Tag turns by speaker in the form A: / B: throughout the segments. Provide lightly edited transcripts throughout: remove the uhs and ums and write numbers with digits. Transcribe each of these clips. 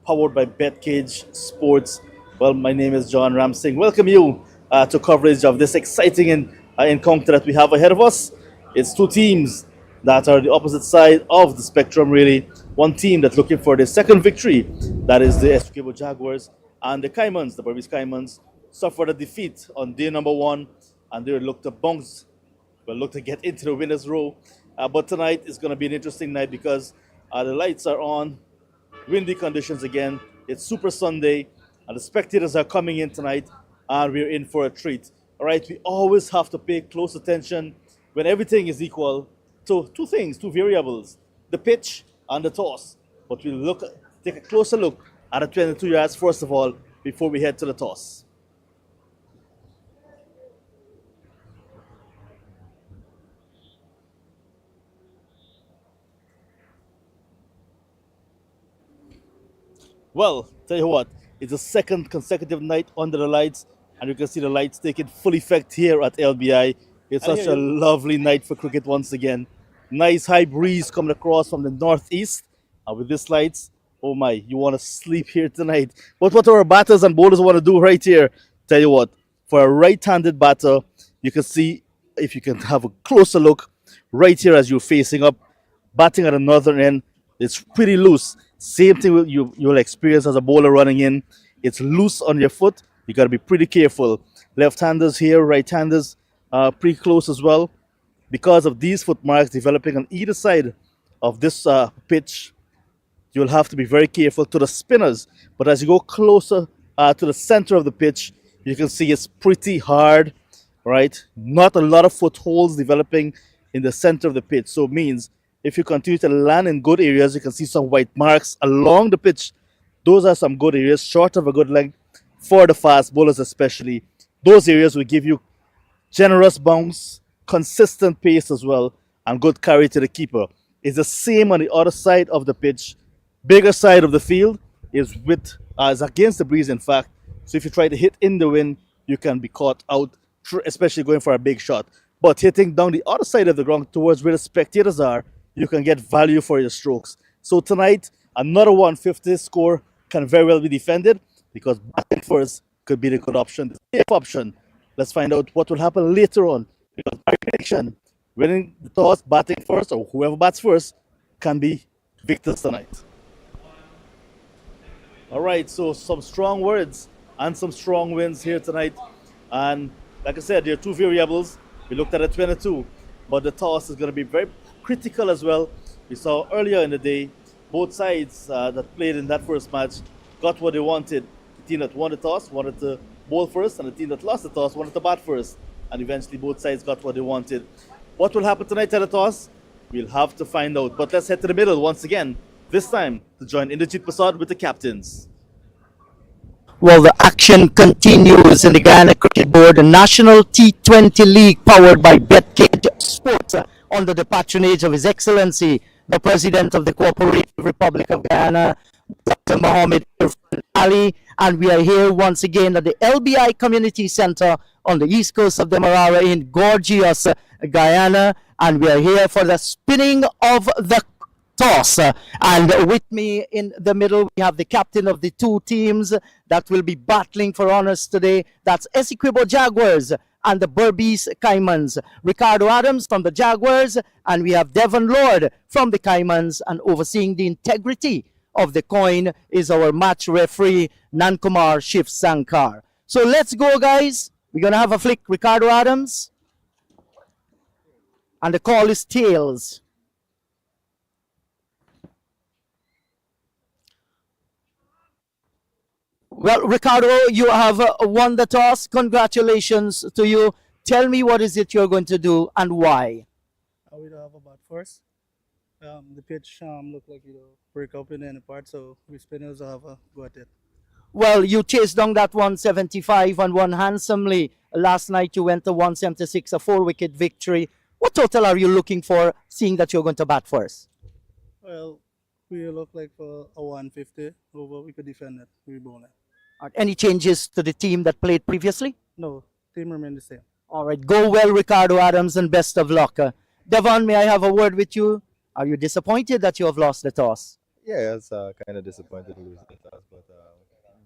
A: powered by BetCageSports. Well, my name is John Ramsing. Welcome you to coverage of this exciting encounter that we have ahead of us. It's two teams that are the opposite side of the spectrum, really. One team that's looking for their second victory, that is the Essequibo Jaguars, and the Caimans, the Berbice Caimans, suffered a defeat on day number one, and they look to bounce we'll look to get into the winners' row. But tonight is going to be an interesting night because the lights are on, windy conditions again. It's Super Sunday, and the spectators are coming in tonight, and we're in for a treat. All right, we always have to pay close attention when everything is equal to two things, two variables: the pitch and the toss. But we'll take a closer look at the 22 yards first of all before we head to the toss. Well, tell you what, it's the second consecutive night under the lights, and you can see the lights taking full effect here at LBI. It's such a lovely night for cricket once again. Nice high breeze coming across from the northeast, and with these lights, oh my, you want to sleep here tonight. But what our batters and bowlers want to do right here, tell you what, for a right-handed batter, you can see, if you can have a closer look, right here as you're facing up, batting at the northern end, it's pretty loose. Same thing you'll experience as a bowler running in. It's loose on your foot. You got to be pretty careful. Left-handers here, right-handers pretty close as well. Because of these foot marks developing on either side of this pitch, you'll have to be very careful to the spinners. But as you go closer to the center of the pitch, you can see it's pretty hard, right? Not a lot of footholds developing in the center of the pitch. So it means if you continue to land in good areas, you can see some white marks along the pitch. Those are some good areas, short of a good length for the fast bowlers especially. Those areas will give you generous bounce, consistent pace as well, and good carry to the keeper. It's the same on the other side of the pitch. Bigger side of the field is against the breeze, in fact. So if you try to hit in the wind, you can be caught out, especially going for a big shot. But hitting down the other side of the ground towards where the spectators are, you can get value for your strokes. So tonight, another 150 score can very well be defended because batting first could be the good option, the safe option. Let's find out what will happen later on. Because my prediction, winning the toss, batting first, or whoever bats first, can be victors tonight. All right, so some strong words and some strong wins here tonight. And like I said, there are two variables. We looked at a 22, but the toss is going to be very critical as well. We saw earlier in the day, both sides that played in that first match got what they wanted. The team that won the toss wanted to bowl first, and the team that lost the toss wanted to bat first. And eventually both sides got what they wanted. What will happen tonight at the toss? We'll have to find out. But let's head to the middle once again, this time to join Inderjeet Prasad with the captains.
B: Well, the action continues in the Guyana Cricket Board, the National T20 League powered by BetCageSports under the patronage of His Excellency, the President of the Cooperative Republic of Guyana, Dr. Mohammed Irfan Ali, and we are here once again at the LBI Community Center on the east coast of Demerara in gorgeous Guyana, and we are here for the spinning of the toss. And with me in the middle, we have the captain of the two teams that will be battling for honors today. That's Essequibo Jaguars and the Berbice Caimans. Ricardo Adams from the Jaguars, and we have Devon Lord from the Caimans, and overseeing the integrity of the coin is our match referee, Nankumar Shiv Sankar. So let's go, guys. We're going to have a flick, Ricardo Adams. And the call is tails. Well, Ricardo, you have won the toss. Congratulations to you. Tell me what is it you're going to do and why.
C: We do have a bat first. The pitch look like break up in any part, so we spinners will have a go at it.
B: Well, you chased down that 175 and won handsomely. Last night you went to 176, a 4-wicket victory. What total are you looking for, seeing that you're going to bat first?
C: Well, we look like for a 150 over. We could defend it. We bowl it.
B: Any changes to the team that played previously?
C: No, team remain the same.
B: All right, go well, Ricardo Adams, and best of luck. Devon, may I have a word with you? Are you disappointed that you have lost the toss?
D: Yeah, it's kind of disappointed to lose the toss, but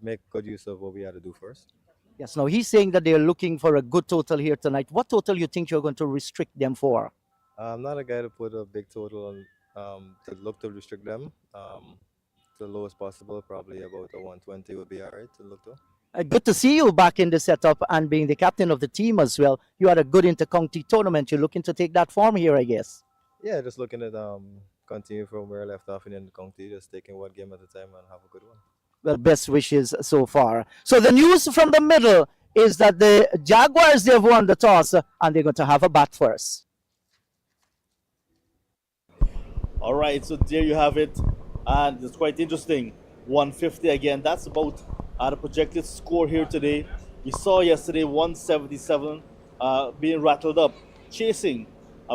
D: make good use of what we had to do first.
B: Yes, now he's saying that they're looking for a good total here tonight. What total you think you're going to restrict them for?
D: I'm not a guy to put a big total on to look to restrict them to the lowest possible. Probably about a 120 would be all right to look to.
B: Good to see you back in the setup and being the captain of the team as well. You had a good inter-county tournament. You're looking to take that form here, I guess.
D: Yeah, just looking at continue from where I left off in the county, just taking one game at a time and have a good one.
B: Well, best wishes so far. So the news from the middle is that the Jaguars, they've won the toss and they're going to have a bat first.
A: All right, so there you have it, and it's quite interesting. 150 again. That's about the projected score here today. We saw yesterday 177 being rattled up, chasing.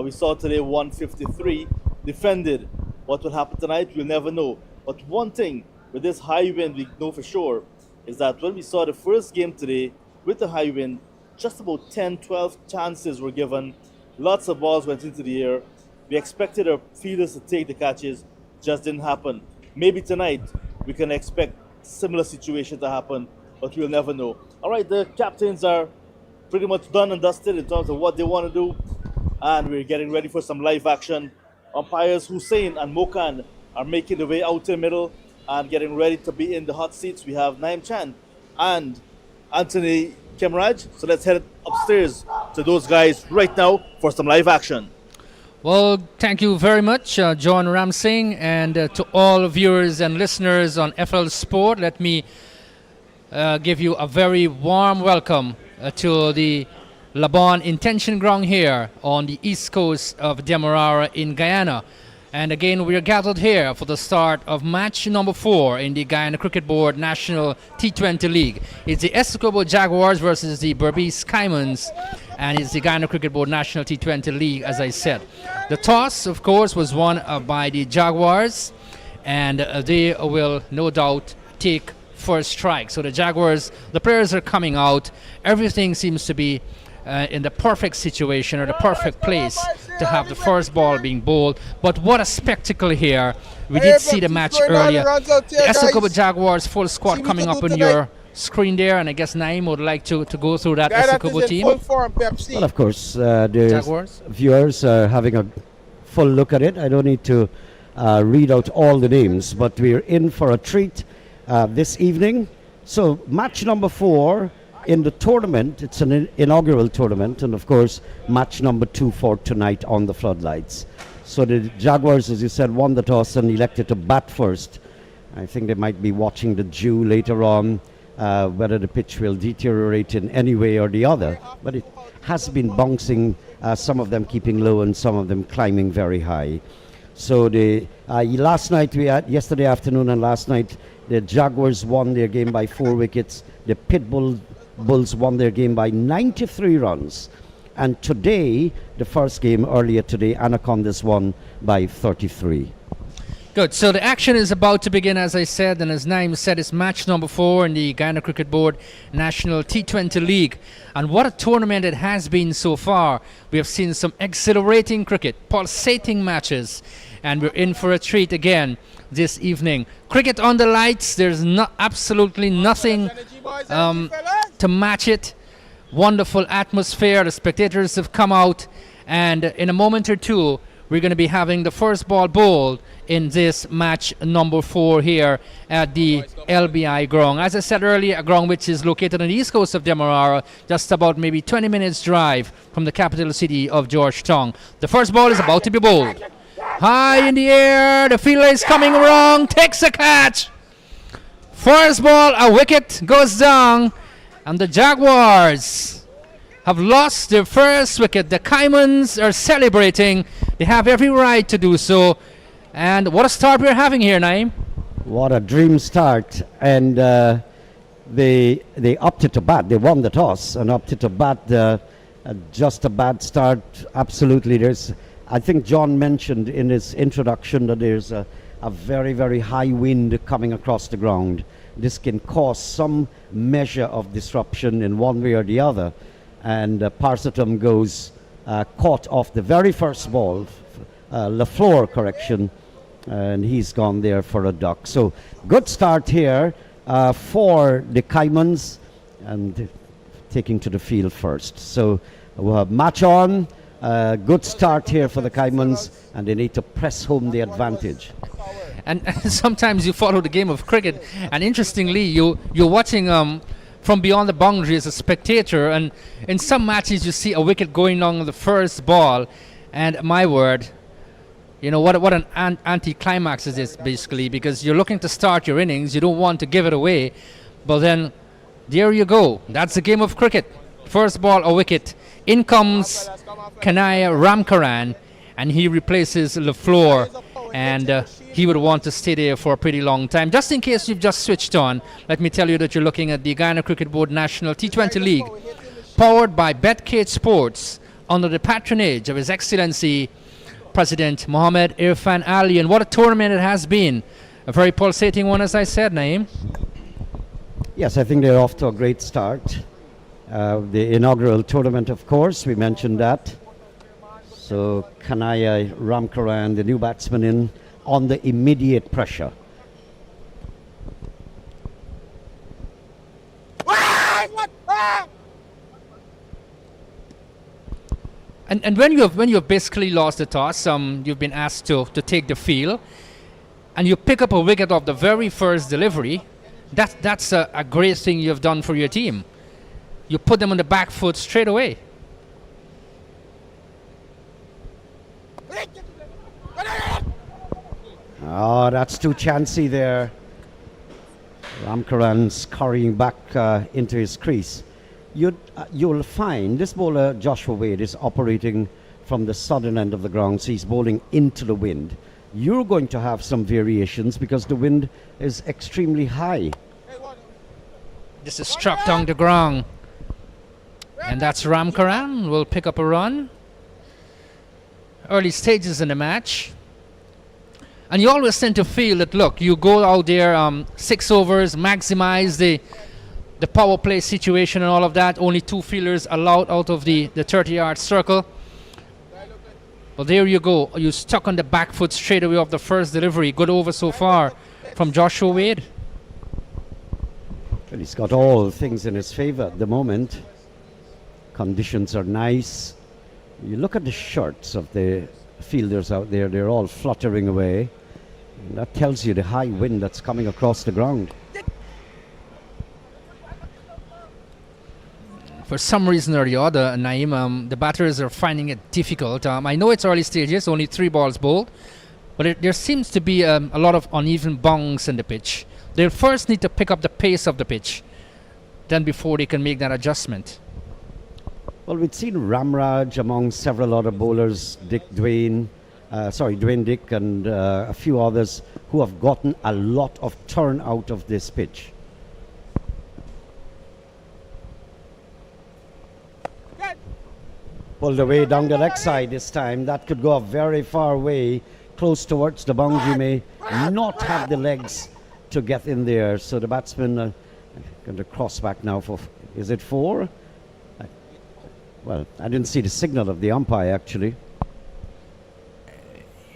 A: We saw today 153 defended. What will happen tonight, we'll never know. But one thing with this high wind, we know for sure, is that when we saw the first game today with the high wind, just about 10, 12 chances were given. Lots of balls went into the air. We expected our fielders to take the catches, just didn't happen. Maybe tonight we can expect similar situation to happen, but we'll never know. All right, the captains are pretty much done and dusted in terms of what they want to do, and we're getting ready for some live action. Umpires Hussein and Mokan are making the way out to the middle and getting ready to be in the hot seats. We have Naim Chan and Anthony Kemraj. So let's head upstairs to those guys right now for some live action.
E: Well, thank you very much, John Ramsing, and to all viewers and listeners on FL Sport. Let me give you a very warm welcome to the Labon Intention Ground here on the east coast of Demerara in Guyana. And again, we are gathered here for the start of match number 4 in the Guyana Cricket Board National T20 League. It's the Essequibo Jaguars versus the Berbice Caimans, and it's the Guyana Cricket Board National T20 League, as I said. The toss, of course, was won by the Jaguars, and they will no doubt take first strike. So the Jaguars, the players are coming out. Everything seems to be in the perfect situation or the perfect place to have the first ball being bowled. But what a spectacle here. We did see the match earlier. The Essequibo Jaguars full squad coming up on your screen there, and I guess Naim would like to go through that Essequibo team.
F: Well, of course, the
E: Jaguars.
F: viewers are having a full look at it. I don't need to read out all the names, but we're in for a treat this evening. So match number 4 in the tournament. It's an inaugural tournament, and of course match number 2 for tonight on the floodlights. So the Jaguars, as you said, won the toss and elected to bat first. I think they might be watching the dew later on, whether the pitch will deteriorate in any way or the other, but it has been bouncing, some of them keeping low and some of them climbing very high. So the yesterday afternoon and last night, the Jaguars won their game by 4 wickets. The Bulls won their game by 93 runs. And today, the first game earlier today, Anacondas won by 33.
E: Good. So the action is about to begin, as I said, and as Naim said, it's match number 4 in the Guyana Cricket Board National T20 League. And what a tournament it has been so far. We have seen some exhilarating cricket, pulsating matches, and we're in for a treat again this evening. Cricket on the lights, there's absolutely nothing to match it. Wonderful atmosphere. The spectators have come out, and in a moment or two, we're going to be having the first ball bowled in this match number 4 here at the LBI ground. As I said earlier, a ground which is located on the east coast of Demerara, just about maybe 20 minutes drive from the capital city of Georgetown. The first ball is about to be bowled. High in the air, the fielder is coming wrong, takes a catch. First ball, a wicket goes down, and the Jaguars have lost their first wicket. The Caimans are celebrating. They have every right to do so. And what a start we're having here, Naim.
F: What a dream start. And they opted to bat. They won the toss and opted to bat. Just a bad start. Absolutely. I think John mentioned in his introduction that there's a very, very high wind coming across the ground. This can cause some measure of disruption in one way or the other. And Parsatum goes caught off the very first ball, LaFleur correction, and he's gone there for a duck. So good start here for the Caimans, and taking to the field first. So we'll have match on. Good start here for the Caimans, and they need to press home the advantage.
E: And sometimes you follow the game of cricket, and interestingly, you're watching from beyond the boundary as a spectator, and in some matches you see a wicket going on the first ball, and my word, you know what an anti-climax it is basically, because you're looking to start your innings, you don't want to give it away, but then there you go. That's the game of cricket. First ball, a wicket. In comes Kanaya Ramkaran, and he replaces LaFleur, and he would want to stay there for a pretty long time. Just in case you've just switched on, let me tell you that you're looking at the Guyana Cricket Board National T20 League, powered by BetCageSports, under the patronage of His Excellency President Mohammed Irfan Ali. And what a tournament it has been. A very pulsating one, as I said, Naeem.
F: Yes, I think they're off to a great start. The inaugural tournament, of course, we mentioned that. So Kanaya Ramkaran, the new batsman, in on the immediate pressure.
E: And when you've basically lost the toss, you've been asked to take the field, and you pick up a wicket off the very first delivery, that's a great thing you've done for your team. You put them on the back foot straight away.
F: Oh, that's too chancy there. Ramkaran scurrying back into his crease. You'll find this bowler, Joshua Wade, is operating from the southern end of the ground, so he's bowling into the wind. You're going to have some variations because the wind is extremely high.
E: This is struck down the ground. And that's Ramkaran. Will pick up a run. Early stages in the match. And you always tend to feel that, look, you go out there 6 overs, maximize the power play situation and all of that. Only 2 fielders allowed out of the 30-yard circle. But there you go. You stuck on the back foot straight away off the first delivery. Good over so far from Joshua Wade.
F: And he's got all things in his favor at the moment. Conditions are nice. You look at the shirts of the fielders out there, they're all fluttering away. And that tells you the high wind that's coming across the ground.
E: For some reason or the other, Naeem, the batters are finding it difficult. I know it's early stages, only 3 balls bowled, but there seems to be a lot of uneven bounce in the pitch. They'll first need to pick up the pace of the pitch, then before they can make that adjustment.
F: Well, we've seen Ramraj among several other bowlers, Dwayne Dick and a few others who have gotten a lot of turn out of this pitch. Pulled away down the leg side this time. That could go a very far way, close towards the boundary, may not have the legs to get in there. So the batsman going to cross back now for, is it 4? Well, I didn't see the signal of the umpire actually.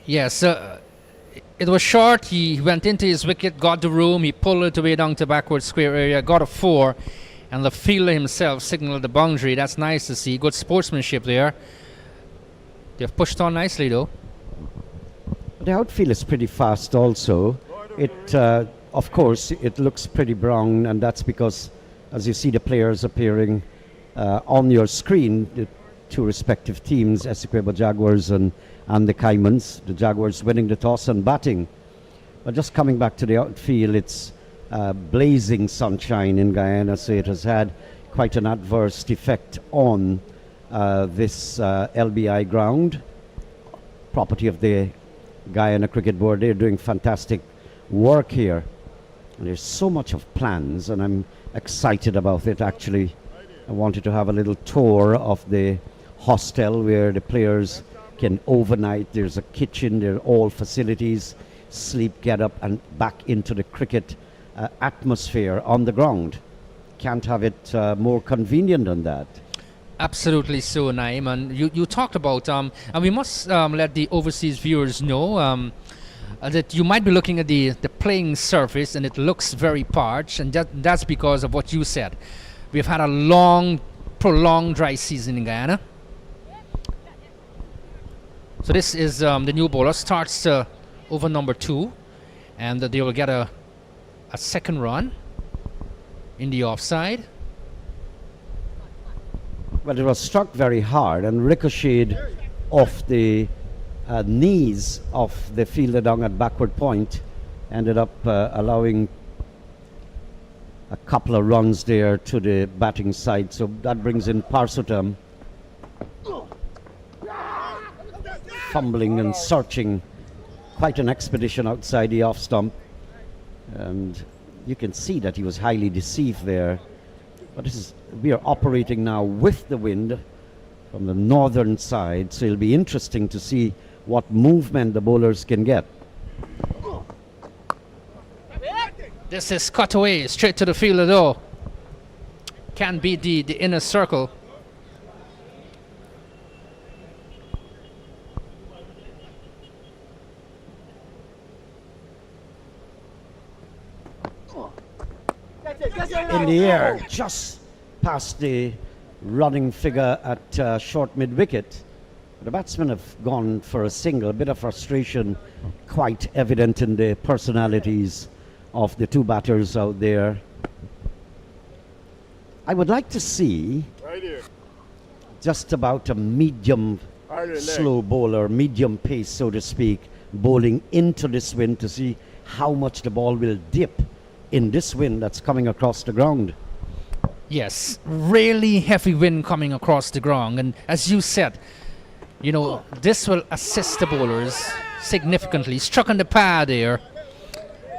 E: Yes, it was short. He went into his wicket, got the room, he pulled it away down to backward square area, got a 4, and the fielder himself signaled the boundary. That's nice to see. Good sportsmanship there. They've pushed on nicely though.
F: The outfield is pretty fast also. It, of course, it looks pretty brown, and that's because, as you see the players appearing on your screen, the 2 respective teams, Essequibo Jaguars and the Caimans. The Jaguars winning the toss and batting. But just coming back to the outfield, it's blazing sunshine in Guyana, so it has had quite an adverse effect on this LBI ground, property of the Guyana Cricket Board. They're doing fantastic work here, and there's so much of plans, and I'm excited about it actually. I wanted to have a little tour of the hostel where the players can overnight. There's a kitchen, there are all facilities, sleep, get up and back into the cricket atmosphere on the ground. Can't have it more convenient than that.
E: Absolutely so, Naeem. And you talked about, and we must let the overseas viewers know, that you might be looking at the playing surface and it looks very parched, and that's because of what you said. We've had a long, prolonged dry season in Guyana. So this is the new bowler, starts over number 2, and they will get a second run in the offside.
F: Well, it was struck very hard and ricocheted off the knees of the fielder down at backward point. Ended up allowing a couple of runs there to the batting side. So that brings in Parsutam. Fumbling and searching. Quite an expedition outside the off stump. And you can see that he was highly deceived there. But we are operating now with the wind from the northern side, so it'll be interesting to see what movement the bowlers can get.
E: This is cut away straight to the fielder though. Can't beat the inner circle.
F: In the air, just past the running figure at short mid-wicket. The batsmen have gone for a single. A bit of frustration quite evident in the personalities of the two batters out there. I would like to see just about a medium slow bowler, medium pace so to speak, bowling into this wind to see how much the ball will dip in this wind that's coming across the ground.
E: Yes, really heavy wind coming across the ground, and as you said, you know, this will assist the bowlers significantly. Struck on the pad there.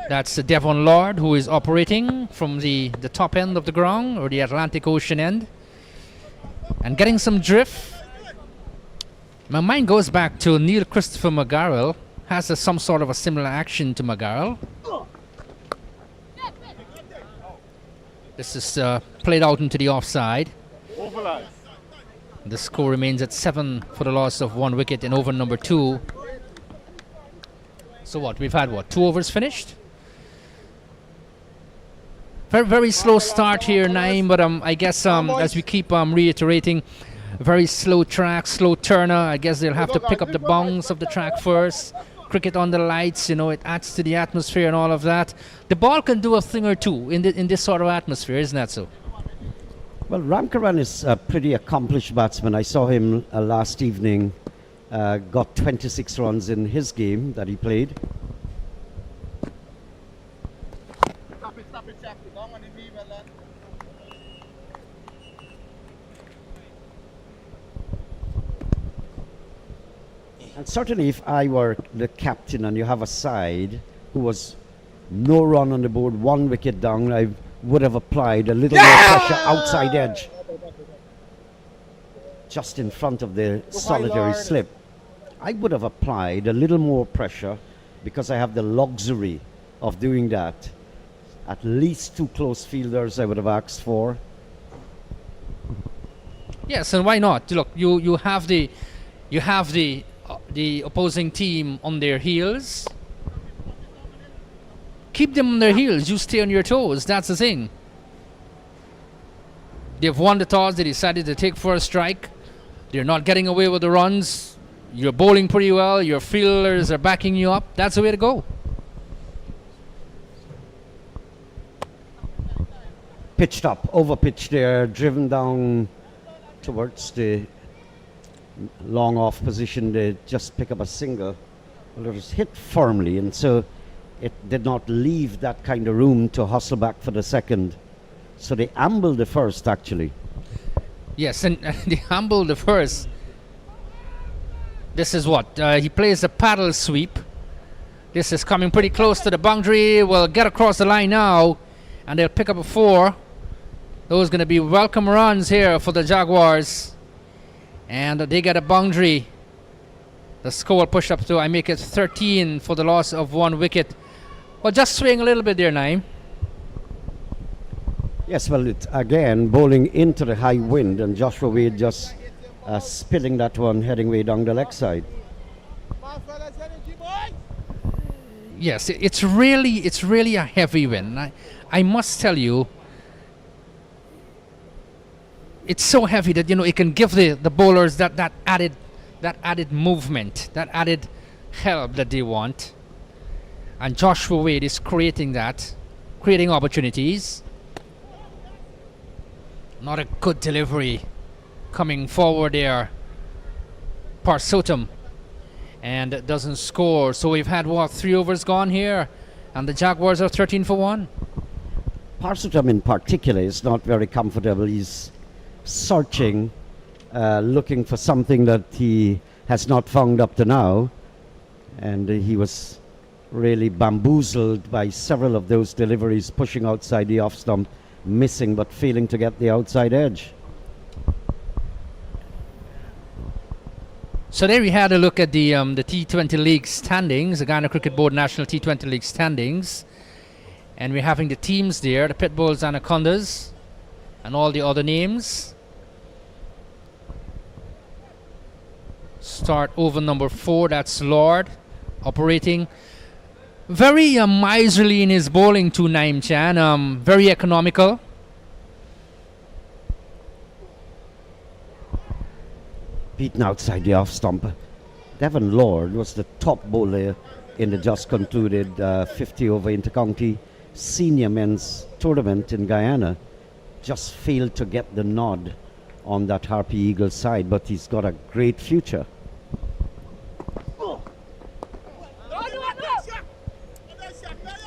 E: That's Devon Lord, who is operating from the top end of the ground, or the Atlantic Ocean end, and getting some drift. My mind goes back to Neil Christopher McGarrell, has some sort of a similar action to McGarrell. This is played out into the offside. The score remains at 7 for the loss of 1 wicket in over number 2. So what, we've had 2 overs finished? Very, very slow start here, Naeem, but I guess as we keep reiterating, very slow track, slow turner. I guess they'll have to pick up the bounce of the track first. Cricket on the lights, you know, it adds to the atmosphere and all of that. The ball can do a thing or two in this sort of atmosphere, isn't that so?
F: Well, Ramkaran is a pretty accomplished batsman. I saw him last evening, got 26 runs in his game that he played. And certainly if I were the captain and you have a side who was no run on the board, 1 wicket down, I would have applied a little more pressure outside edge. Just in front of the solitary slip. I would have applied a little more pressure because I have the luxury of doing that. At least 2 close fielders I would have asked for.
E: Yes, and why not? Look, you have the opposing team on their heels. Keep them on their heels. You stay on your toes. That's the thing. They've won the toss. They decided to take for a strike. They're not getting away with the runs. You're bowling pretty well. Your fielders are backing you up. That's the way to go.
F: Pitched up, over pitched there, driven down towards the long off position. They just pick up a single. Well, it was hit firmly, and so it did not leave that kind of room to hustle back for the second. So they ambled the first, actually.
E: Yes, and they ambled the first. This is what? He plays a paddle sweep. This is coming pretty close to the boundary. Will get across the line now, and they'll pick up a 4. Those going to be welcome runs here for the Jaguars. And they get a boundary. The score will push up to, I make it 13 for the loss of 1 wicket. Well, just swing a little bit there, Naeem.
F: Yes, well, it, again, bowling into the high wind, and Joshua Wade just spilling that one, heading way down the leg side.
E: Yes, it's really a heavy win. I must tell you, it's so heavy that it can give the bowlers that added movement, that added help that they want. And Joshua Wade is creating opportunities. Not a good delivery coming forward there. Parsotum, and doesn't score. So we've had 3 overs gone here, and the Jaguars are 13 for 1.
F: Parsotum in particular is not very comfortable. He's searching, looking for something that he has not found up to now, and he was really bamboozled by several of those deliveries, pushing outside the off stump, missing but failing to get the outside edge.
E: So there we had a look at the T20 League standings, the Guyana Cricket Board National T20 League standings. And we're having the teams there, the Pitbulls, Anacondas, and all the other names. Start over number 4, that's Lord, operating. Very miserly in his bowling to Naim Chan, very economical.
F: Beaten outside the off stump. Devon Lord was the top bowler in the just concluded 50 over intercounty senior men's tournament in Guyana. Just failed to get the nod on that Harpy Eagle side, but he's got a great future.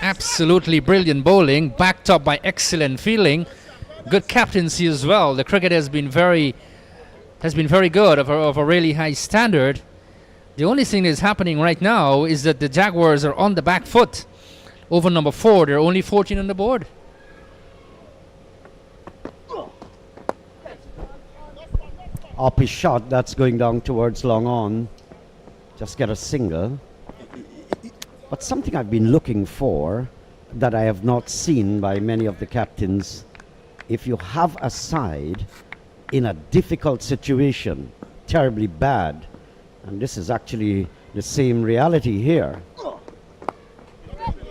E: Absolutely brilliant bowling, backed up by excellent fielding. Good captaincy as well. The cricket has been very good, of a really high standard. The only thing that's happening right now is that the Jaguars are on the back foot. Over number 4, they're only 14 on the board.
F: Up his shot, that's going down towards long on. Just get a single. But something I've been looking for that I have not seen by many of the captains, if you have a side in a difficult situation, terribly bad, and this is actually the same reality here,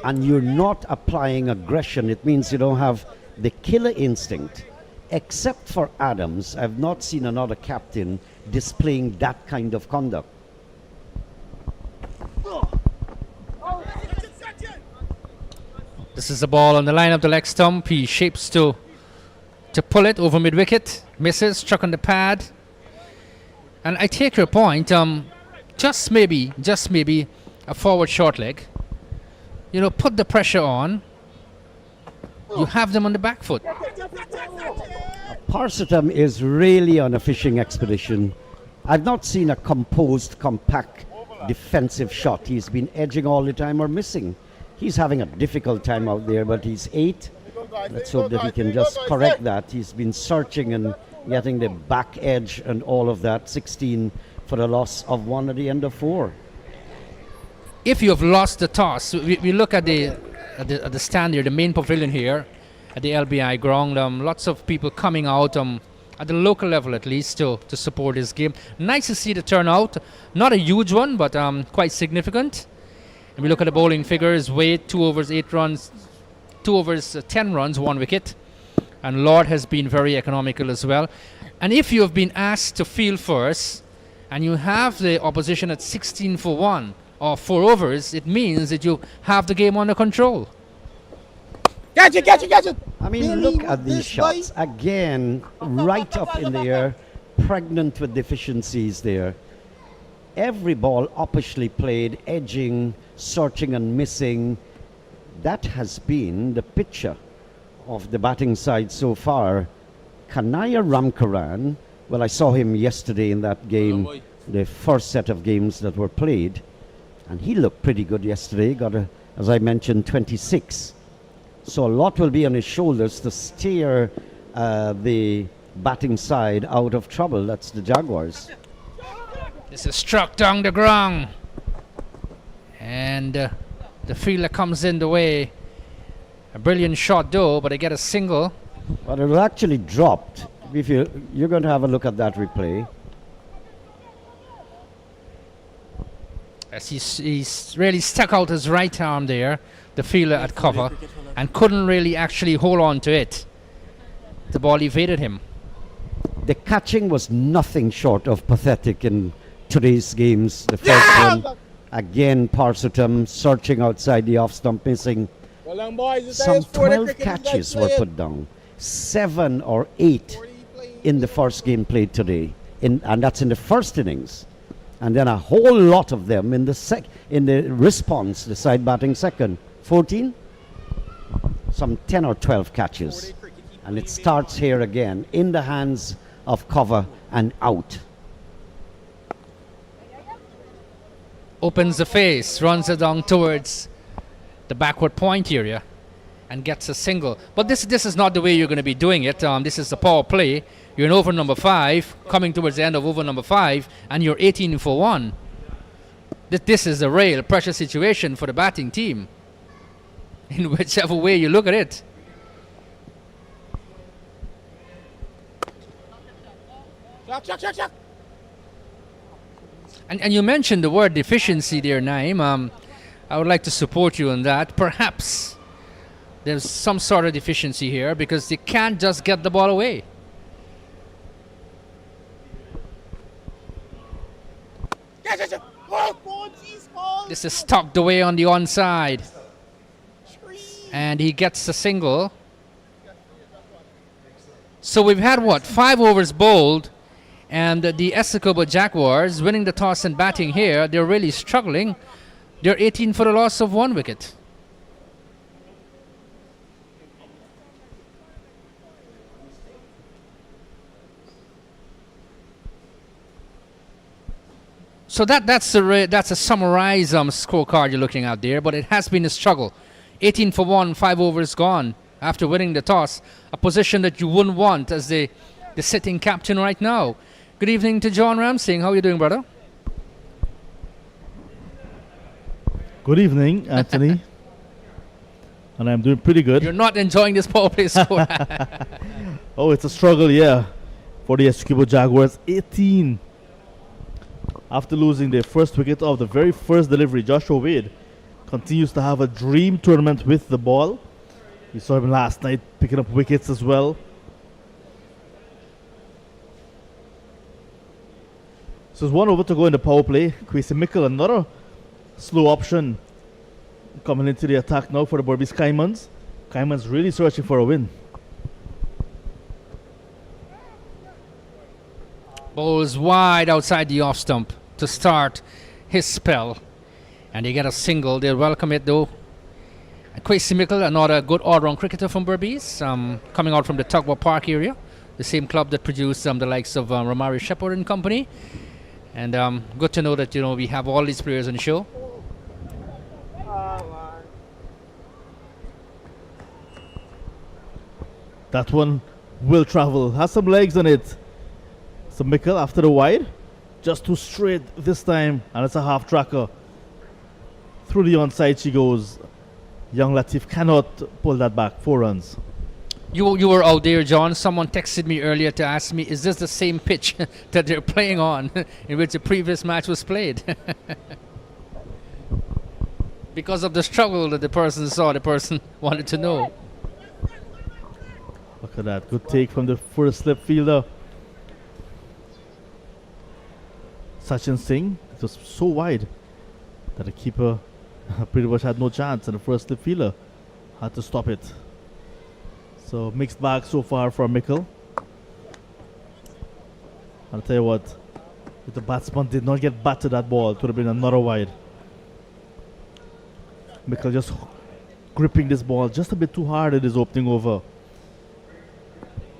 F: and you're not applying aggression, it means you don't have the killer instinct. Except for Adams, I've not seen another captain displaying that kind of conduct.
E: This is the ball on the line of the leg stump. He shapes to pull it over mid-wicket. Misses, struck on the pad. And I take your point. Just maybe a forward short leg. Put the pressure on. You have them on the back foot.
F: Parsotum is really on a fishing expedition. I've not seen a composed, compact defensive shot. He's been edging all the time or missing. He's having a difficult time out there, but he's 8. Let's hope that he can just correct that. He's been searching and getting the back edge and all of that. 16 for a loss of 1 at the end of 4.
E: If you have lost the toss, we look at the stand here, the main pavilion here at the LBI ground. Lots of people coming out at the local level at least to support this game. Nice to see the turnout. Not a huge one, but quite significant. And we look at the bowling figures. Wade, 2 overs, 8 runs. 2 overs, 10 runs, 1 wicket. And Lord has been very economical as well. And if you have been asked to field first, and you have the opposition at 16 for 1, or 4 overs, it means that you have the game under control.
A: Catch it!
F: I mean, look at these shots. Again, right up in the air, pregnant with deficiencies there. Every ball uppishly played, edging, searching and missing. That has been the picture of the batting side so far. Kanaya Ramkaran, well, I saw him yesterday in that game, the first set of games that were played, and he looked pretty good yesterday. Got, as I mentioned, 26. So a lot will be on his shoulders to steer the batting side out of trouble. That's the Jaguars.
E: This is struck down the ground. And the fielder comes in the way. A brilliant shot though, but they get a single.
F: But it was actually dropped. If you're going to have a look at that replay.
E: As he's really stuck out his right arm there, the fielder at cover, and couldn't really actually hold on to it. The ball evaded him.
F: The catching was nothing short of pathetic in today's games. The first one, again, Parsutam searching outside the off stump, missing. Some 12 catches were put down. 7 or 8 in the first game played today, and that's in the first innings. And then a whole lot of them in the response, the side batting second. 14? Some 10 or 12 catches. And it starts here again, in the hands of cover and out.
E: Opens the face, runs it down towards the backward point area, and gets a single. But this is not the way you're going to be doing it. This is the power play. You're in over number 5, coming towards the end of over number 5, and you're 18 for 1. This is a real pressure situation for the batting team, in whichever way you look at it. And you mentioned the word deficiency there, Naim. I would like to support you on that. Perhaps there's some sort of deficiency here because they can't just get the ball away. This is tucked away on the onside. And he gets a single. So we've had, 5 overs bowled. And the Essecobo Jaguars winning the toss and batting here. They're really struggling. They're 18 for the loss of 1 wicket. So that's a summarized scorecard you're looking at there, but it has been a struggle. 18 for 1, 5 overs gone after winning the toss. A position that you wouldn't want as the sitting captain right now. Good evening to John Ramsing. How are you doing, brother?
A: Good evening, Anthony. And I'm doing pretty good.
E: You're not enjoying this power play score.
A: Oh, it's a struggle, yeah, for the Essecobo Jaguars. 18. After losing their first wicket of the very first delivery, Joshua Wade continues to have a dream tournament with the ball. We saw him last night picking up wickets as well. So there's 1 over to go in the power play. Kwesi Mickle, another slow option coming into the attack now for the Berbice Caimans. Caimans really searching for a win.
E: Bowls wide outside the off stump to start his spell. And they get a single. They'll welcome it though. Kwesi Mickle, another good all-round cricketer from Berbice, coming out from the Tugwell Park area, the same club that produced the likes of Romari Shepherd and company. And good to know that we have all these players on the show.
A: That one will travel. Has some legs on it. So Mickle after the wide. Just too straight this time. And it's a half tracker. Through the onside she goes. Young Latif cannot pull that back. 4 runs.
E: You were out there, John. Someone texted me earlier to ask me, is this the same pitch that they're playing on in which the previous match was played? Because of the struggle that the person saw, the person wanted to know.
A: Look at that. Good take from the first slip fielder. Sachin Singh. It was so wide that the keeper pretty much had no chance, and the first slip fielder had to stop it. So mixed bag so far for Mickle. I'll tell you what, if the batsman did not get back to that ball, it would have been another wide. Mickle just gripping this ball just a bit too hard in his opening over.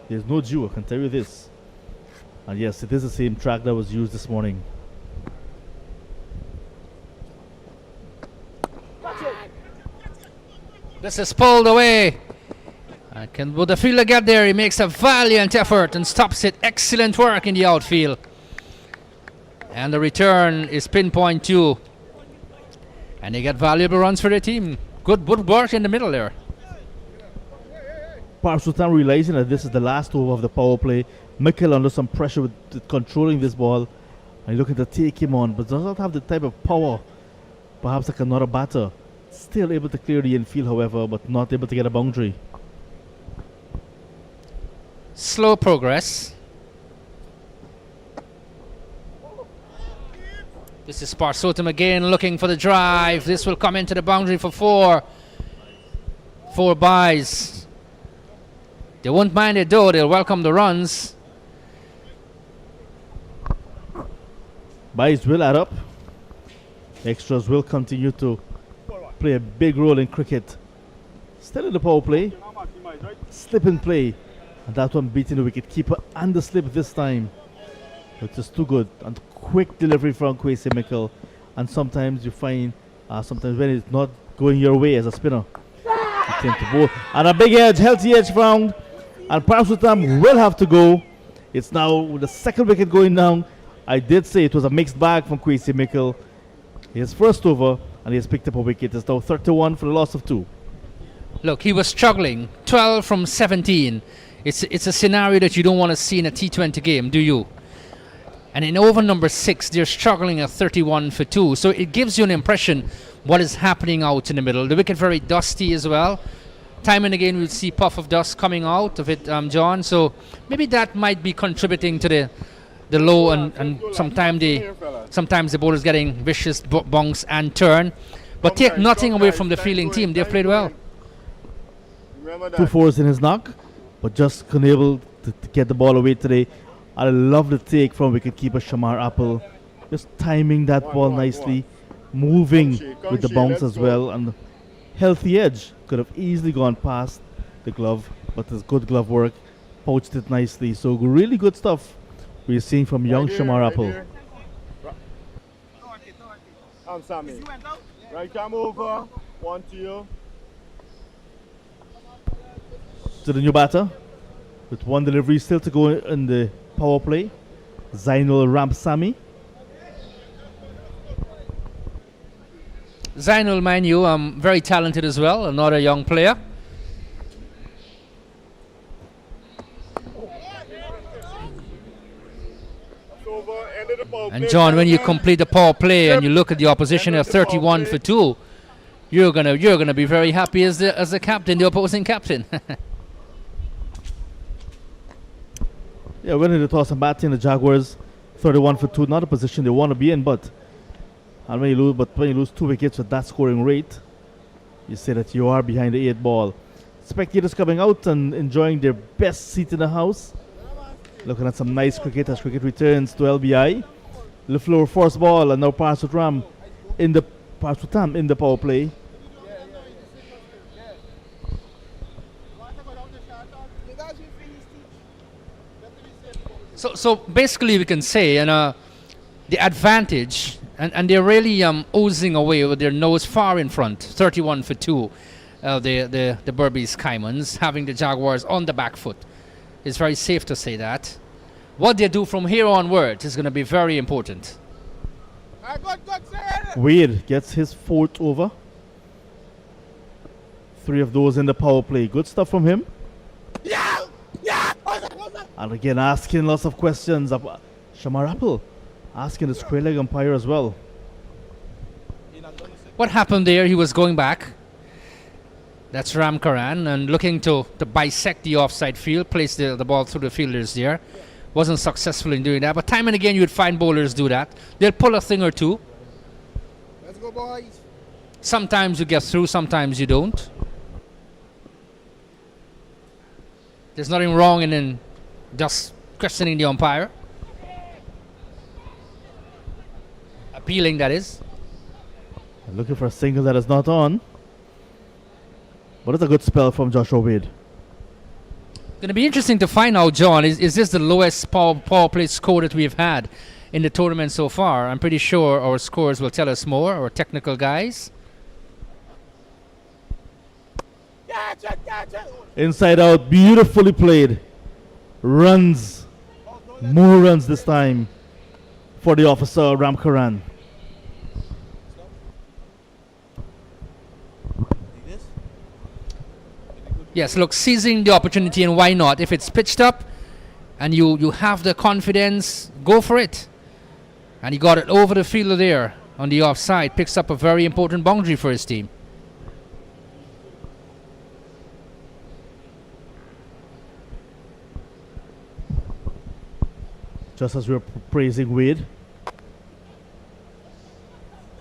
A: There's no dew, I can tell you this. And yes, it is the same track that was used this morning.
E: This is pulled away. Will the fielder get there? He makes a valiant effort and stops it. Excellent work in the outfield. And the return is pinpoint 2. And they get valuable runs for their team. Good work in the middle there.
A: Park Sultan realizing that this is the last over of the power play. Mickle under some pressure with controlling this ball. And looking to take him on, but does not have the type of power perhaps like another batter. Still able to clear the infield, however, but not able to get a boundary.
E: Slow progress. This is Parsotum again looking for the drive. This will come into the boundary for 4. 4 byes. They won't mind it though. They'll welcome the runs.
A: Byes will add up. Extras will continue to play a big role in cricket. Still in the power play. Slip and play. And that one beating the wicket keeper and the slip this time. Which is too good. And quick delivery from Kwesi Mikkel. And sometimes you find, sometimes when it's not going your way as a spinner, you tend to bowl. And a big edge, healthy edge found. And Parasutam will have to go. It's now with the second wicket going down. I did say it was a mixed bag from Kwesi Mikkel. His first over, and he has picked up a wicket. It's now 31 for the loss of 2.
E: Look, he was struggling. 12 from 17. It's a scenario that you don't want to see in a T20 game, do you? And in over number 6, they're struggling at 31 for 2. So it gives you an impression what is happening out in the middle. The wicket very dusty as well. Time and again we'll see puff of dust coming out of it, John. So maybe that might be contributing to the low, and sometimes the bowlers getting vicious bunks and turn. But take nothing away from the fielding team. They've played well.
A: 2 fours in his knock, but just unable to get the ball away today. I love the take from wicketkeeper Shamar Apple. Just timing that ball nicely, moving with the bounce as well, and healthy edge. Could have easily gone past the glove, but it's good glove work. Pouched it nicely. So really good stuff we're seeing from young Shamar Apple.
G: I'm Sammy. Right arm over. 1 to you.
A: To the new batter, with 1 delivery still to go in the power play. Zainul Ramsamy.
E: Zainul, mind you, very talented as well. Another young player. And John, when you complete the power play and you look at the opposition at 31 for 2, you're gonna be very happy as the captain, the opposing captain.
A: Yeah, winning the toss and batting the Jaguars, 31 for 2, not a position they want to be in, but when you lose 2 wickets with that scoring rate, you say that you are behind the 8 ball. Spectators coming out and enjoying their best seat in the house. Looking at some nice cricket as cricket returns to LBI. LeFleur first ball, and now Parsutam in the power play.
E: So basically we can say, the advantage, and they're really oozing away with their nose far in front, 31 for 2. The Berbice Caimans having the Jaguars on the back foot. It's very safe to say that. What they do from here onwards is going to be very important.
A: Wade gets his 4th over. 3 of those in the power play. Good stuff from him. And again, asking lots of questions. Shamar Apple asking the square leg umpire as well.
E: What happened there? He was going back. That's Ram Karan, and looking to bisect the offside field, place the ball through the fielders there. Wasn't successful in doing that, but time and again you would find bowlers do that. They'll pull a thing or two.
G: Let's go, boys.
E: Sometimes you get through, sometimes you don't. There's nothing wrong in just questioning the umpire. Appealing, that is.
A: Looking for a single that is not on. But it's a good spell from Joshua Wade.
E: Going to be interesting to find out, John, is this the lowest power play score that we've had in the tournament so far? I'm pretty sure our scores will tell us more, our technical guys.
A: Inside out, beautifully played. Runs. More runs this time for the officer, Ram Karan.
E: Yes, look, seizing the opportunity, and why not? If it's pitched up and you have the confidence, go for it. And he got it over the fielder there. on the offside, picks up a very important boundary for his team.
A: Just as we were praising Wade.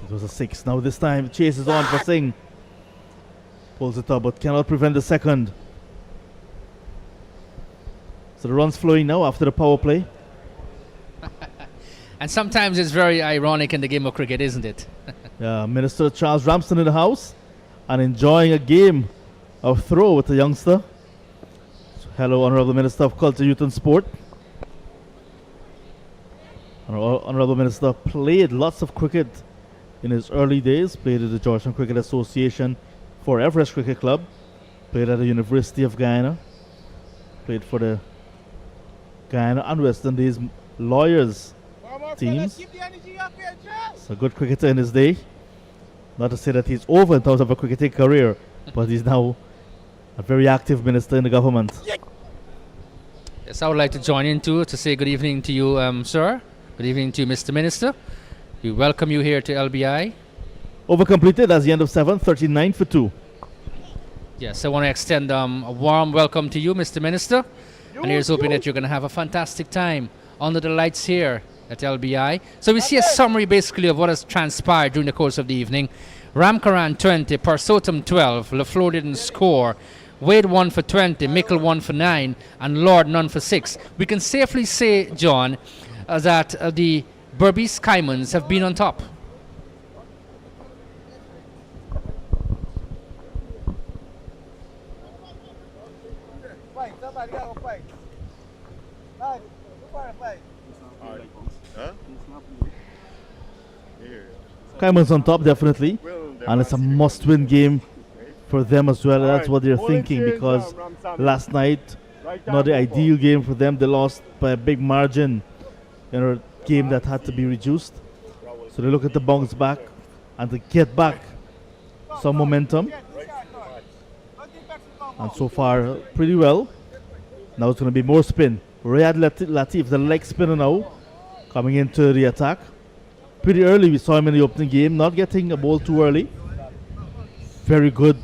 A: It was a 6. Now this time, chase is on for Singh. Pulls it up, but cannot prevent the second. So the run's flowing now after the power play.
E: And sometimes it's very ironic in the game of cricket, isn't it?
A: Minister Charles Ramsden in the house and enjoying a game of throw with the youngster. So hello, Honorable Minister of Culture, Youth and Sport. Honorable Minister played lots of cricket in his early days, played at the Georgetown Cricket Association for Everest Cricket Club, played at the University of Guyana, played for the Guyana and West Indies Lawyers teams. So a good cricketer in his day. Not to say that he's over in terms of a cricketing career, but he's now a very active minister in the government.
E: Yes, I would like to join in too to say good evening to you, sir. Good evening to you, Mr. Minister. We welcome you here to LBI.
A: Over completed as the end of 7, 39 for 2.
E: Yes, I want to extend a warm welcome to you, Mr. Minister. And here's hoping that you're going to have a fantastic time under the lights here at LBI. So we see a summary basically of what has transpired during the course of the evening. Ramkaran 20, Parsotam 12, LaFleur didn't score. Wade 1 for 20, Mickle 1 for 9, and Lord none for 6. We can safely say, John, that the Berbice Caimans have been on top.
A: Caimans on top, definitely. And it's a must-win game for them as well. That's what they're thinking, because last night, not the ideal game for them. They lost by a big margin in a game that had to be reduced. So they look at the bounce back and to get back some momentum. And so far, pretty well. Now it's going to be more spin. Riyad Latif, the leg spinner now, coming into the attack. Pretty early, we saw him in the opening game, not getting a ball too early. Very good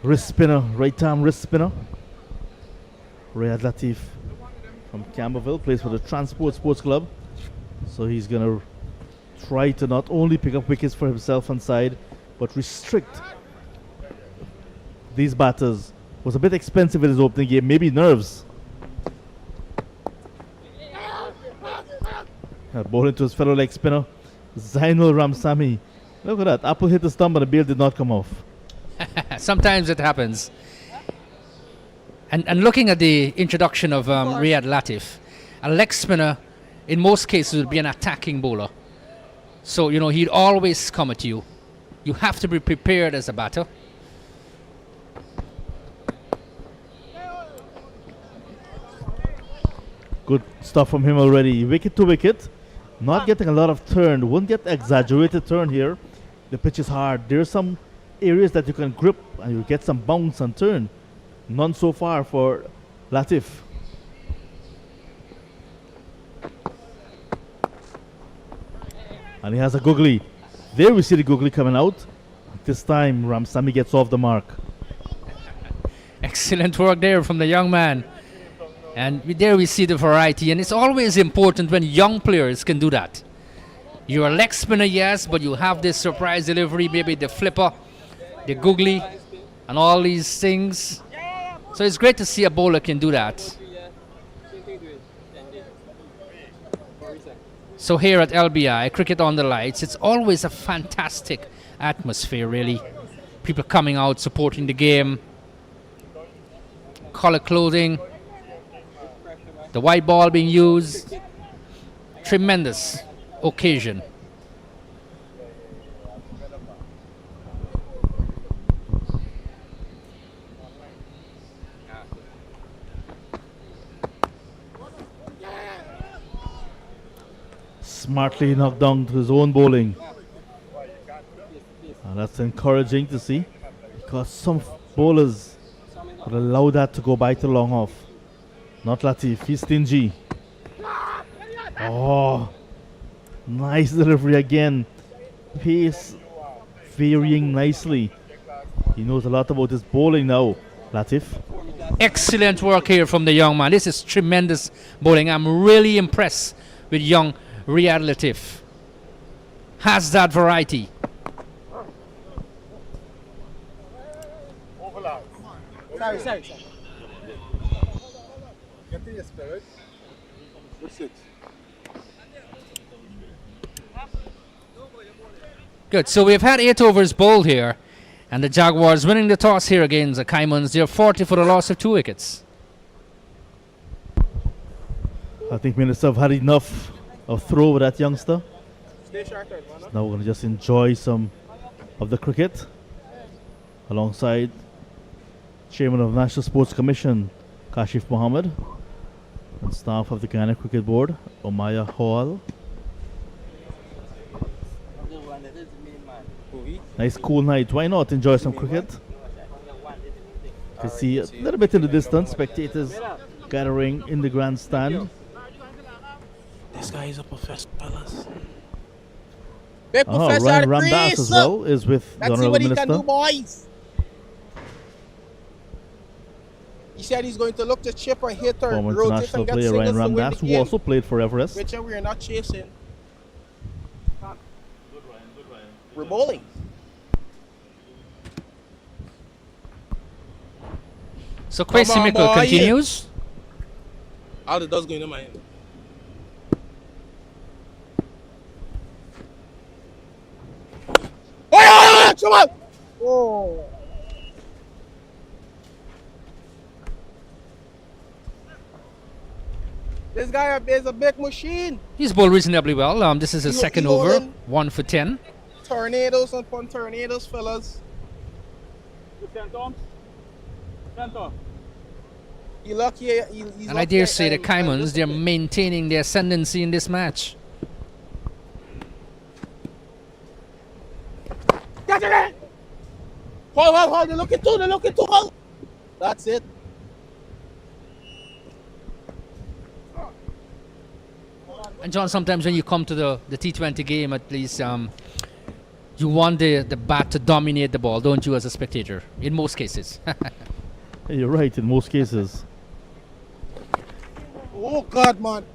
A: wrist spinner, right arm wrist spinner. Riyad Latif from Camberville, plays for the Transport Sports Club. So he's going to try to not only pick up wickets for himself on side, but restrict these batters. Was a bit expensive in his opening game, maybe nerves. Ball into his fellow leg spinner, Zainul Ramsami. Look at that, apple hit the stump and the bail did not come off.
E: Sometimes it happens. And looking at the introduction of Riyad Latif, a leg spinner in most cases would be an attacking bowler. So, you know, he'd always come at you. You have to be prepared as a batter.
A: Good stuff from him already. Wicket to wicket. Not getting a lot of turn. Won't get exaggerated turn here. The pitch is hard. There are some areas that you can grip and you get some bounce and turn. None so far for Latif. And he has a googly. There we see the googly coming out. This time Ramsami gets off the mark.
E: Excellent work there from the young man. And there we see the variety, and it's always important when young players can do that. You're a leg spinner, yes, but you have this surprise delivery, maybe the flipper, the googly, and all these things. So it's great to see a bowler can do that. So here at LBI, Cricket on the Lights, it's always a fantastic atmosphere, really. People coming out, supporting the game. Color clothing. The white ball being used. Tremendous occasion.
A: Smartly knocked down to his own bowling. And that's encouraging to see, because some bowlers would allow that to go by to long off. Not Latif, he's stingy. Oh, nice delivery again. pace varying nicely. He knows a lot about his bowling now, Latif.
E: Excellent work here from the young man. This is tremendous bowling. I'm really impressed with young Riyad Latif. Has that variety.
G: Sorry. Get to your spirit. That's it.
E: Good. So we've had 8 overs bowled here, and the Jaguars winning the toss here against the Caimans. They're 40 for the loss of 2 wickets.
A: I think Minister have had enough of throw with that youngster.
G: Stay sharpened, man.
A: Now we're going to just enjoy some of the cricket alongside Chairman of National Sports Commission, Kashif Mohammed, and staff of the Guyana Cricket Board, Omaya Hall. Nice cool night. Why not enjoy some cricket? You can see a little bit in the distance, spectators gathering in the grandstand.
H: This guy is a professor, fellas.
G: Big Professor
A: Ryan
G: at the
A: Ramdas
G: crease.
A: as well is with the
G: Let's see
A: Honourable
G: what he
A: Minister.
G: can do, boys. He said he's going to look to chip or hit or
A: Former
G: rotate
A: international
G: and get
A: player
G: singles
A: Ryan
G: to win
A: Ramdas,
G: the
A: who
G: game.
A: also played for Everest.
G: Which we are not chasing. We're bowling.
E: So Kwesi
G: Come on,
E: Mickle
G: boy,
E: continues.
G: All the does going in my hand. Oh, come on! Oh. This guy is a big machine.
E: He's bowled reasonably well. This is his
G: He-
E: second
G: he
E: over,
G: bowling.
E: 1 for 10.
G: Tornadoes upon tornadoes, fellas. You lucky. He's
E: And I dare say the Caimans, they're maintaining their ascendancy in this match.
G: Get it! Hold. They're looking too. Hold. That's it.
E: And John, sometimes when you come to the T20 game, at least you want the bat to dominate the ball, don't you, as a spectator? In most cases.
A: You're right, in most cases.
G: Oh, God, man.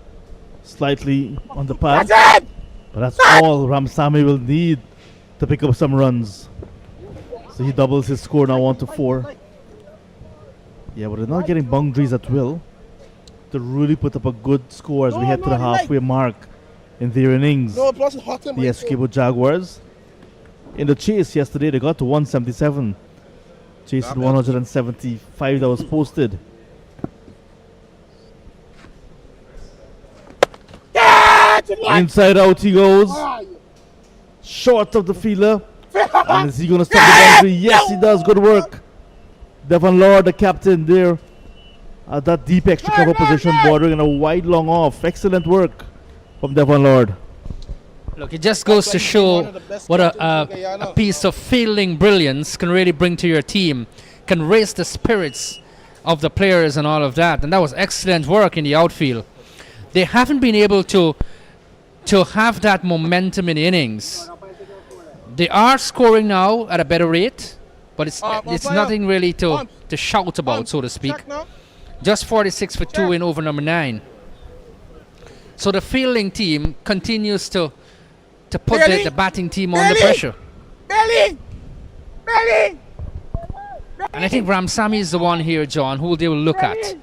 A: Slightly on the pad.
G: That's it!
A: But that's all Ramsamy will need to pick up some runs. So he doubles his score now 1-4. Yeah, but they're not getting boundaries at will to really put up a good score as we head to the halfway mark in their innings.
G: No, plus it's hot in
A: The
G: my
A: Escobar Jaguars. In the chase yesterday, they got to 177. Chasing 175 that was posted. Inside out he goes. Short of the fielder. And is he going to stop the boundary? Yes, he does. Good work. Devon Lord, the captain there. At that deep extra cover position, bordering on a wide long off. Excellent work from Devon Lord.
E: Look, it just goes to show what a piece of fielding brilliance can really bring to your team, can raise the spirits of the players and all of that. And that was excellent work in the outfield. They haven't been able to have that momentum in the innings. They are scoring now at a better rate, but it's nothing really to shout about, so to speak. Just 46 for 2 in over number 9. So the fielding team continues to put the batting team under pressure.
G: Belly!
E: And I think Ramsamy is the one here, John, who they will look at.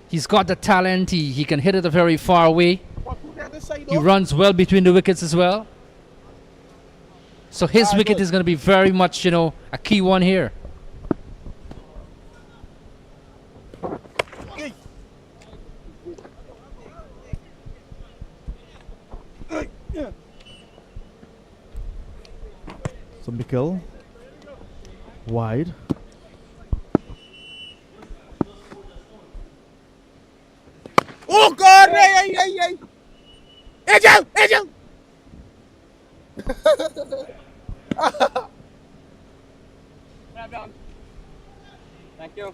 E: He's got the talent. He can hit it a very far away. He runs well between the wickets as well. So his wicket is going to be very much, a key one here.
A: So Mikkel wide.
G: Oh, God! Hey! Angel!
H: Thank you.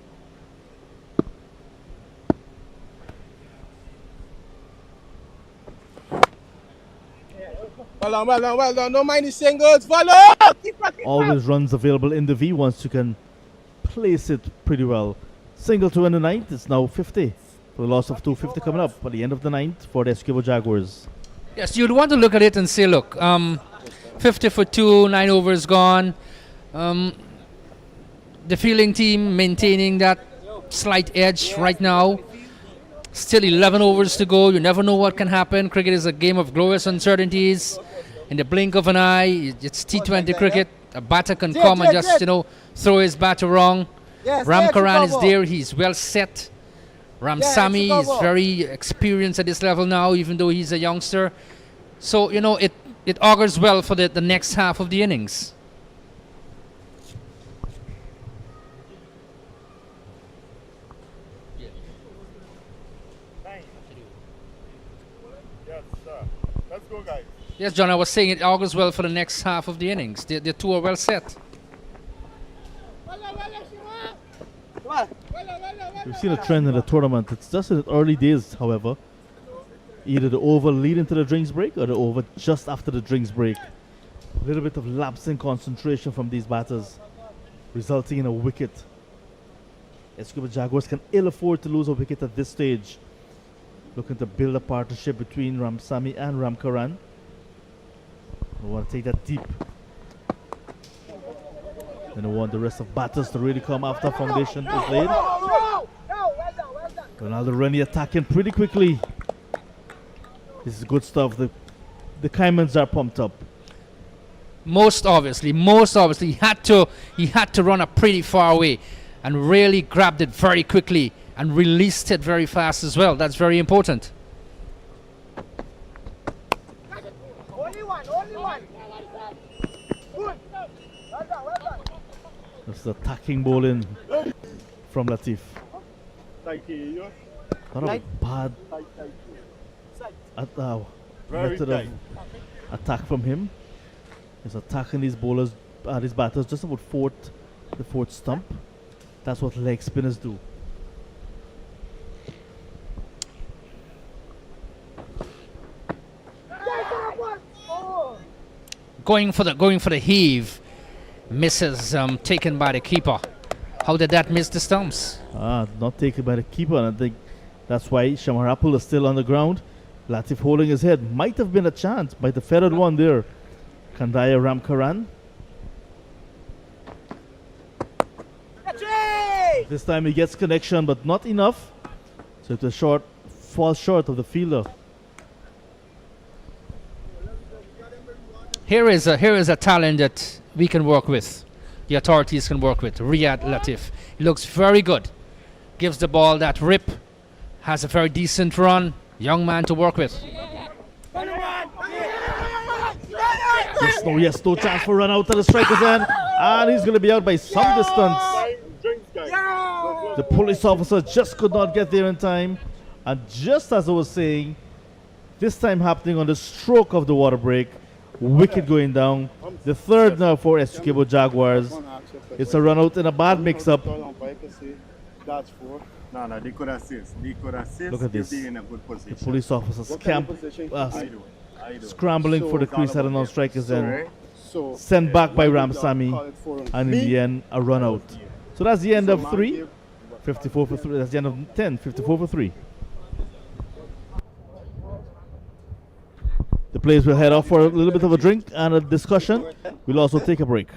G: Well done. No mind the singles. Follow. Keep up.
A: Always runs available in the V once you can place it pretty well. Single to end the ninth. It's now 50 for the loss of 250 coming up at the end of the ninth for the Escobar Jaguars.
E: Yes, you'd want to look at it and say, look, 50 for 2, 9 overs gone. The fielding team maintaining that slight edge right now. Still 11 overs to go. You never know what can happen. Cricket is a game of glorious uncertainties. In the blink of an eye, it's T20 cricket. A batter can come and just, throw his batter wrong. Ram Karan is there. He's well set. Ram Sami is very experienced at this level now, even though he's a youngster. So, it augurs well for the next half of the innings.
G: Let's go, guys.
E: Yes, John, I was saying it augurs well for the next half of the innings. The two are well set.
A: We've seen a trend in the tournament. It's just in the early days, however. Either the over leading to the drinks break or the over just after the drinks break. A little bit of lapse in concentration from these batters, resulting in a wicket. Escobar Jaguars can ill afford to lose a wicket at this stage. Looking to build a partnership between Ramsamy and Ram Karan. We want to take that deep. And we want the rest of batters to really come after foundation is laid. Ronaldo Rennie attacking pretty quickly. This is good stuff. The Caimans are pumped up.
E: Most obviously, he had to run up pretty far away and really grabbed it very quickly and released it very fast as well. That's very important.
B: Only one.
A: That's the attacking bowling from Latif. Not a bad method of attack from him. He's attacking these bowlers, these batters just about the fourth stump. That's what leg spinners do.
E: Going for the heave, misses, taken by the keeper. How did that miss the stumps?
A: Not taken by the keeper, and I think that's why Shamarapul is still on the ground. Latif holding his head. Might have been a chance by the feathered one there. Kandaya Ram Karan. This time he gets connection, but not enough. So it was falls short of the fielder.
E: Here is a talent that we can work with. The authorities can work with. Riyad Latif. He looks very good. Gives the ball that rip. Has a very decent run. Young man to work with.
A: Yes, no chance for run out of the striker's end. And he's going to be out by some distance. The police officer just could not get there in time. And just as I was saying, this time happening on the stroke of the water break. Wicket going down. The third now for Escobar Jaguars. It's a run out in a bad mix-up.
I: That's four. No, they could assist.
A: Look at this.
I: In a good position.
A: The police officers scrambling for the crease at a non-striker's end. Sent back by Ramsamy. And in the end, a run out. So that's the end of 3. 54 for 3. That's the end of 10. 54 for 3. The players will head off for a little bit of a drink and a discussion. We'll also take a break.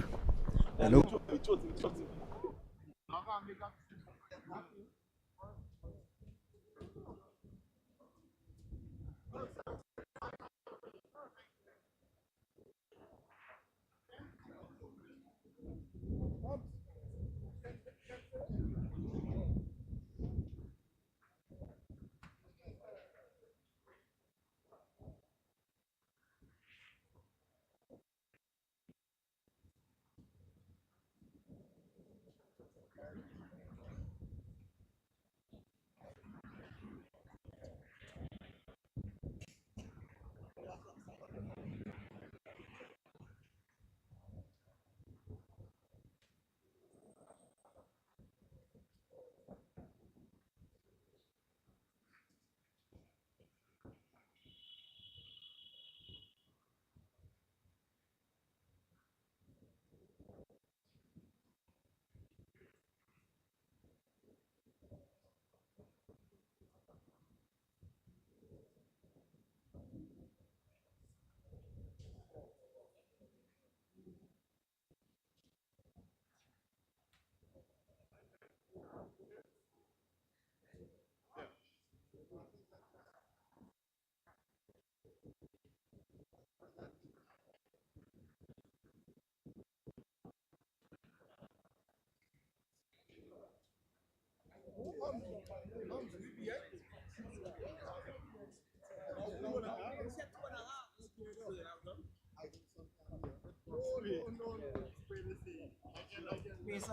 I: This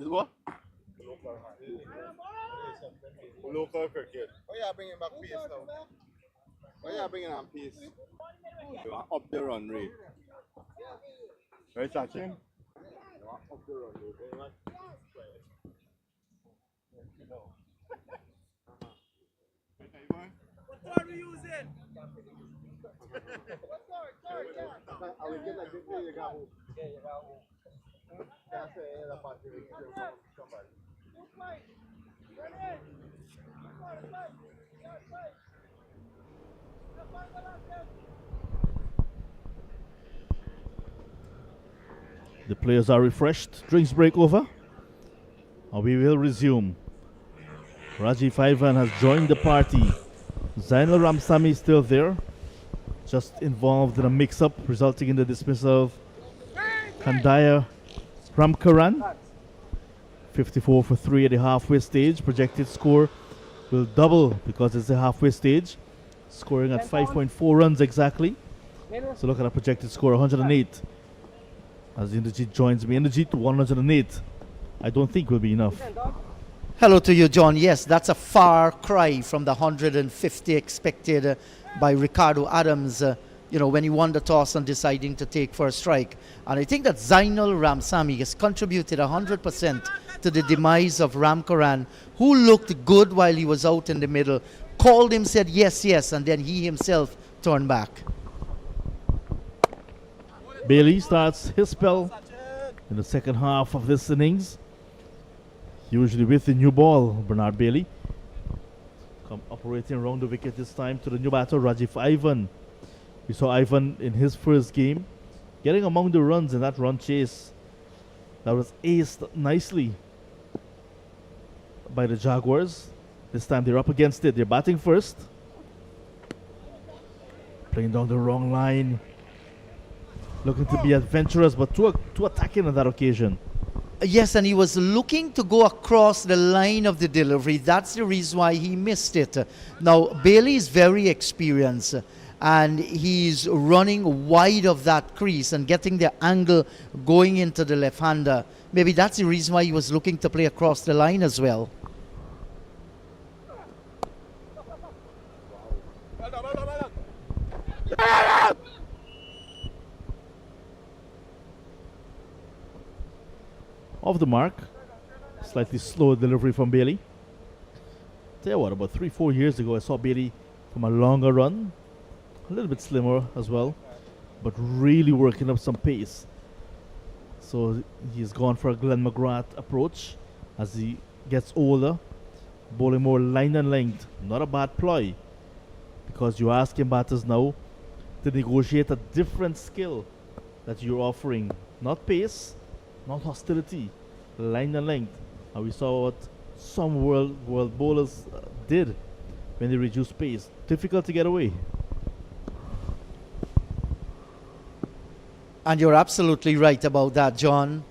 I: what? Local cricket. Oh yeah, bringing back pace now. Oh yeah, bringing on pace. You want up the run rate. Right, Sachin? You want up the run rate. Very much. What are we using? I will get like this way, you got home. Yeah, you got home. That's the other part. Somebody.
A: The players are refreshed. Drinks break over. And we will resume. Rajiv Ivan has joined the party. Zainal Ramsamy is still there. Just involved in a mix-up resulting in the dismissal of Kandaya Ramkaran. 54 for 3 at the halfway stage. Projected score will double because it's the halfway stage. Scoring at 5.4 runs exactly. So look at the projected score, 108. As Indrajit joins me. Indrajit, 108. I don't think will be enough.
B: Hello to you, John. Yes, that's a far cry from the 150 expected by Ricardo Adams, when he won the toss and deciding to take for a strike. And I think that Zainal Ramsamy has contributed 100% to the demise of Ramkaran, who looked good while he was out in the middle, called him, said yes, yes, and then he himself turned back.
A: Bailey starts his spell in the second half of this innings. Usually with the new ball, Bernard Bailey. Operating around the wicket this time to the new batter, Rajiv Ivan. We saw Ivan in his first game getting among the runs in that run chase. That was aced nicely by the Jaguars. This time they're up against it. They're batting first. Playing down the wrong line. Looking to be adventurous, but too attacking on that occasion.
B: Yes, and he was looking to go across the line of the delivery. That's the reason why he missed it. Now, Bailey is very experienced, and he's running wide of that crease and getting the angle going into the left-hander. Maybe that's the reason why he was looking to play across the line as well.
A: Off the mark. Slightly slower delivery from Bailey. Tell you what, about 3-4 years ago I saw Bailey from a longer run. A little bit slimmer as well, but really working up some pace. So he's gone for a Glenn McGrath approach as he gets older. Bowling more line and length. Not a bad ploy, because you're asking batters now to negotiate a different skill that you're offering. Not pace, not hostility, line and length. And we saw what some world bowlers did when they reduced pace. Difficult to get away.
B: And you're absolutely right about that, John.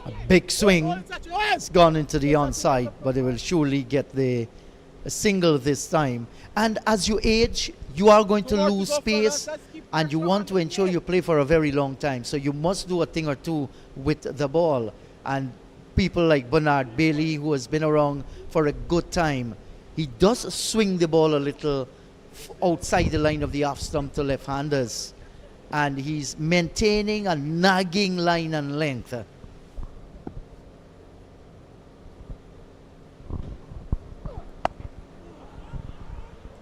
B: A big swing. It's gone into the onside, but they will surely get a single this time. And as you age, you are going to lose pace, and you want to ensure you play for a very long time. So you must do a thing or two with the ball. And people like Bernard Bailey, who has been around for a good time, he does swing the ball a little outside the line of the off stump to left-handers. And he's maintaining a nagging line and length.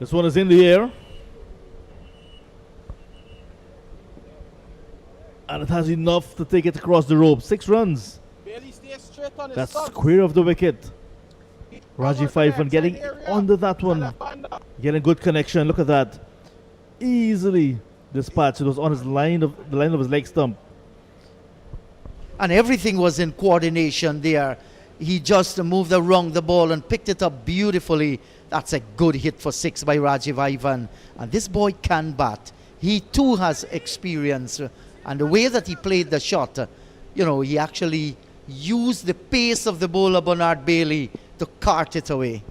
A: This one is in the air. And it has enough to take it across the rope. 6 runs.
G: Bailey stays straight on his
A: That's
G: stumps.
A: square of the wicket. Rajiv Ivan getting under that one. Getting good connection. Look at that. Easily dispatched. It was on the line of his leg stump.
B: And everything was in coordination there. He just moved around the ball and picked it up beautifully. That's a good hit for 6 by Rajiv Ivan. And this boy can bat. He too has experience. And the way that he played the shot, he actually used the pace of the bowler Bernard Bailey to cart it away.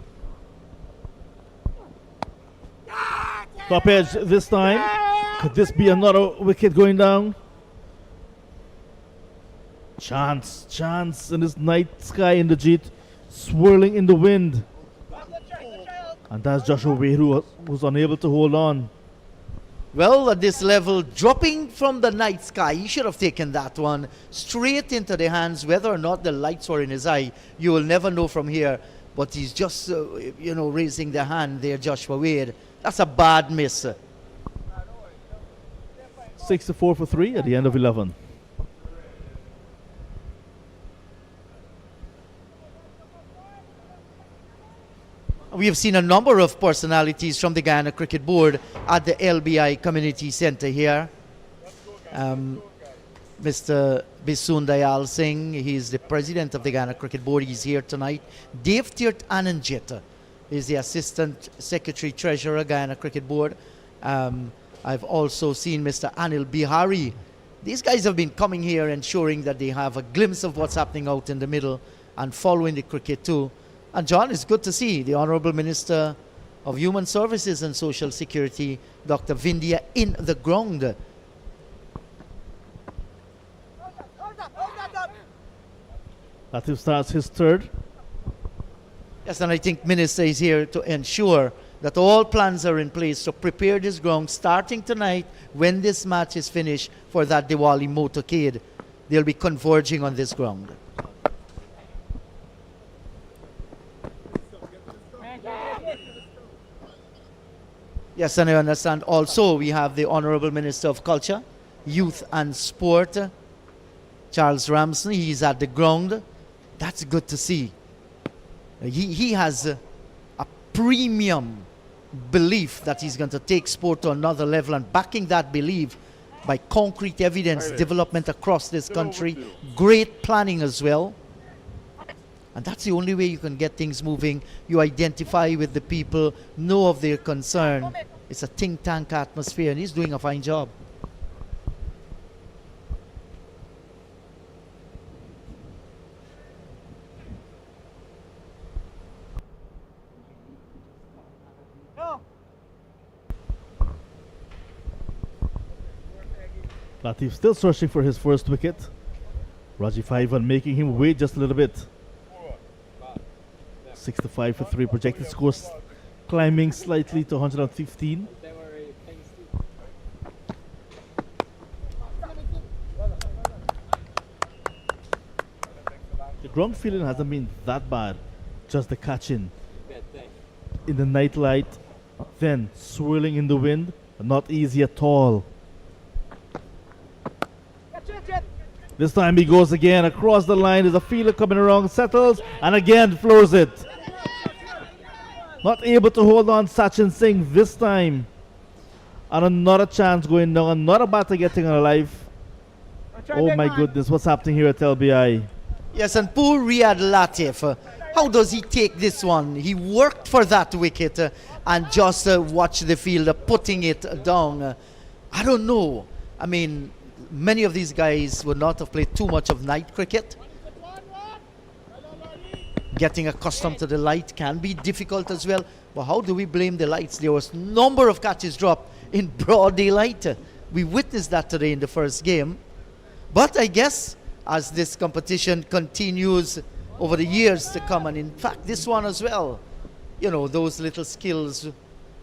A: Top edge this time. Could this be another wicket going down? Chance in this night sky in the jeet, swirling in the wind. And that's Joshua Wade who was unable to hold on.
B: Well, at this level, dropping from the night sky, he should have taken that one straight into the hands. Whether or not the lights were in his eye, you will never know from here. But he's just, raising the hand there, Joshua Wade. That's a bad miss.
A: 64 for 3 at the end of 11.
B: We have seen a number of personalities from the Guyana Cricket Board at the LBI Community Centre here. Mr. Bisun Dayal Singh, he's the president of the Guyana Cricket Board. He's here tonight. Dave Tirt Ananjit is the assistant secretary treasurer, Guyana Cricket Board. I've also seen Mr. Anil Bihari. These guys have been coming here, ensuring that they have a glimpse of what's happening out in the middle and following the cricket too. And John, it's good to see the Honourable Minister of Human Services and Social Security, Dr. Vindhya, in the ground.
A: Latif starts his third.
B: Yes, and I think Minister is here to ensure that all plans are in place to prepare this ground starting tonight when this match is finished for that Diwali motorcade. They'll be converging on this ground. Yes, and I understand also we have the Honourable Minister of Culture, Youth and Sport, Charles Ramsey. He's at the ground. That's good to see. He has a premium belief that he's going to take sport to another level, and backing that belief by concrete evidence, development across this country, great planning as well. And that's the only way you can get things moving. You identify with the people, know of their concern. It's a think tank atmosphere, and he's doing a fine job.
A: Latif still searching for his first wicket. Rajiv Ivan making him wait just a little bit. 65 for 3. Projected scores climbing slightly to 115. The ground feeling hasn't been that bad. Just the catching in the night light, then swirling in the wind. Not easy at all. This time he goes again across the line. There's a fielder coming around, settles, and again floors it. Not able to hold on, Sachin Singh this time. And another chance going down, another batter getting alive. Oh my goodness, what's happening here at LBI?
B: Yes, and poor Riyad Latif. How does he take this one? He worked for that wicket and just watch the fielder putting it down. I don't know. I mean, many of these guys would not have played too much of night cricket. Getting accustomed to the light can be difficult as well. But how do we blame the lights? There was a number of catches dropped in broad daylight. We witnessed that today in the first game. But I guess as this competition continues over the years to come, and in fact this one as well, you know, those little skills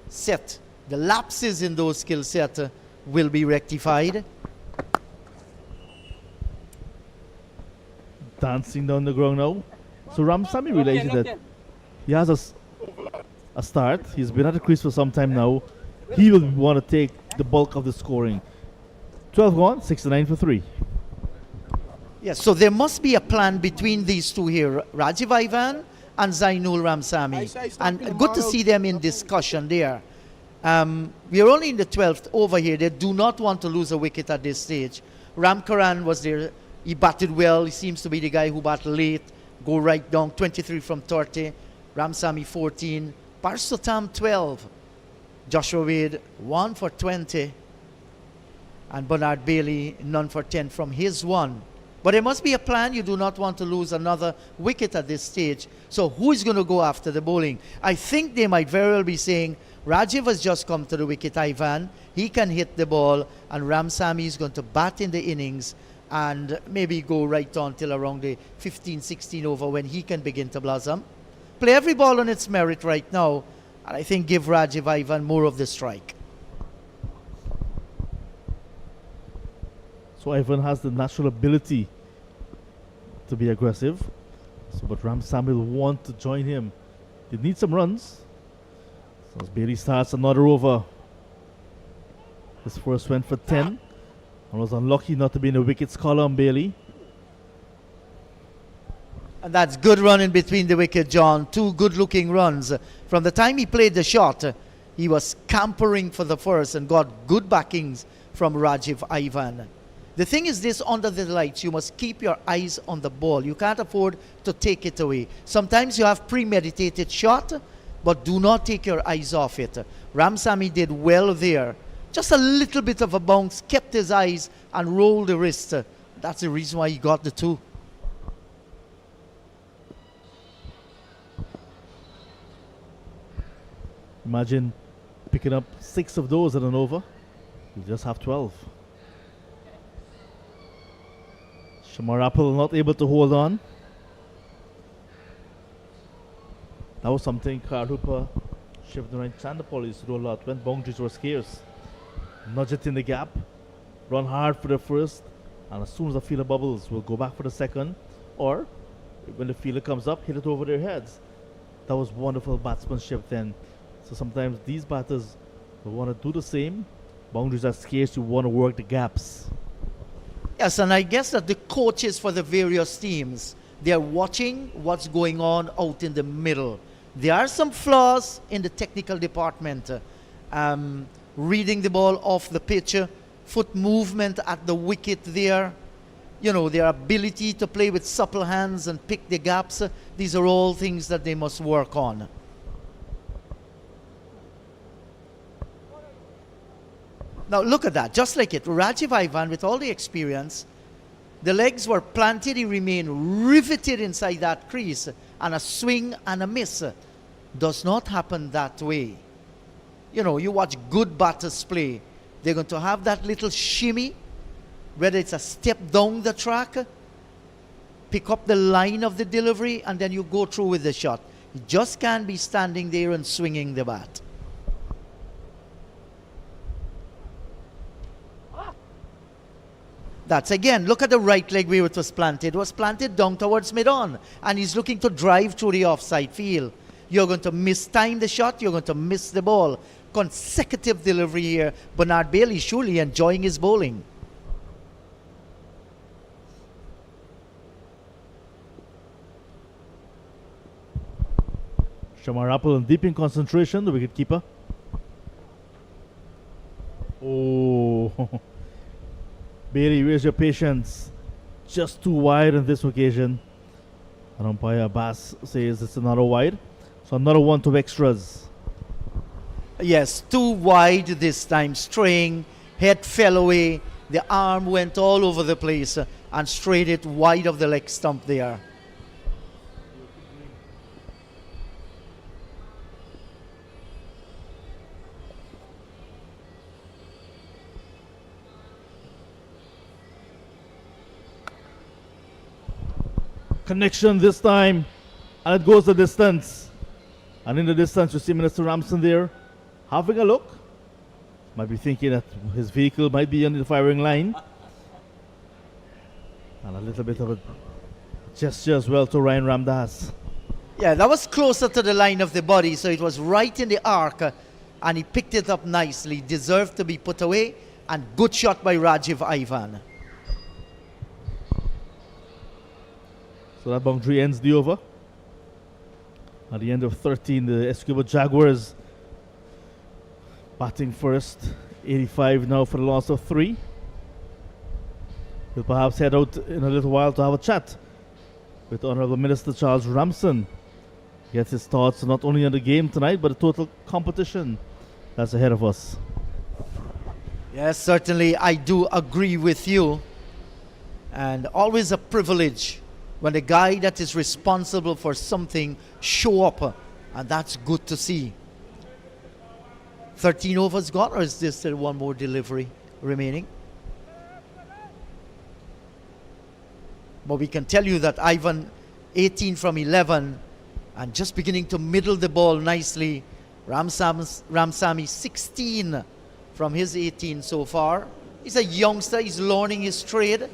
B: set, the lapses in those skill set will be rectified.
A: Dancing down the ground now. So Ramsamy realizes that he has a start. He's been at the crease for some time now. He will want to take the bulk of the scoring. 12 gone, 69 for 3.
B: Yes, so there must be a plan between these two here, Rajiv Ivan and Zainul Ramsamy. And good to see them in discussion there. We are only in the 12th over here. They do not want to lose a wicket at this stage. Ramkaran was there. He batted well. He seems to be the guy who batted late. Go right down, 23 from 30. Ramsamy 14. Parsotam 12. Joshua Wade 1 for 20. And Bernard Bailey none for 10 from his 1. But there must be a plan. You do not want to lose another wicket at this stage. So who is going to go after the bowling? I think they might very well be saying, Rajiv has just come to the wicket, Ivan. He can hit the ball, and Ramsamy is going to bat in the innings and maybe go right on till around the 15-16 over when he can begin to blossom. Play every ball on its merit right now, and I think give Rajiv Ivan more of the strike.
A: So Ivan has the natural ability to be aggressive. So, but Ramsamy will want to join him. They need some runs. So as Bailey starts another over. His first went for 10. And was unlucky not to be in the wickets column, Bailey.
B: And that's good running between the wicket, John. Two good-looking runs. From the time he played the shot, he was scampering for the first and got good backings from Rajiv Ivan. The thing is this, under the lights, you must keep your eyes on the ball. You can't afford to take it away. Sometimes you have premeditated shot, but do not take your eyes off it. Ramsamy did well there. Just a little bit of a bounce, kept his eyes and rolled the wrist. That's the reason why he got the 2.
A: Imagine picking up 6 of those at an over. You just have 12. Shamar Apple not able to hold on. That was something Carl Hooper, Shivnarine Chandapal used to do a lot when boundaries were scarce. Nudge it in the gap, run hard for the first, and as soon as the fielder bubbles, we'll go back for the second, or when the fielder comes up, hit it over their heads. That was wonderful batsmanship then. So sometimes these batters will want to do the same. Boundaries are scarce, you want to work the gaps.
B: Yes, and I guess that the coaches for the various teams, they're watching what's going on out in the middle. There are some flaws in the technical department. Reading the ball off the pitch, foot movement at the wicket there, you know, their ability to play with supple hands and pick the gaps. These are all things that they must work on. Now look at that, just like it. Rajiv Ivan, with all the experience, the legs were planted, he remained riveted inside that crease, and a swing and a miss does not happen that way. You know, you watch good batters play, they're going to have that little shimmy, whether it's a step down the track, pick up the line of the delivery, and then you go through with the shot. You just can't be standing there and swinging the bat. That's again, look at the right leg where it was planted. It was planted down towards mid-on, and he's looking to drive through the offside field. You're going to mistime the shot, you're going to miss the ball. Consecutive delivery here. Bernard Bailey surely enjoying his bowling.
A: Shamar Apple deep in concentration, the wicketkeeper. Oh, Bailey, where's your patience? Just too wide on this occasion. And umpire Bass says it's another wide. So another one to extras.
B: Yes, too wide this time, straying, head fell away, the arm went all over the place and strayed it wide of the leg stump there.
A: Connection this time, and it goes the distance. And in the distance, you see Minister Ramson there having a look. Might be thinking that his vehicle might be on the firing line. And a little bit of a gesture as well to Ryan Ramdas.
B: Yeah, that was closer to the line of the body, so it was right in the arc, and he picked it up nicely. Deserved to be put away, and good shot by Rajiv Ivan.
A: So that boundary ends the over. At the end of 13, the Escobar Jaguars batting first. 85 now for the loss of 3. We'll perhaps head out in a little while to have a chat with Honorable Minister Charles Ramson. Get his thoughts not only on the game tonight, but the total competition that's ahead of us.
B: Yes, certainly I do agree with you. And always a privilege when the guy that is responsible for something show up, and that's good to see. 13 overs gone, or is there still one more delivery remaining? But we can tell you that Ivan, 18 from 11, and just beginning to middle the ball nicely. Ramsamy, 16 from his 18 so far. He's a youngster, he's learning his trade.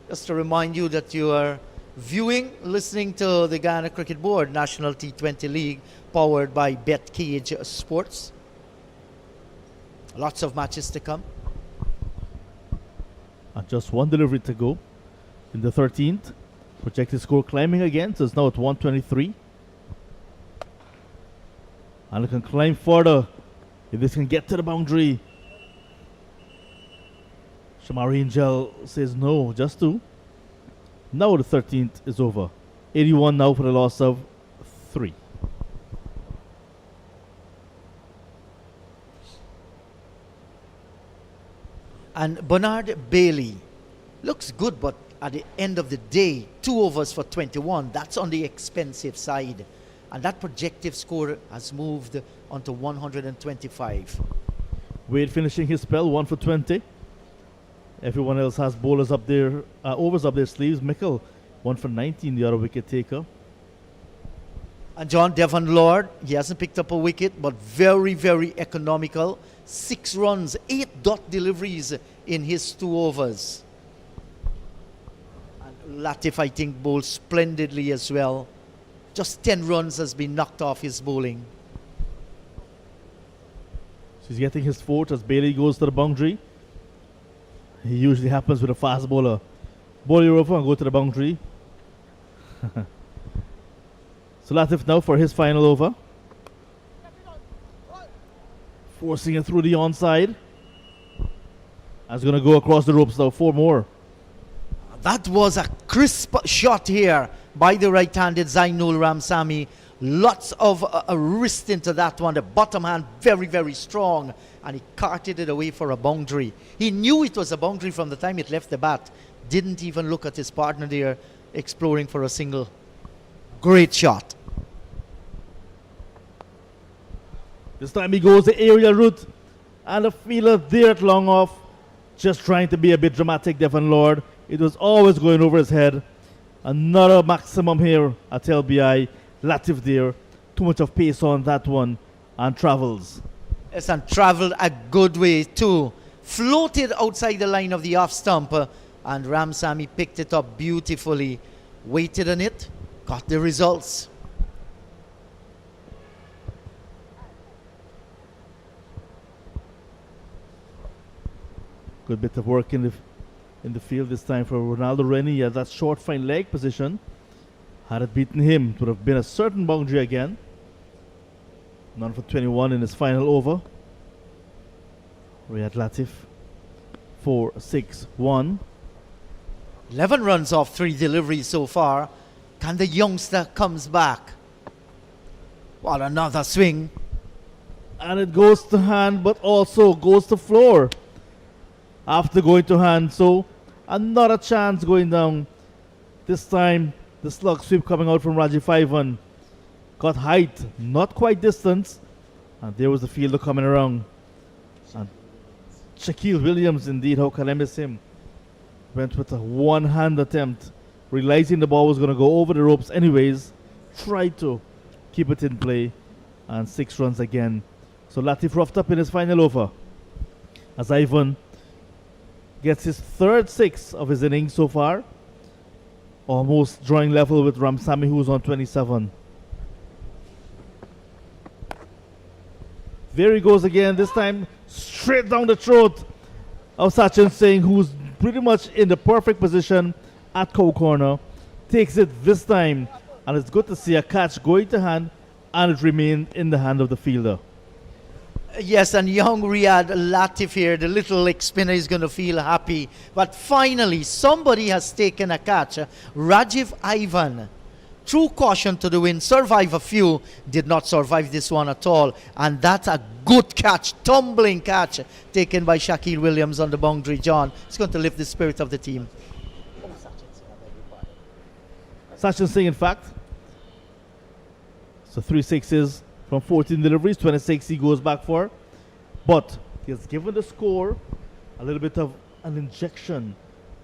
B: Just to remind you that you are listening to the Guyana Cricket Board National T20 League, powered by BetCageSports. Lots of matches to come.
A: And just one delivery to go in the 13th. Projected score climbing again, so it's now at 123. And it can climb further if this can get to the boundary. Shamari Angel says no, just 2. Now the 13th is over. 81 now for the loss of 3.
B: And Bernard Bailey looks good, but at the end of the day, 2 overs for 21, that's on the expensive side. And that projective score has moved onto 125.
A: Wade finishing his spell, 1 for 20. Everyone else has bowlers up there, overs up their sleeves. Mickle, 1 for 19, the other wicket taker.
B: And John Devon Lord, he hasn't picked up a wicket, but very, very economical. 6 runs, 8 dot deliveries in his 2 overs. And Latif, I think, bowled splendidly as well. Just 10 runs has been knocked off his bowling.
A: So he's getting his 4th as Bailey goes to the boundary. He usually happens with a fast bowler. Bowl you over and go to the boundary. So Latif now for his final over. Forcing it through the onside. That's going to go across the ropes now. 4 more.
B: That was a crisp shot here by the right-handed Zainul Ramsamy. Lots of wrist into that one. The bottom hand very, very strong. And he carted it away for a boundary. He knew it was a boundary from the time it left the bat. Didn't even look at his partner there, exploring for a single. Great shot.
A: This time he goes the aerial route. And the fielder there at long off. Just trying to be a bit dramatic, Devon Lord. It was always going over his head. Another maximum here at LBI. Latif there. Too much of pace on that one. And travels.
B: Yes, and travelled a good way too. Floated outside the line of the off stump. And Ramsamy picked it up beautifully. Waited on it. Got the results.
A: Good bit of work in the field this time for Ronaldo Rennie at that short fine leg position. Had it beaten him, it would have been a certain boundary again. None for 21 in his final over. Riyad Latif 4-6-1.
B: 11 runs off 3 deliveries so far. Can the youngster comes back? What another swing.
A: And it goes to hand but also goes to floor. After going to hand, so another chance going down. This time the slug sweep coming out from Rajiv Ivan. Got height, not quite distance. And there was the fielder coming around. And Shaquille Williams, indeed, how can I miss him? Went with a one-hand attempt, realizing the ball was going to go over the ropes anyways. Tried to keep it in play. And 6 runs again. So Latif roughed up in his final over. As Ivan gets his 3rd 6 of his innings so far. Almost drawing level with Ramsamy, who's on 27. There he goes again, this time straight down the throat of Sachin Singh, who's pretty much in the perfect position at cow corner. Takes it this time, and it's good to see a catch going to hand, and it remained in the hand of the fielder.
B: Yes, and young Riyad Latif here, the little leg spinner, is going to feel happy. But finally, somebody has taken a catch. Rajiv Ivan, true caution to the wind, survive a few, did not survive this one at all. And that's a good catch, tumbling catch, taken by Shaquille Williams on the boundary. John, it's going to lift the spirit of the team.
A: Sachin Singh, in fact. So 3 6s from 14 deliveries, 26 he goes back for. But he has given the score a little bit of an injection,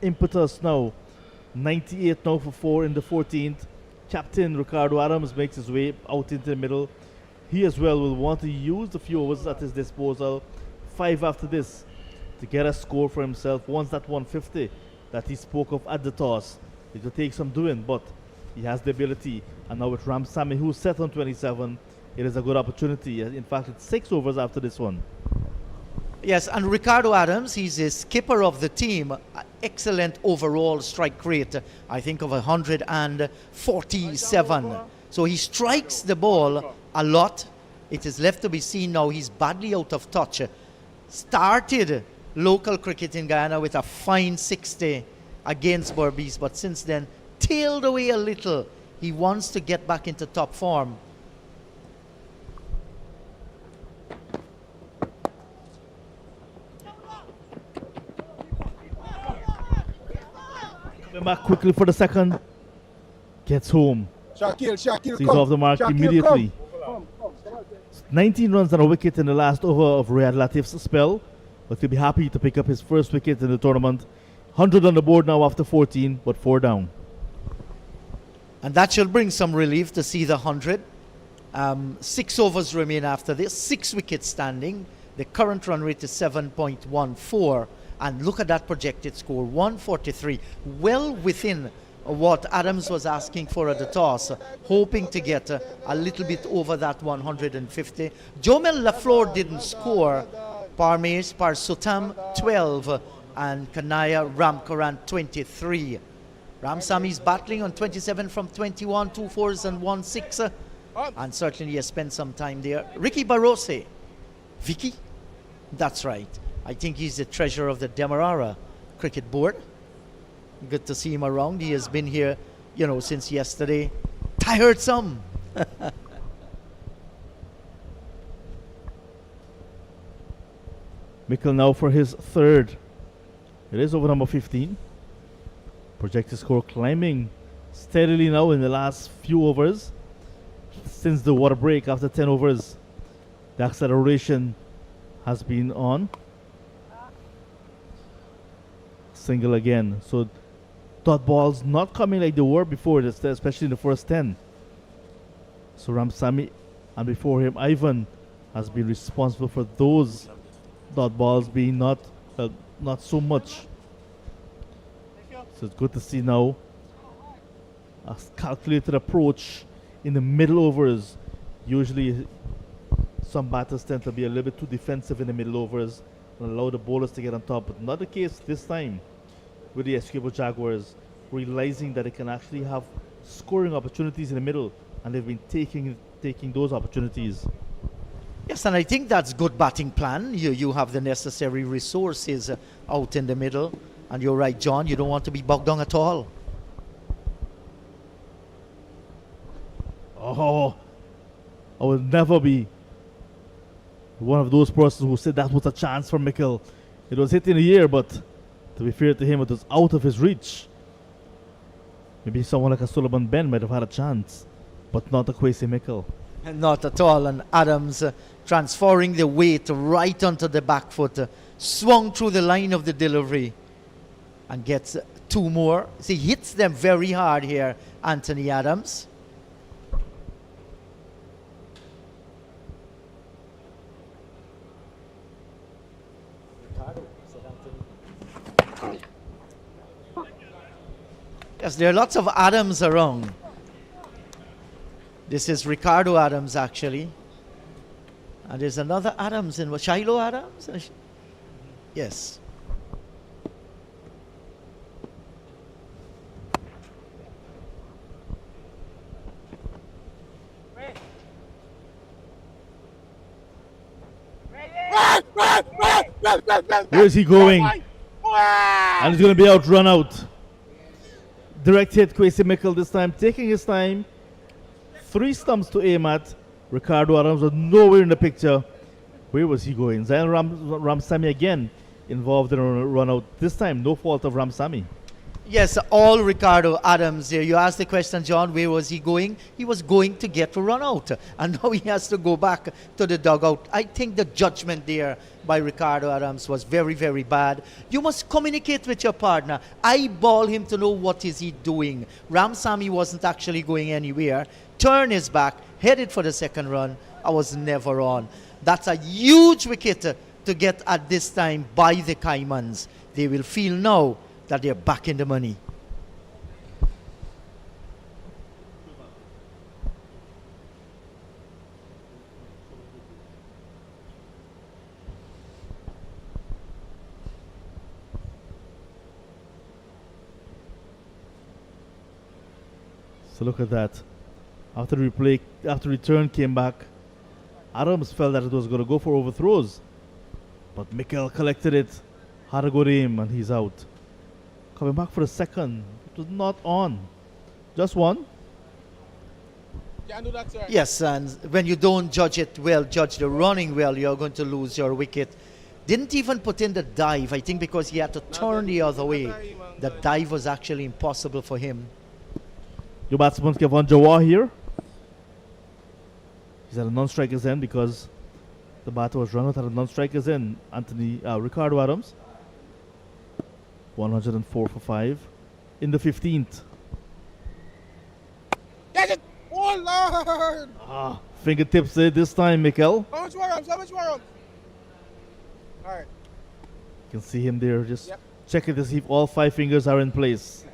A: impetus now. 98 now for 4 in the 14th. Captain Ricardo Adams makes his way out into the middle. He as well will want to use the few overs at his disposal. 5 after this to get a score for himself. Once that 150 that he spoke of at the toss. It will take some doing, but he has the ability. And now with Ramsamy, who's set on 27, it is a good opportunity. In fact, it's 6 overs after this one.
B: Yes, and Ricardo Adams, he's a skipper of the team. Excellent overall strike rate, I think of 147. So he strikes the ball a lot. It is left to be seen now. He's badly out of touch. Started local cricket in Guyana with a fine 60 against Berbice, but since then tailed away a little. He wants to get back into top form.
A: Coming back quickly for the second. Gets home.
I: Shakil,
A: Sees off the mark immediately. 19 runs on a wicket in the last over of Riyad Latif's spell. But he'll be happy to pick up his first wicket in the tournament. 100 on the board now after 14, but 4 down.
B: And that should bring some relief to see the 100. 6 overs remain after this. 6 wickets standing. The current run rate is 7.14. And look at that projected score, 143. Well within what Adams was asking for at the toss, hoping to get a little bit over that 150. Jomel Lafleur didn't score. Parmes Parsutam 12 and Kanaya Ramkaran 23. Ramsami's battling on 27 from 21, 2 4s and 1 6. And certainly he has spent some time there. Ricky Barose. Vicky? That's right. I think he's the treasurer of the Demerara cricket board. Good to see him around. He has been here, since yesterday. Tired some.
A: Mikel now for his third. It is over number 15. Projected score climbing steadily now in the last few overs. Since the water break after 10 overs, the acceleration has been on. Single again. So dot balls not coming like they were before, especially in the first 10. So Ramsamy and before him Ivan has been responsible for those dot balls being not so much. So it's good to see now a calculated approach in the middle overs. Usually some batters tend to be a little bit too defensive in the middle overs and allow the bowlers to get on top, but not the case this time with the Esquivel Jaguars, realizing that they can actually have scoring opportunities in the middle, and they've been taking those opportunities.
B: Yes, and I think that's good batting plan. You have the necessary resources out in the middle. And you're right, John, you don't want to be bogged down at all.
A: Oh, I will never be one of those persons who said that was a chance for Mikel. It was hit in the air, but to be fair to him, it was out of his reach. Maybe someone like a Sullivan Ben might have had a chance, but not a Kwesi Mikel.
B: Not at all. And Adams transferring the weight right onto the back foot, swung through the line of the delivery and gets 2 more. So he hits them very hard here, Anthony Adams. Yes, there are lots of Adams around. This is Ricardo Adams, actually. And there's another Adams in Shiloh Adams? Yes.
A: Where is he going? And he's going to be run out. Direct hit, Kwesi Mikel this time, taking his time. 3 stumps to aim at. Ricardo Adams was nowhere in the picture. Where was he going? Zain Ramsamy again involved in a run out. This time, no fault of Ramsamy.
B: Yes, all Ricardo Adams there. You asked the question, John, where was he going? He was going to get run out. And now he has to go back to the dugout. I think the judgment there by Ricardo Adams was very, very bad. You must communicate with your partner. Eyeball him to know what is he doing. Ramsamy wasn't actually going anywhere. Turn his back, headed for the second run. I was never on. That's a huge wicket to get at this time by the Caimans. They will feel now that they're back in the money.
A: So look at that. After return came back, Adams felt that it was going to go for overthrows. But Mikel collected it, had a good aim, and he's out. Coming back for a second. It was not on. Just one.
G: Can't do that, sir.
B: Yes, and when you don't judge it well, judge the running well, you're going to lose your wicket. Didn't even put in the dive, I think because he had to turn the other way. The dive was actually impossible for him.
A: Your batsman Kevin Jawar here. He's at a non-striker's end because the batter was run out at a non-striker's end. Ricardo Adams. 104 for 5 in the 15th.
G: Get it! Oh, Lord!
A: Fingertips there this time, Mikel.
G: How much more runs? How much more runs? All right.
A: You can see him there just checking to see if all 5 fingers are in place.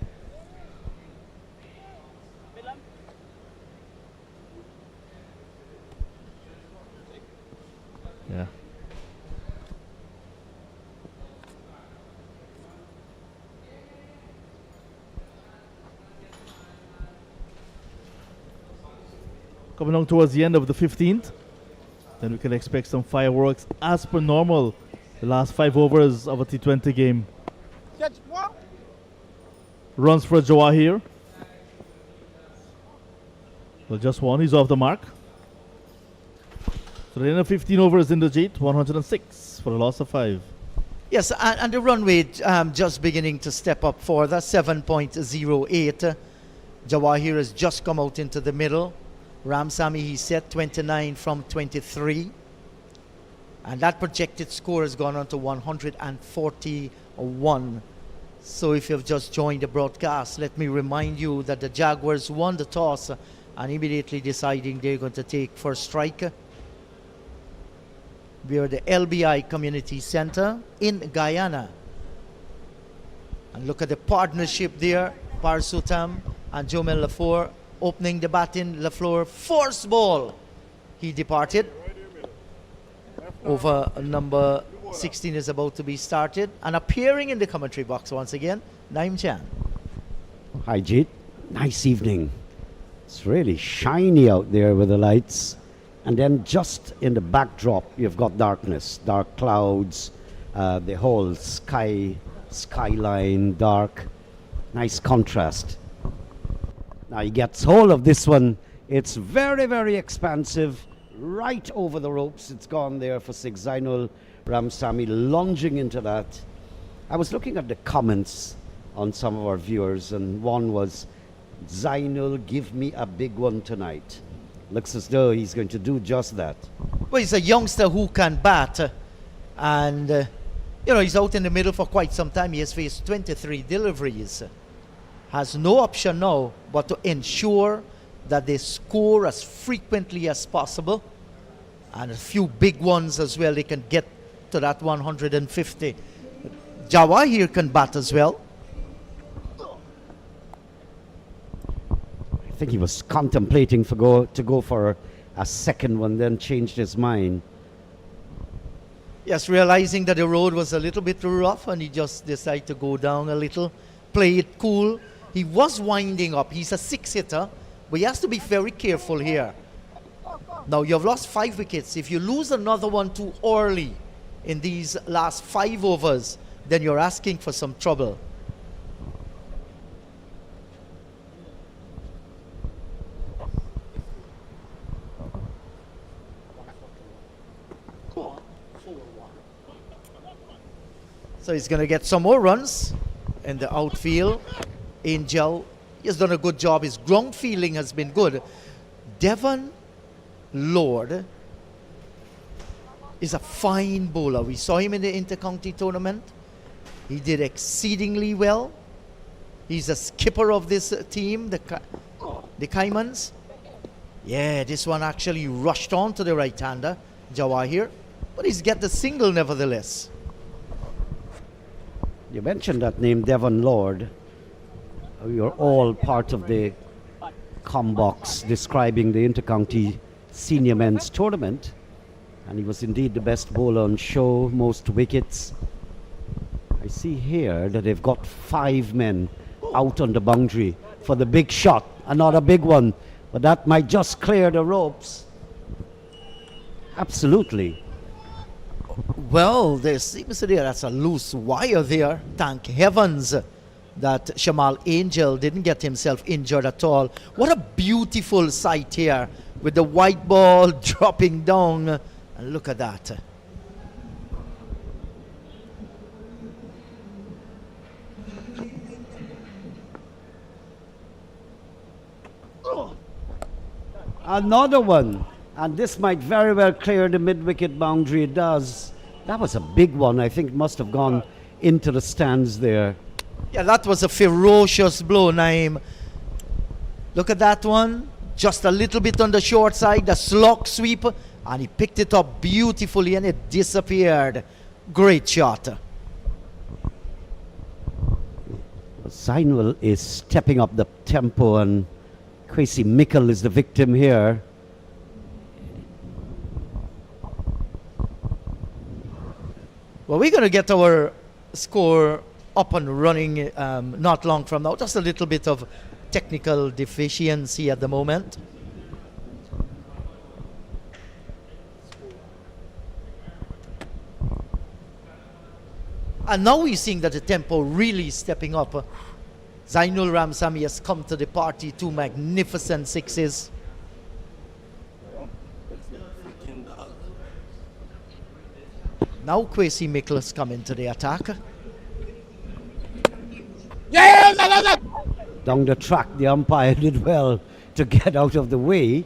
A: Yeah. Coming on towards the end of the 15th, then we can expect some fireworks as per normal. The last 5 overs of a T20 game.
G: Catch what?
A: Runs for Jawar here. Well, just one. He's off the mark. So the end of 15 overs in the J, 106 for a loss of 5.
B: Yes, and the run rate just beginning to step up further, 7.08. Jawahir has just come out into the middle. Ramsamy, he set 29 from 23. And that projected score has gone on to 141. So if you've just joined the broadcast, let me remind you that the Jaguars won the toss and immediately deciding they're going to take first strike. We are the LBI Community Center in Guyana. And look at the partnership there. Parsutam and Jomel Lafour opening the batting. Lafleur, force ball. He departed. Over number 16 is about to be started. And appearing in the commentary box once again, Naim Chan.
F: Hi, Jeet. Nice evening. It's really shiny out there with the lights. And then just in the backdrop, you've got darkness, dark clouds, the whole skyline dark. Nice contrast. Now he gets hold of this one. It's very, very expansive. Right over the ropes. It's gone there for 6. Zainul Ramsamy lunging into that. I was looking at the comments on some of our viewers, and one was, Zainul, give me a big one tonight. Looks as though he's going to do just that.
B: Well, he's a youngster who can bat. And, he's out in the middle for quite some time. He has faced 23 deliveries. Has no option now but to ensure that they score as frequently as possible. And a few big ones as well. They can get to that 150. Jawahir can bat as well.
F: I think he was contemplating to go for a second one, then changed his mind.
B: Yes, realizing that the road was a little bit rough and he just decided to go down a little, play it cool. He was winding up. He's a 6-hitter, but he has to be very careful here. Now, you've lost 5 wickets. If you lose another one too early in these last 5 overs, then you're asking for some trouble. So he's going to get some more runs. in the outfield. Angel, he has done a good job. His ground fielding has been good. Devon Lord is a fine bowler. We saw him in the inter-county tournament. He did exceedingly well. He's a skipper of this team, the Caimans. Yeah, this one actually rushed on to the right-hander, Jawahir. But he's got the single nevertheless.
F: You mentioned that name, Devon Lord. You're all part of the combox describing the Intercounty Senior Men's Tournament. And he was indeed the best bowler on show, most wickets. I see here that they've got 5 men out on the boundary for the big shot. Another big one. But that might just clear the ropes. Absolutely.
B: Well, there seems to be that's a loose wire there. Thank heavens that Shamal Angel didn't get himself injured at all. What a beautiful sight here with the white ball dropping down. And look at that.
F: Another one. And this might very well clear the mid-wicket boundary. It does. That was a big one. I think it must have gone into the stands there.
B: Yeah, that was a ferocious blow, Naeem. Look at that one. Just a little bit on the short side, the slog sweep, and he picked it up beautifully and it disappeared. Great shot.
F: Zainul is stepping up the tempo, and Kwesi Mickle is the victim here.
B: Well, we're going to get our score up and running not long from now. Just a little bit of technical deficiency at the moment. And now we're seeing that the tempo really stepping up. Zainul Ramsamy has come to the party, 2 magnificent sixes. Now Kwesi Mickle has come into the attack.
F: Down the track, the umpire did well to get out of the way.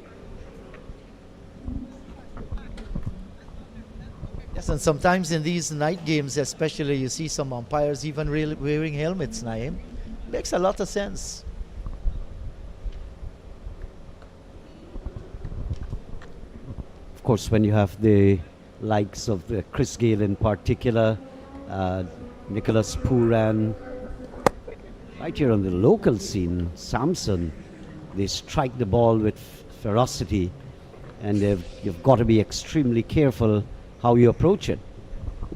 B: Yes, and sometimes in these night games especially, you see some umpires even wearing helmets, Naeem. Makes a lot of sense.
F: Of course, when you have the likes of Chris Gale in particular, Nicholas Pooran, right here on the local scene, Samson, they strike the ball with ferocity, and you've got to be extremely careful how you approach it.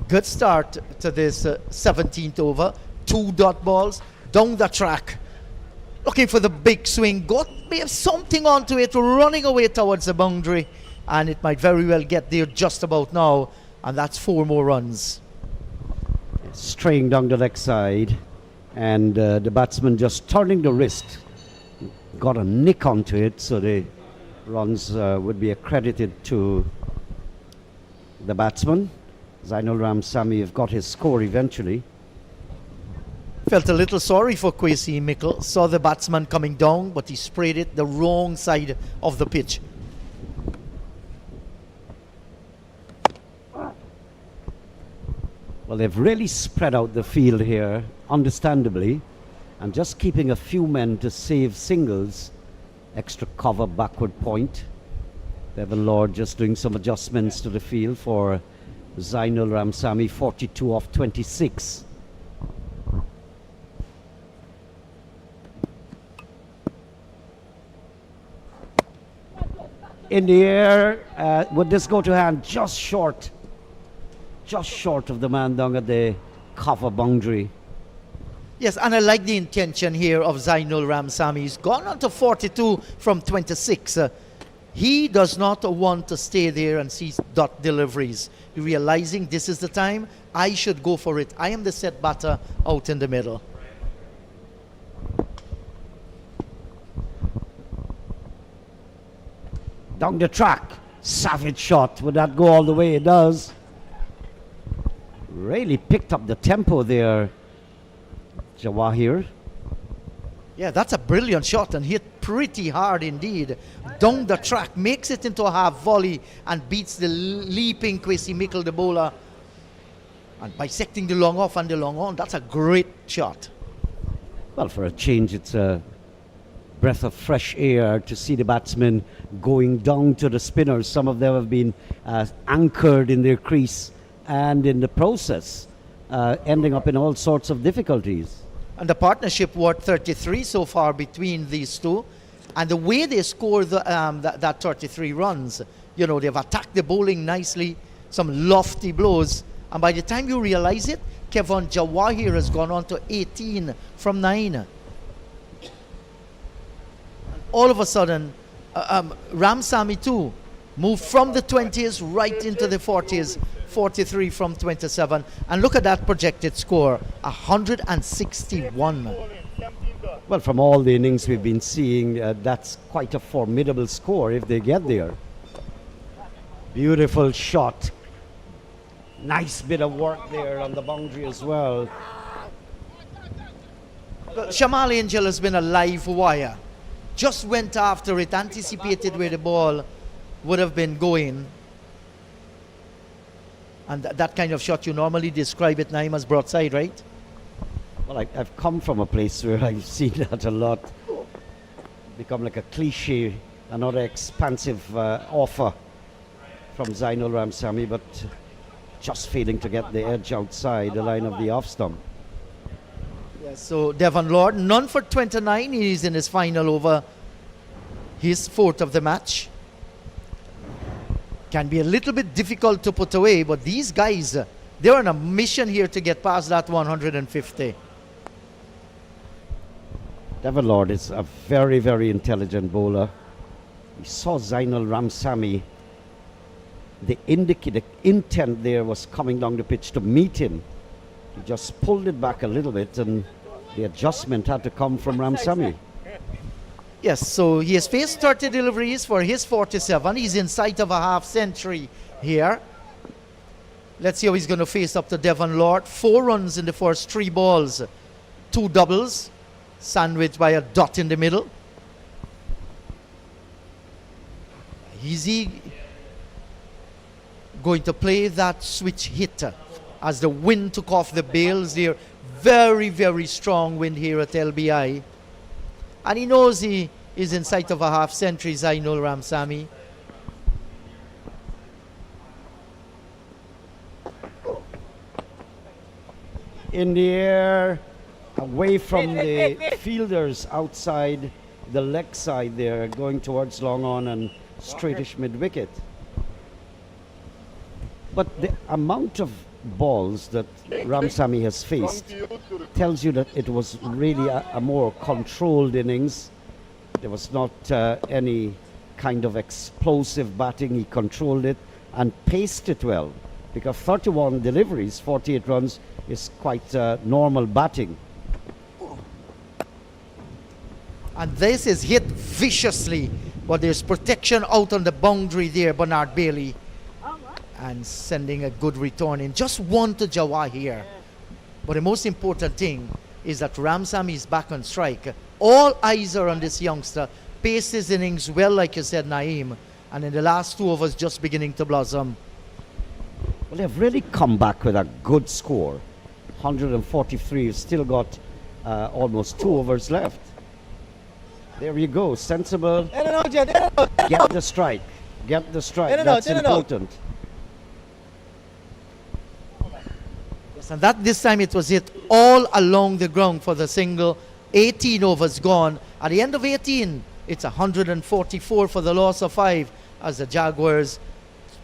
B: Good start to this 17th over. 2 dot balls down the track. Looking for the big swing. May have something onto it, running away towards the boundary. And it might very well get there just about now. And that's 4 more runs.
F: Straying down the leg side. And the batsman just turning the wrist. Got a nick onto it, so the runs would be accredited to the batsman. Zainul Ramsamy have got his score eventually.
B: Felt a little sorry for Kwesi Mickle. Saw the batsman coming down, but he sprayed it the wrong side of the pitch.
F: Well, they've really spread out the field here, understandably, and just keeping a few men to save singles. Extra cover backward point. Devon Lord just doing some adjustments to the field for Zainul Ramsamy, 42 off 26. In the air, would this go to hand? Just short of the man down at the cover boundary.
B: Yes, and I like the intention here of Zainul Ramsamy. He's gone on to 42 from 26. He does not want to stay there and see dot deliveries. Realizing this is the time, I should go for it. I am the set batter out in the middle.
F: Down the track, savage shot. Would that go all the way? It does. Really picked up the tempo there. Jawahir.
B: Yeah, that's a brilliant shot and hit pretty hard indeed. Down the track, makes it into a half volley and beats the leaping Kwesi Mikkel, the bowler. And bisecting the long off and the long on, that's a great shot.
F: Well, for a change, it's a breath of fresh air to see the batsmen going down to the spinners. Some of them have been anchored in their crease and in the process ending up in all sorts of difficulties.
B: And the partnership worth 33 so far between these two. And the way they score that 33 runs, you know, they've attacked the bowling nicely, some lofty blows. And by the time you realize it, Kevin Jawahir has gone on to 18 from 9. All of a sudden, Ramsamy too moved from the 20s right into the 40s, 43 from 27. And look at that projected score, 161.
F: Well, from all the innings we've been seeing, that's quite a formidable score if they get there. Beautiful shot. Nice bit of work there on the boundary as well.
B: Shamal Angel has been a live wire. Just went after it, anticipated where the ball would have been going. And that kind of shot you normally describe it, Naim, as broadside, right?
F: Well, I've come from a place where I've seen that a lot. Become like a cliche, another expansive offer from Zainul Ramsamy, but just failing to get the edge outside the line of the off stump.
B: Yes, so Devon Lord, none for 29. He's in his final over, his 4th of the match. Can be a little bit difficult to put away, but these guys, they're on a mission here to get past that 150.
F: Devon Lord is a very, very intelligent bowler. We saw Zainul Ramsamy. The intent there was coming down the pitch to meet him. He just pulled it back a little bit, and the adjustment had to come from Ramsamy.
B: Yes, so he has faced 30 deliveries for his 47. He's in sight of a half century here. Let's see how he's going to face up to Devon Lord. 4 runs in the first 3 balls. 2 doubles, sandwiched by a dot in the middle. Is he going to play that switch hitter as the wind took off the bails there? Very, very strong wind here at LBI. And he knows he is in sight of a half century, Zainul Ramsamy.
F: In the air, away from the fielders outside the leg side there, going towards long on and straightish mid-wicket. But the amount of balls that Ramsamy has faced tells you that it was really a more controlled innings. There was not any kind of explosive batting. He controlled it and paced it well, because 31 deliveries, 48 runs is quite normal batting.
B: And this is hit viciously, but there's protection out on the boundary there, Bernard Bailey. And sending a good return in. Just 1 to Jawahir. But the most important thing is that Ramsamy is back on strike. All eyes are on this youngster. Paced his innings well, like you said, Naeem. And in the last 2 overs, just beginning to blossom.
F: Well, they've really come back with a good score. 143. You've still got almost 2 overs left. There you go. Sensible. Get the strike. Get the strike. That's important.
B: And that this time it was hit all along the ground for the single. 18 overs gone. At the end of 18, it's 144 for the loss of 5 as the Jaguars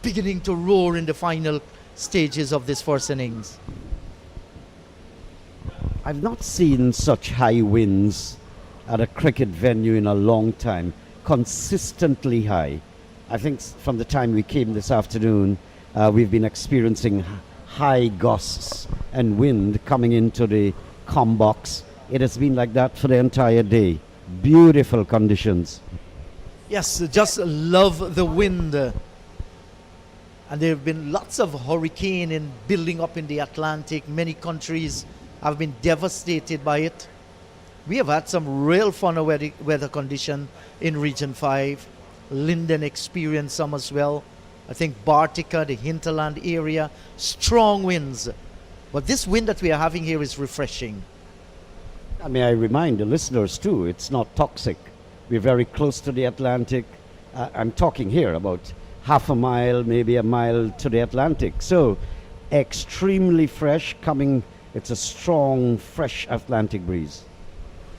B: beginning to roar in the final stages of this first innings.
F: I've not seen such high winds at a cricket venue in a long time. Consistently high. I think from the time we came this afternoon, we've been experiencing high gusts and wind coming into the comm box. It has been like that for the entire day. Beautiful conditions.
B: Yes, just love the wind. And there have been lots of hurricane in building up in the Atlantic. Many countries have been devastated by it. We have had some real funny weather condition in Region 5. Linden experienced some as well. I think Bartica, the hinterland area, strong winds. But this wind that we are having here is refreshing.
F: And may I remind the listeners too, it's not toxic. We're very close to the Atlantic. I'm talking here about half a mile, maybe a mile to the Atlantic. So extremely fresh coming. It's a strong, fresh Atlantic breeze.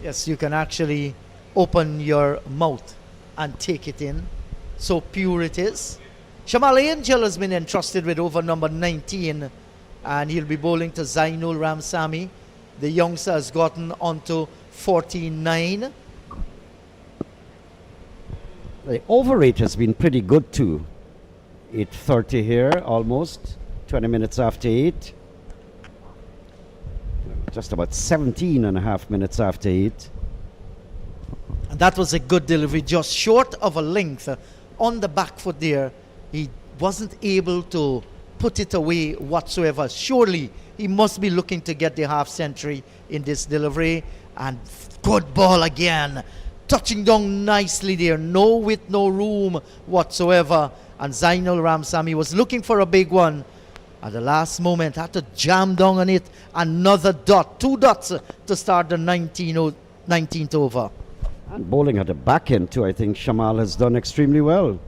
B: Yes, you can actually open your mouth and take it in. So pure it is. Shamal Angel has been entrusted with over number 19, and he'll be bowling to Zainul Ramsamy. The youngster has gotten onto 49.
F: The over rate has been pretty good too. 8:30 here, almost 20 minutes after 8. Just about 17 and a half minutes after 8.
B: And that was a good delivery, just short of a length on the back foot there. He wasn't able to put it away whatsoever. Surely he must be looking to get the half century in this delivery. And good ball again, touching down nicely there. No width, no room whatsoever. And Zainul Ramsamy was looking for a big one. At the last moment, had to jam down on it. Another dot, 2 dots to start the 19th over.
F: And bowling at the back end too, I think Shamal has done extremely well.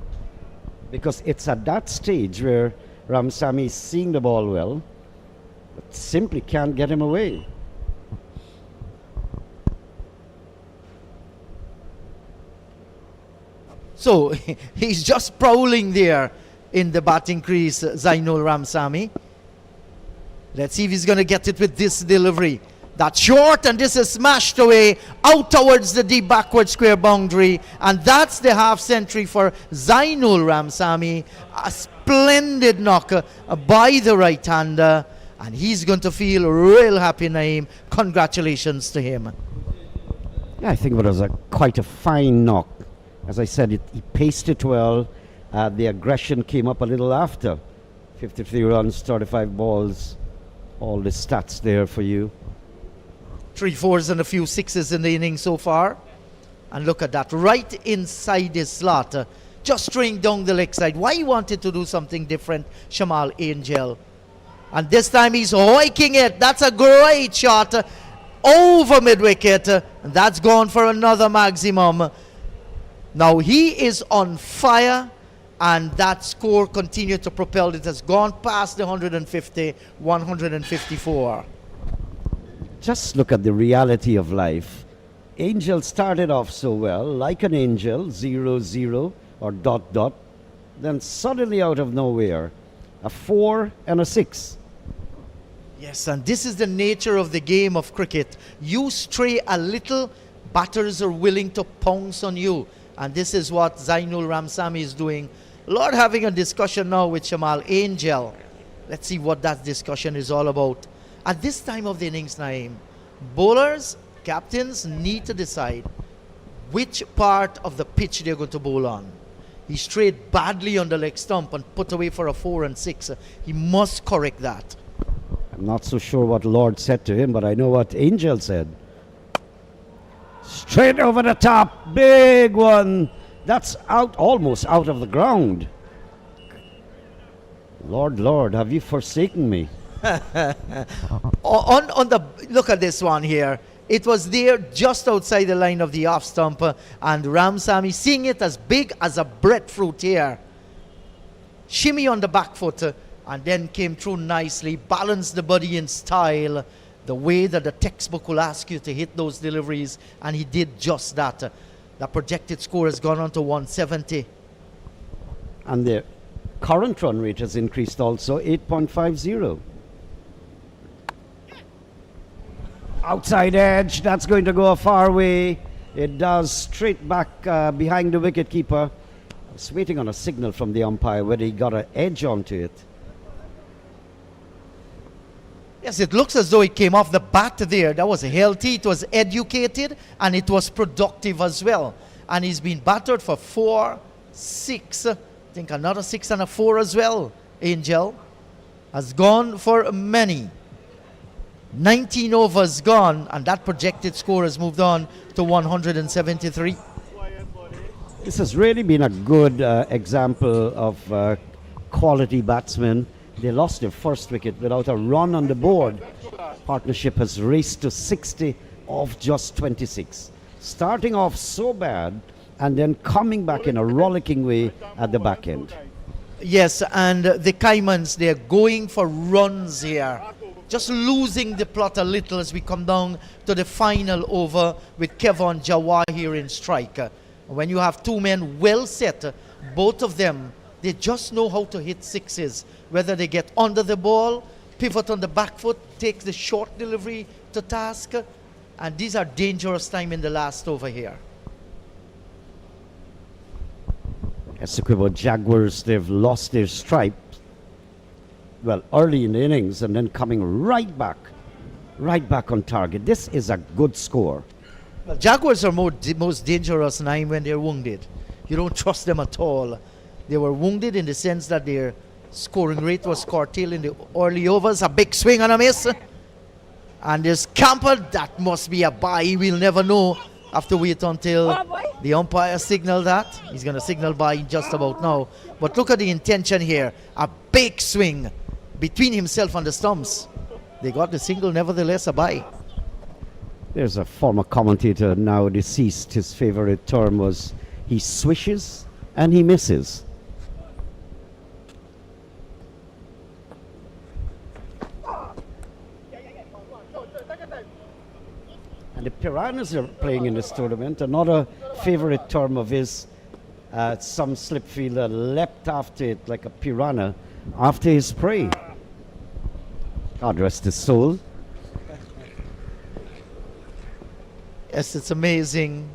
F: Because it's at that stage where Ramsamy is seeing the ball well, but simply can't get him away.
B: So he's just prowling there in the batting crease, Zainul Ramsamy. Let's see if he's going to get it with this delivery. That's short, and this is smashed away out towards the deep backward square boundary. And that's the half century for Zainul Ramsamy. A splendid knock by the right-hander. And he's going to feel real happy, Naeem. Congratulations to him.
F: Yeah, I think it was quite a fine knock. As I said, he paced it well. The aggression came up a little after. 53 runs, 35 balls. All the stats there for you.
B: 3 4s and a few 6s in the inning so far. And look at that, right inside his slot. Just straying down the leg side. Why he wanted to do something different, Shamal Angel. And this time he's hoiking it. That's a great shot over mid-wicket. And that's gone for another maximum. Now he is on fire. And that score continued to propel. It has gone past the 150, 154.
F: Just look at the reality of life. Angel started off so well, like an angel, 0-0 or dot dot. Then suddenly out of nowhere, a 4 and a 6.
B: Yes, and this is the nature of the game of cricket. You stray a little, batters are willing to pounce on you. And this is what Zainul Ramsamy is doing. Lord, having a discussion now with Shamal Angel. Let's see what that discussion is all about. At this time of the innings, Naeem, bowlers, captains need to decide which part of the pitch they're going to bowl on. He strayed badly on the leg stump and put away for a 4 and 6. He must correct that.
F: I'm not so sure what Lord said to him, but I know what Angel said. Straight over the top, big one. That's out, almost out of the ground. Lord, have you forsaken me?
B: on the look at this one here. It was there just outside the line of the off stump, and Ramsamy seeing it as big as a breadfruit here. Shimmy on the back foot, and then came through nicely, balanced the body in style, the way that the textbook will ask you to hit those deliveries, and he did just that. The projected score has gone on to 170.
F: And the current run rate has increased also, 8.50. Outside edge, that's going to go a far way. It does, straight back behind the wicket keeper. I was waiting on a signal from the umpire whether he got an edge onto it.
B: Yes, it looks as though it came off the bat there. That was healthy, it was educated, and it was productive as well. And he's been battered for 4, 6, I think another 6 and a 4 as well. Angel has gone for many. 19 overs gone, and that projected score has moved on to 173.
F: This has really been a good example of quality batsmen. They lost their first wicket without a run on the board. Partnership has raced to 60 off just 26. Starting off so bad and then coming back in a rollicking way at the back end.
B: Yes, and the Caimans, they're going for runs here. Just losing the plot a little as we come down to the final over with Kevon Jawar here in strike. When you have two men well set, both of them, they just know how to hit sixes. Whether they get under the ball, pivot on the back foot, take the short delivery to task. And these are dangerous time in the last over here.
F: Essequibo Jaguars, they've lost their stripe, well, early in the innings and then coming right back on target. This is a good score.
B: Well, Jaguars are most dangerous now when they're wounded. You don't trust them at all. They were wounded in the sense that their scoring rate was curtailed in the early overs. A big swing and a miss. And there's Camper. That must be a bye. We'll never know. Have to wait until the umpire signal that. He's going to signal bye just about now. But look at the intention here. A big swing between himself and the stumps. They got the single, nevertheless a bye.
F: There's a former commentator now deceased. His favorite term was he swishes and he misses. And the Piranhas are playing in this tournament. Another favorite term of his, some slip fielder leapt after it like a piranha after his prey. God rest his soul.
B: Yes, it's amazing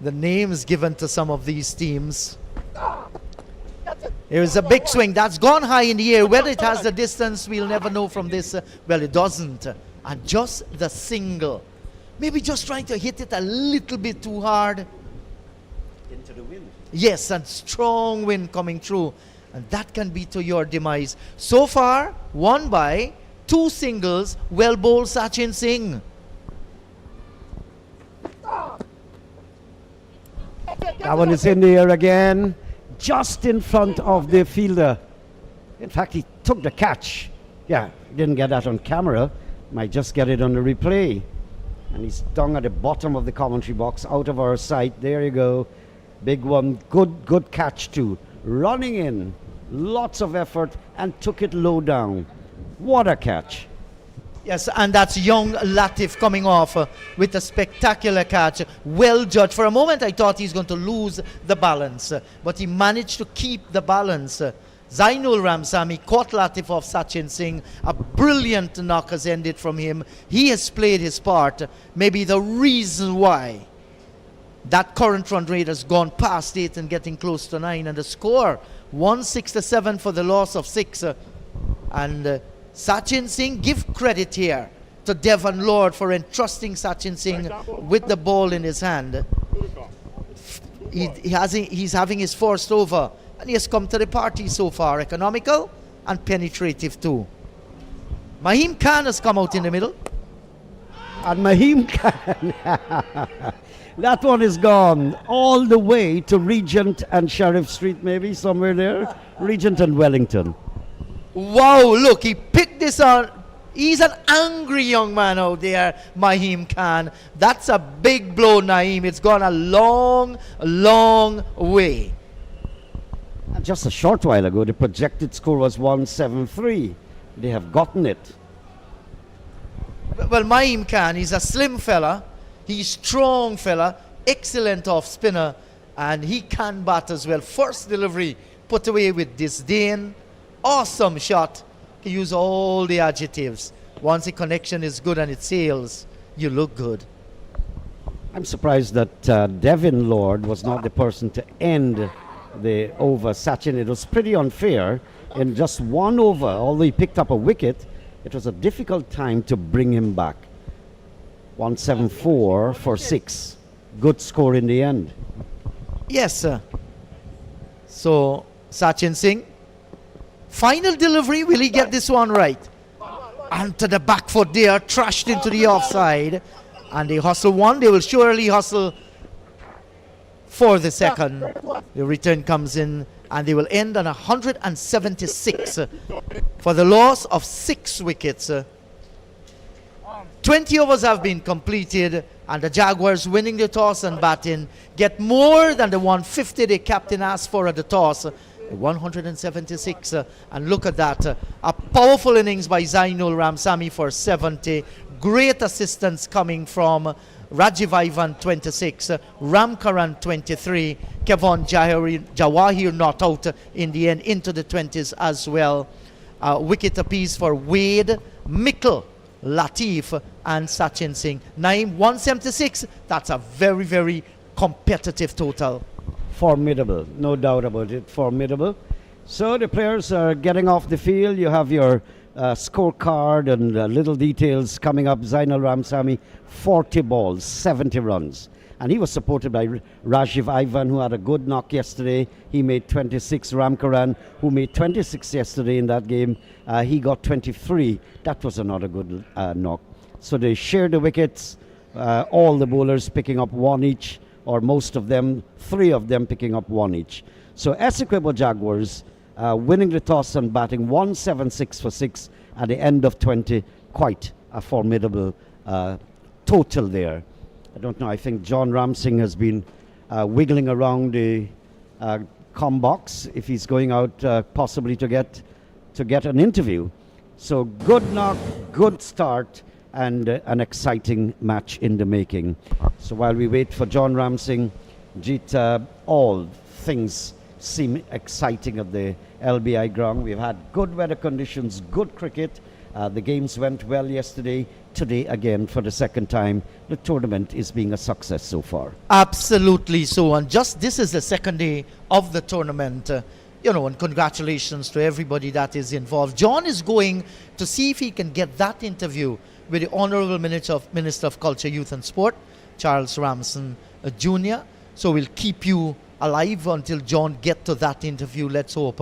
B: the names given to some of these teams. Here's a big swing that's gone high in the air. Whether it has the distance, we'll never know from this. Well, it doesn't. And just the single. Maybe just trying to hit it a little bit too hard.
F: Into the wind.
B: Yes, and strong wind coming through. And that can be to your demise. So far, one by, two singles, well bowled Sachin Singh.
F: That one is in the air again, just in front of the fielder. In fact, he took the catch. Yeah, didn't get that on camera. Might just get it on the replay. And he's down at the bottom of the commentary box, out of our sight. There you go. Big one. Good catch too. Running in. Lots of effort and took it low down. What a catch.
B: Yes, and that's young Latif coming off with a spectacular catch. Well judged. For a moment, I thought he's going to lose the balance, but he managed to keep the balance. Zainul Ramsamy caught Latif off Sachin Singh. A brilliant knock has ended from him. He has played his part. Maybe the reason why that current run rate has gone past 8 and getting close to 9. And the score, 167 for the loss of 6. And Sachin Singh, give credit here to Devon Lord for entrusting Sachin Singh with the ball in his hand. He's having his first over. And he has come to the party so far. Economical and penetrative too. Mahim Khan has come out in the middle.
F: And Mahim Khan. That one is gone all the way to Regent and Sheriff Street, maybe somewhere there. Regent and Wellington.
B: Wow, look, he picked this on. He's an angry young man out there, Mahim Khan. That's a big blow, Naeem. It's gone a long, long way.
F: And just a short while ago, the projected score was 173. They have gotten it.
B: Well, Mahim Khan, he's a slim fella. He's strong fella. Excellent off spinner. And he can bat as well. First delivery put away with disdain. Awesome shot. He use all the adjectives. Once the connection is good and it sails, you look good.
F: I'm surprised that Devin Lord was not the person to end the over Sachin. It was pretty unfair. In just one over, although he picked up a wicket, it was a difficult time to bring him back. 174 for 6. Good score in the end.
B: Yes, sir. So, Sachin Singh, final delivery, will he get this one right? And to the back foot there, trashed into the offside. And they hustle one. They will surely hustle for the second. The return comes in, and they will end on 176 for the loss of 6 wickets. 20 overs have been completed, and the Jaguars, winning the toss and batting, get more than the 150 the captain asked for at the toss. 176, and look at that. A powerful innings by Zainul Ramsamy for 70. Great assistance coming from Rajiv Ivan 26, Ramkaran 23, Kevon Jawahir not out in the end, into the 20s as well. Wicket apiece for Wade, Mikkel, Latif and Sachin Singh. Naeem, 176, that's a very, very competitive total.
F: Formidable, no doubt about it, formidable. So the players are getting off the field. You have your scorecard and little details coming up. Zainal Ramsamy, 40 balls, 70 runs. And he was supported by Rajiv Ivan, who had a good knock yesterday. He made 26. Ramkaran, who made 26 yesterday in that game, he got 23. That was another good knock. So they shared the wickets, all the bowlers picking up 1 each, or most of them, 3 of them picking up 1 each. So Essequibo Jaguars winning the toss and batting 176 for 6 at the end of 20. Quite a formidable total there. I don't know, I think John Ramsing has been wiggling around the com box if he's going out possibly to get an interview. So good knock, good start, and an exciting match in the making. So while we wait for John Ramsing, Jeet, all things seem exciting at the LBI ground. We've had good weather conditions, good cricket. The games went well yesterday. Today again, for the second time, the tournament is being a success so far.
B: Absolutely so. And just this is the second day of the tournament. And congratulations to everybody that is involved. John is going to see if he can get that interview with the Honorable Minister of Culture, Youth and Sport, Charles Ramson Jr. So we'll keep you alive until John gets to that interview. Let's hope,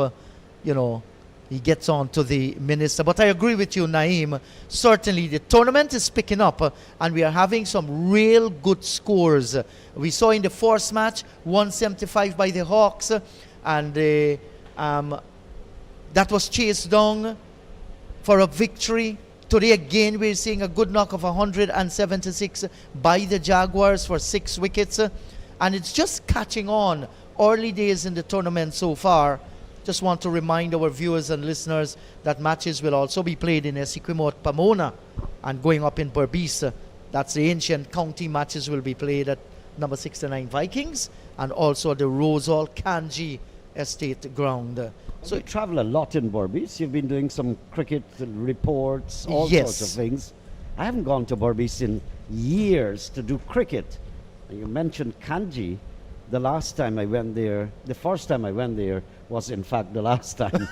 B: he gets on to the minister. But I agree with you, Naeem. Certainly the tournament is picking up and we are having some real good scores. We saw in the first match 175 by the Hawks, and that was chased down for a victory. Today again we're seeing a good knock of 176 by the Jaguars for 6 wickets, and it's just catching on. Early days in the tournament so far. Just want to remind our viewers and listeners that matches will also be played in Essequibo at Pomona and going up in Berbice. That's the ancient county matches will be played at number 69 Vikings and also the Rosal Kanji Estate ground.
F: So you travel a lot in Berbice. You've been doing some cricket reports, all
B: Yes.
F: sorts of things. I haven't gone to Berbice in years to do cricket. And you mentioned Kanji. The last time I went there, the first time I went there was in fact the last time.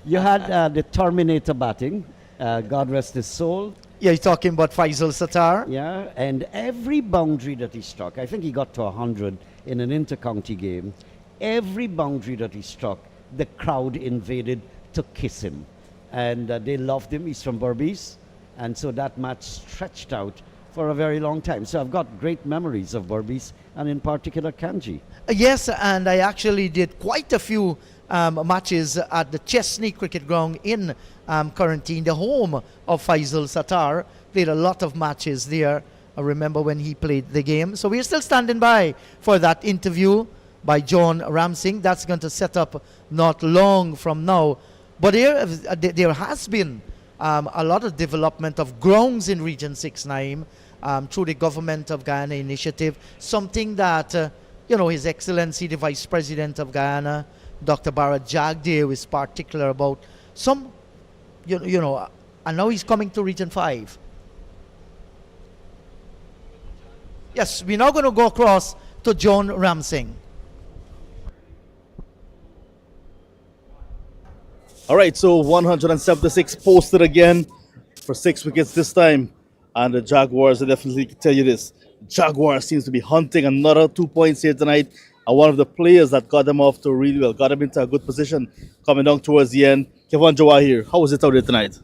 F: You had the Terminator batting, God rest his soul.
B: Yeah, you're talking about Faisal Sattar.
F: Yeah, and every boundary that he struck, I think he got to 100 in an inter-county game. Every boundary that he struck, the crowd invaded to kiss him. And they loved him. He's from Berbice. And so that match stretched out for a very long time. So I've got great memories of Berbice, and in particular Kanji.
B: Yes, and I actually did quite a few matches at the Chesney Cricket Ground in Quarantine, the home of Faisal Sattar. Played a lot of matches there. I remember when he played the game. So we're still standing by for that interview by John Ramsing. That's going to set up not long from now. But there has been a lot of development of grounds in Region 6, Naeem, through the Government of Guyana initiative, something that, His Excellency, the Vice President of Guyana, Dr. Bharat Jagdev, is particular about. And now he's coming to Region 5. Yes, we're now going to go across to John Ramsing.
A: All right, so 176 posted again for 6 wickets this time. And the Jaguars, I definitely can tell you this. Jaguars seems to be hunting another 2 points here tonight. And one of the players that got them off to really well, got them into a good position coming down towards the end, Kevon Jawahir. How was it out there tonight?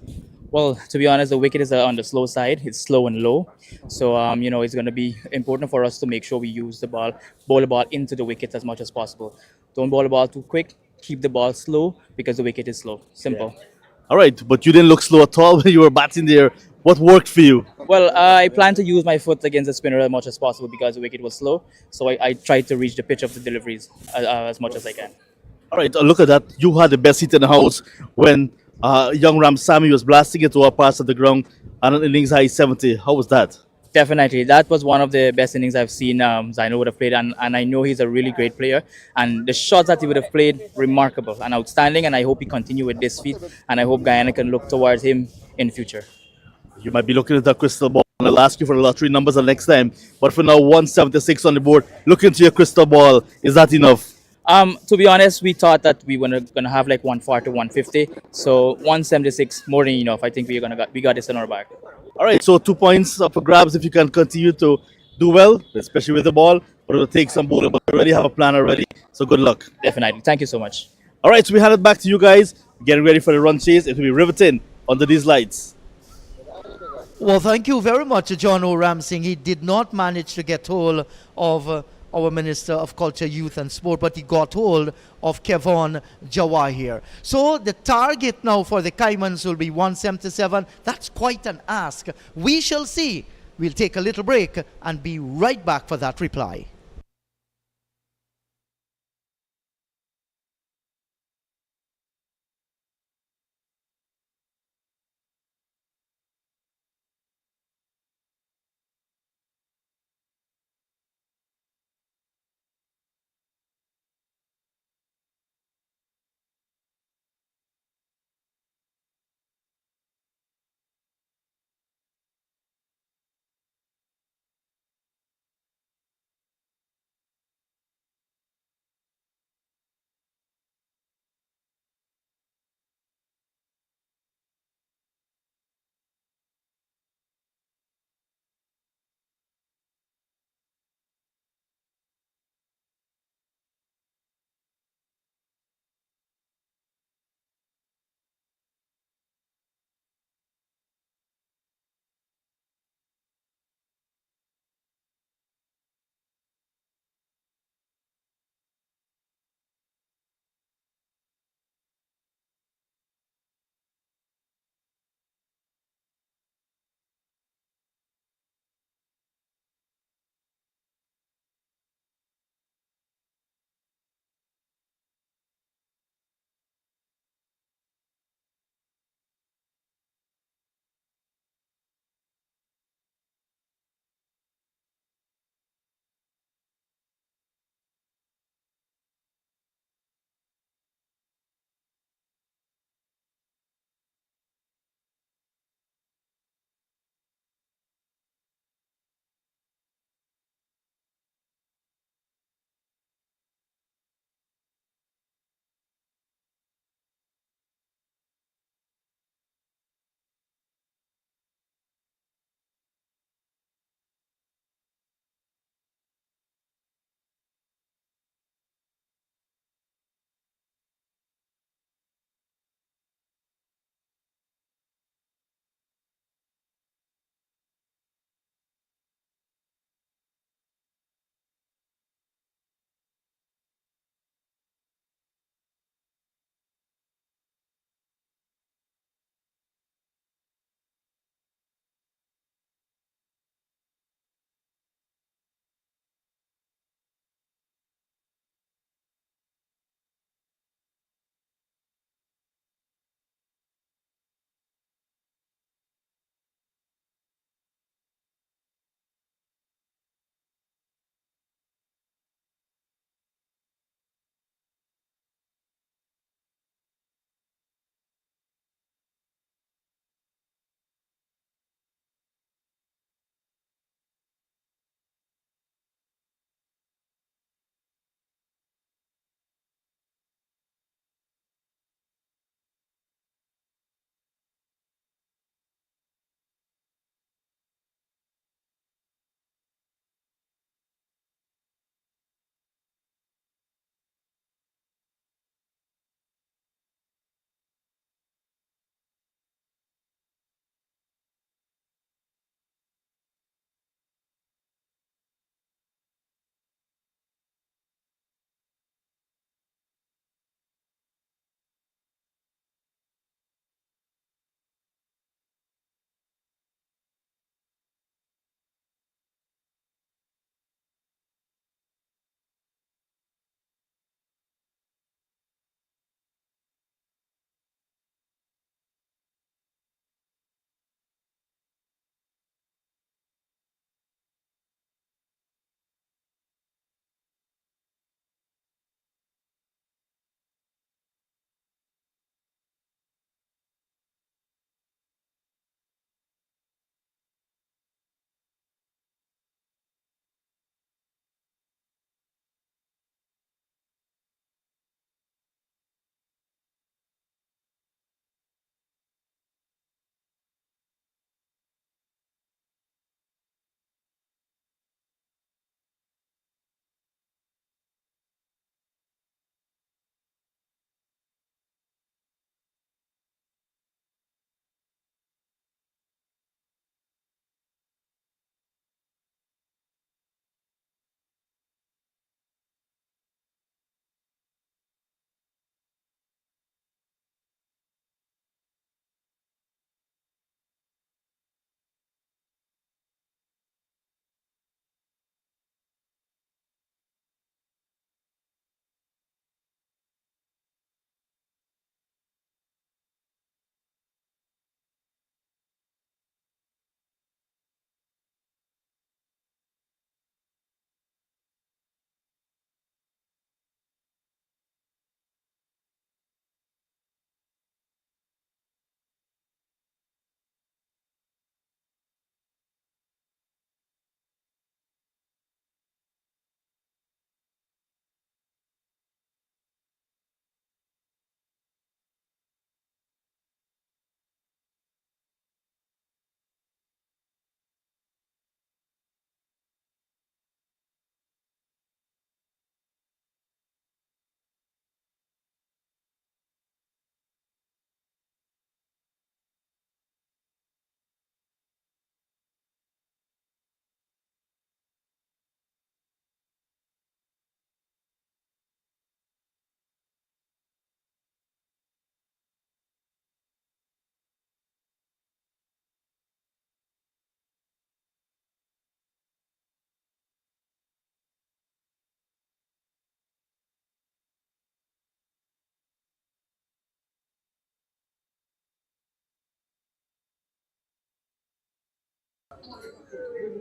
J: Well, to be honest, the wicket is on the slow side. It's slow and low, so it's going to be important for us to make sure we use the ball, bowl the ball into the wicket as much as possible. Don't bowl the ball too quick. Keep the ball slow because the wicket is slow. Simple.
A: All right, but you didn't look slow at all when you were batting there. What worked for you?
J: Well, I plan to use my foot against the spinner as much as possible because the wicket was slow. So I tried to reach the pitch of the deliveries as much as I can.
A: All right, look at that. You had the best hit in the house when young Ram Sammy was blasting it to all parts of the ground and an innings high 70. How was that?
J: Definitely, that was one of the best innings I've seen Zaino would have played, and I know he's a really great player. And the shots that he would have played, remarkable and outstanding. And I hope he continue with this feat, and I hope Guyana can look towards him in the future.
A: You might be looking at that crystal ball, and I'll ask you for the lottery numbers the next time. But for now, 176 on the board. Look into your crystal ball. Is that enough?
J: To be honest, we thought that we were gonna have like 140, 150. So 176 more than enough. I think we got this in our back.
A: All right, so 2 points up for grabs if you can continue to do well, especially with the ball. But it'll take some bowling. But you already have a plan already. So good luck.
J: Definitely. Thank you so much.
A: All right, so we hand it back to you guys. Getting ready for the run chase. It will be riveting under these lights.
B: Well, thank you very much, John O'Ram Singh. He did not manage to get hold of our Minister of Culture, Youth and Sport, but he got hold of Kevon Jawahir. So the target now for the Caimans will be 177. That's quite an ask. We shall see. We'll take a little break and be right back for that reply.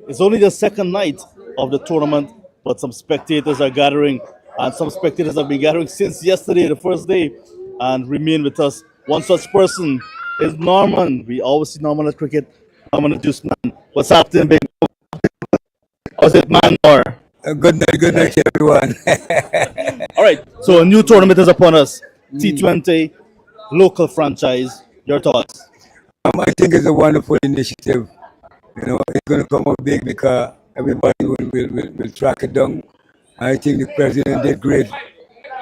A: It's only the second night of the tournament, but some spectators are gathering, and some spectators have been gathering since yesterday, the first day, and remain with us. One such person is Norman. We always see Norman at cricket. Norman the Juice Man. What's happening, big? Was it man or?
K: Good night, everyone.
A: All right, so a new tournament is upon us. T20, local franchise. Your thoughts?
K: I think it's a wonderful initiative. It's going to come out big because everybody will track it down. I think the president did great.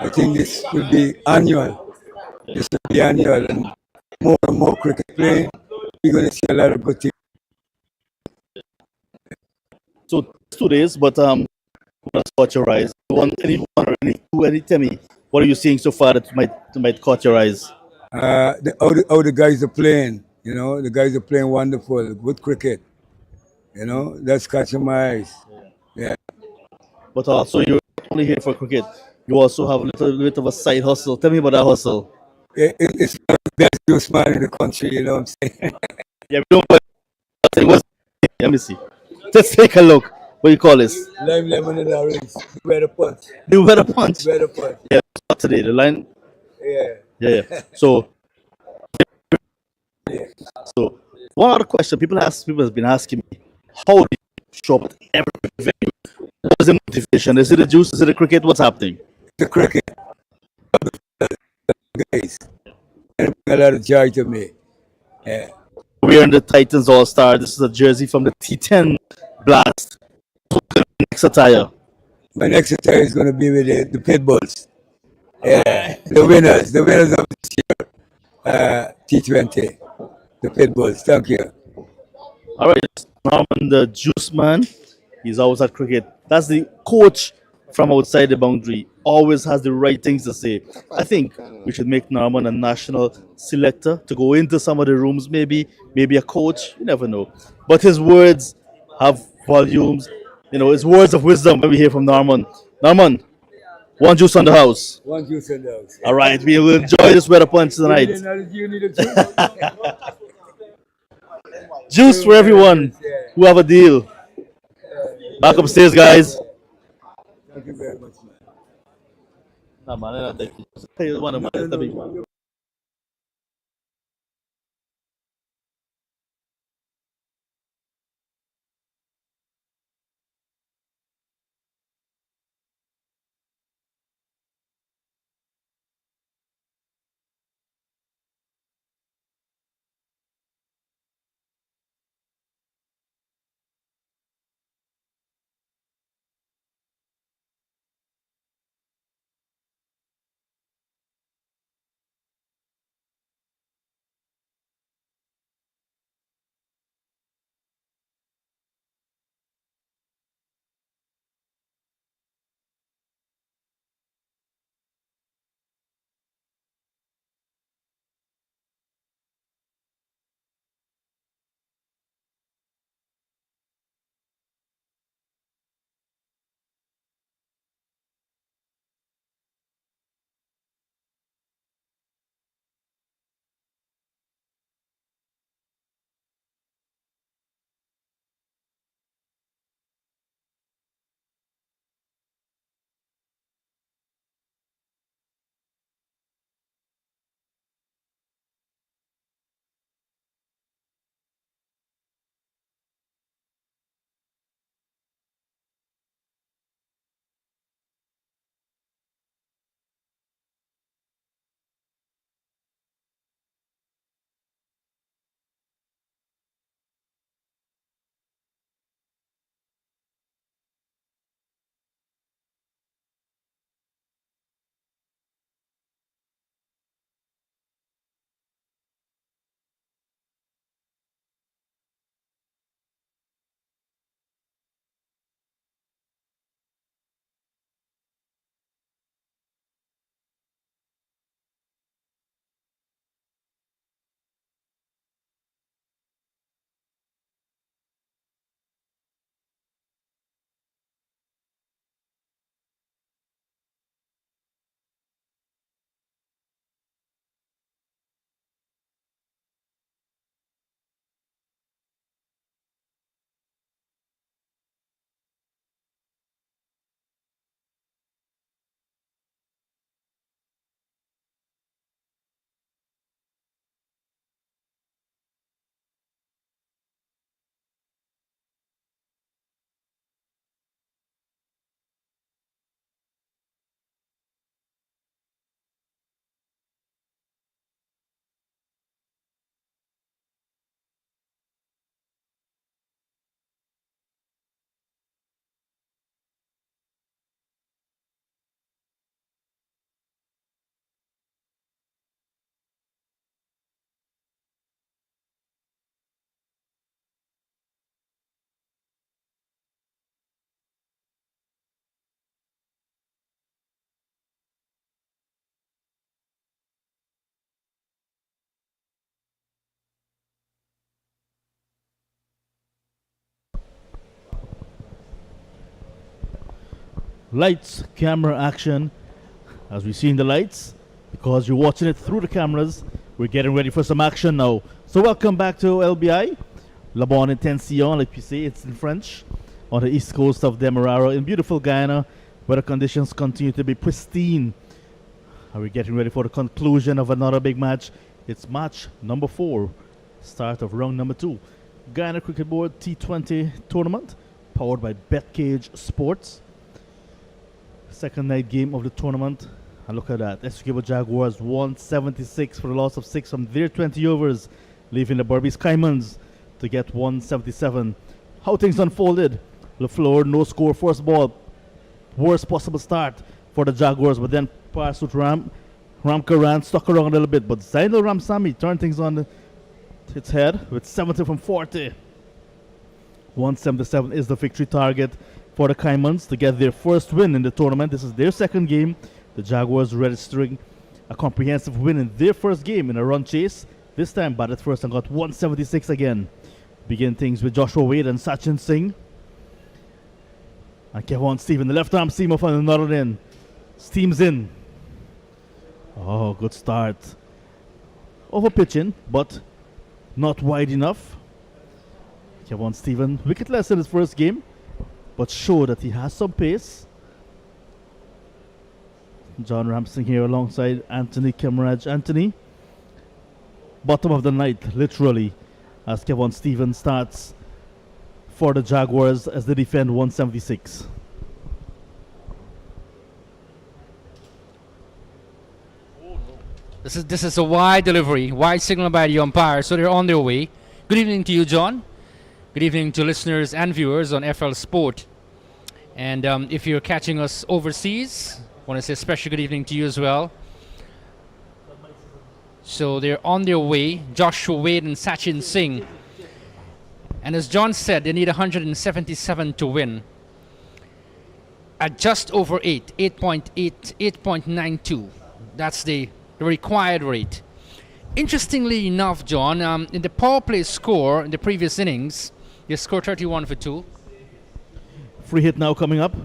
K: I think this will be annual. This will be annual, and more cricket playing. We're going to see a lot of good things.
A: So it's 2 days, but what's caught your eyes? Anyone or any tell me, what are you seeing so far that might caught your eyes?
K: How the guys are playing. The guys are playing wonderful, good cricket. That's catching my eyes. Yeah.
A: But also, you're not only here for cricket. You also have a little bit of a side hustle. Tell me about that hustle.
K: It's the best juice man in the country, you know what I'm saying?
A: Yeah, we don't. Let me see. Let's take a look. What do you call this?
K: Lime, lemon, and orange. Weather punch.
A: The weather punch.
K: Weather punch.
A: Yeah, today the line.
K: Yeah.
A: Yeah. So, one other question people have been asking me, how do you show up at every venue? What is the motivation? Is it the juice? Is it the cricket? What's happening?
K: The cricket. Guys. And a lot of joy to me. Yeah.
A: We're in the Titans All Star. This is a jersey from the T10 Blast. Next attire.
K: My next attire is going to be with the Pit Bulls. Yeah. The winners of this year. T20. The Pit Bulls. Thank you.
A: All right, Norman, the juice man. He's always at cricket. That's the coach from outside the boundary. Always has the right things to say. I think we should make Norman a national selector to go into some of the rooms. Maybe a coach. You never know. But his words have volumes. His words of wisdom when we hear from Norman. Norman, one juice on the house.
K: One juice on the house.
A: All right, we will enjoy this weather punch tonight.
K: You need a juice?
A: Juice for everyone who have a deal. Back upstairs, guys.
K: Thank you very much, man.
A: Nah, man, I don't think you. One of my lights, camera, action. As we see in the lights, because you're watching it through the cameras, we're getting ready for some action now. So welcome back to LBI. La bonne intention, like we say, it's in French, on the east coast of Demerara in beautiful Guyana, where the conditions continue to be pristine. Are we getting ready for the conclusion of another big match? It's match number 4, start of round number 2. Guyana Cricket Board T20 tournament, powered by BetCageSports. Second night game of the tournament. And look at that. Essequibo Jaguars 176 for the loss of 6 from their 20 overs, leaving the Berbice Caimans to get 177. How things unfolded. LaFleur, no score, first ball. Worst possible start for the Jaguars, but then Parsut Ramkaran stuck around a little bit. But Zainul Ramsami turned things on its head with 70 from 40. 177 is the victory target for the Caimans to get their first win in the tournament. This is their second game. The Jaguars registering a comprehensive win in their first game in a run chase. This time batted first and got 176 again. Begin things with Joshua Wade and Sachin Singh. And Kevon Stephen, the left arm seamer from the northern end. Steams in. Oh, good start. Over pitching, but not wide enough. Kevon Stephen, wicketless in his first game, but showed that he has some pace. John Ramsing here alongside Anthony Kemaraj. Anthony, bottom of the ninth, literally, as Kevon Stephen starts for the Jaguars as they defend 176.
E: This is a wide delivery, wide signal by the umpire, so they're on their way. Good evening to you, John. Good evening to listeners and viewers on FL Sport. And if you're catching us overseas, I want to say a special good evening to you as well. So they're on their way, Joshua Wade and Sachin Singh. And as John said, they need 177 to win. At just over 8.92. That's the required rate. Interestingly enough, John, in the power play score in the previous innings, they scored 31 for 2.
A: Free hit now coming up.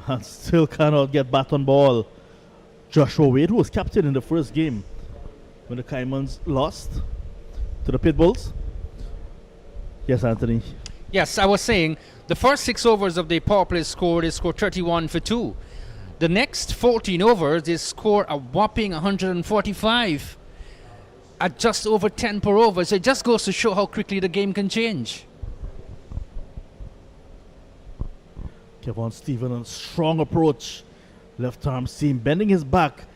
A: And still cannot get bat on ball. Joshua Wade, who was captain in the first game when the Caimans lost to the Pitbulls. Yes, Anthony.
E: Yes, I was saying the first 6 overs of the power play score, they scored 31 for 2. The next 14 overs, they score a whopping 145 at just over 10 per over. So it just goes to show how quickly the game can change.
A: Kevon Stephen on strong approach. Left arm seam bending his back.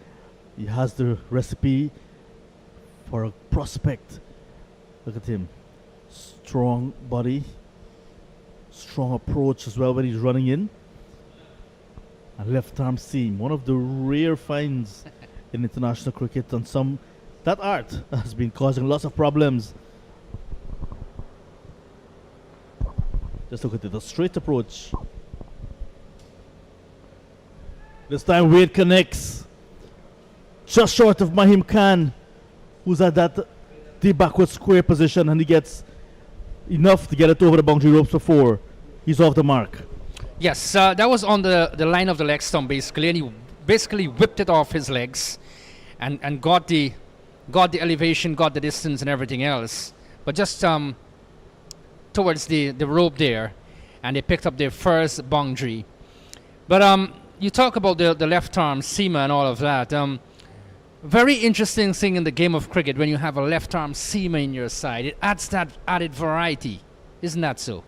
A: He has the recipe for a prospect. Look at him. Strong body. Strong approach as well when he's running in. And left arm seam. One of the rare finds in international cricket, and that art has been causing lots of problems. Just look at it, a straight approach. This time Wade connects. Just short of Mahim Khan, who's at that deep backward square position, and he gets enough to get it over the boundary ropes before he's off the mark.
E: Yes, that was on the line of the leg stump basically, and he basically whipped it off his legs and got the elevation, got the distance and everything else. But just towards the rope there, and they picked up their first boundary. But you talk about the left arm seamer and all of that. Very interesting thing in the game of cricket when you have a left arm seamer in your side. It adds that added variety. Isn't that so?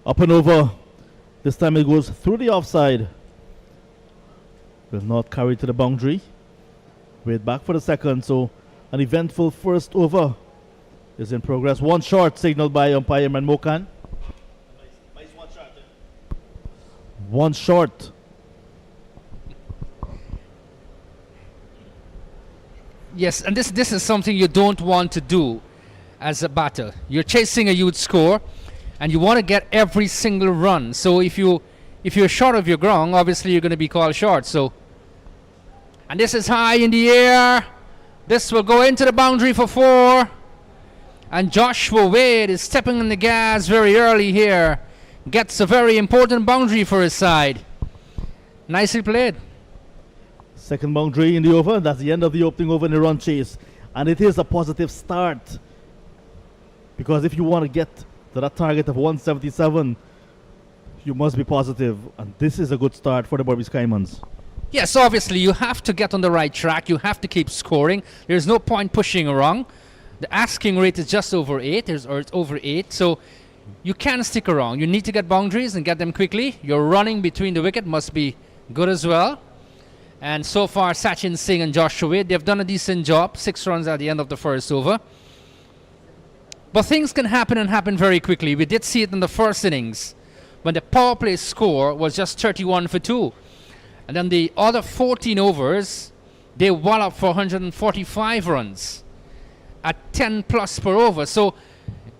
A: Up and over. This time it goes through the offside. Will not carry to the boundary. Wait back for the second. So an eventful first over is in progress. One short signaled by umpire Manmokan. One short.
E: Yes, and this is something you don't want to do as a batter. You're chasing a huge score, and you want to get every single run. So if you're short of your ground, obviously you're going to be called short. So, and this is high in the air. This will go into the boundary for 4. And Joshua Wade is stepping on the gas very early here. Gets a very important boundary for his side. Nicely played.
A: Second boundary in the over. That's the end of the opening over in the run chase. And it is a positive start. Because if you want to get to that target of 177, you must be positive. And this is a good start for the Berbice Caimans.
E: Yes, obviously you have to get on the right track. You have to keep scoring. There's no point pushing around. The asking rate is just over 8, or it's over 8. So you can stick around. You need to get boundaries and get them quickly. Your running between the wicket must be good as well. And so far, Sachin Singh and Joshua Wade, they've done a decent job. 6 runs at the end of the first over. But things can happen and happen very quickly. We did see it in the first innings when the power play score was just 31 for 2. And then the other 14 overs, they walloped for 145 runs at 10 plus per over. So,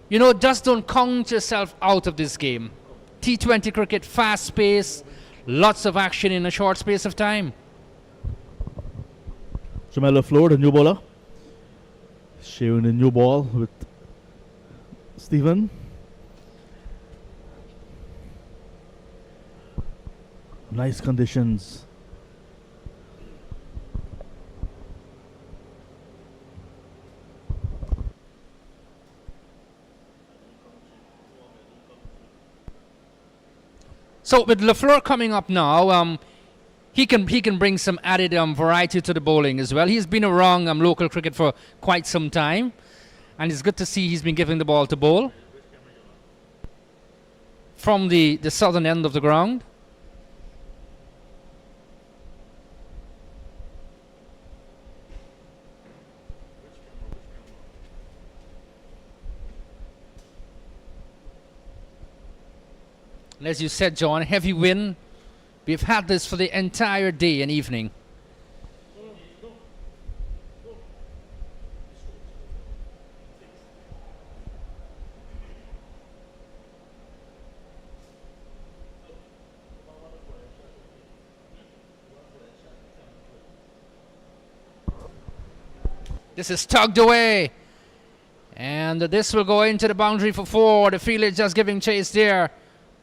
E: you know, just don't count yourself out of this game. T20 cricket, fast pace, lots of action in a short space of time.
A: Jamel LaFleur, the new bowler, sharing the new ball with Stephen. Nice conditions.
E: So with LaFleur coming up now, he can bring some added variety to the bowling as well. He's been around local cricket for quite some time, and it's good to see he's been giving the ball to bowl from the southern end of the ground. And as you said, John, heavy wind. We've had this for the entire day and evening. This is tugged away. And this will go into the boundary for 4. The fielder is just giving chase there.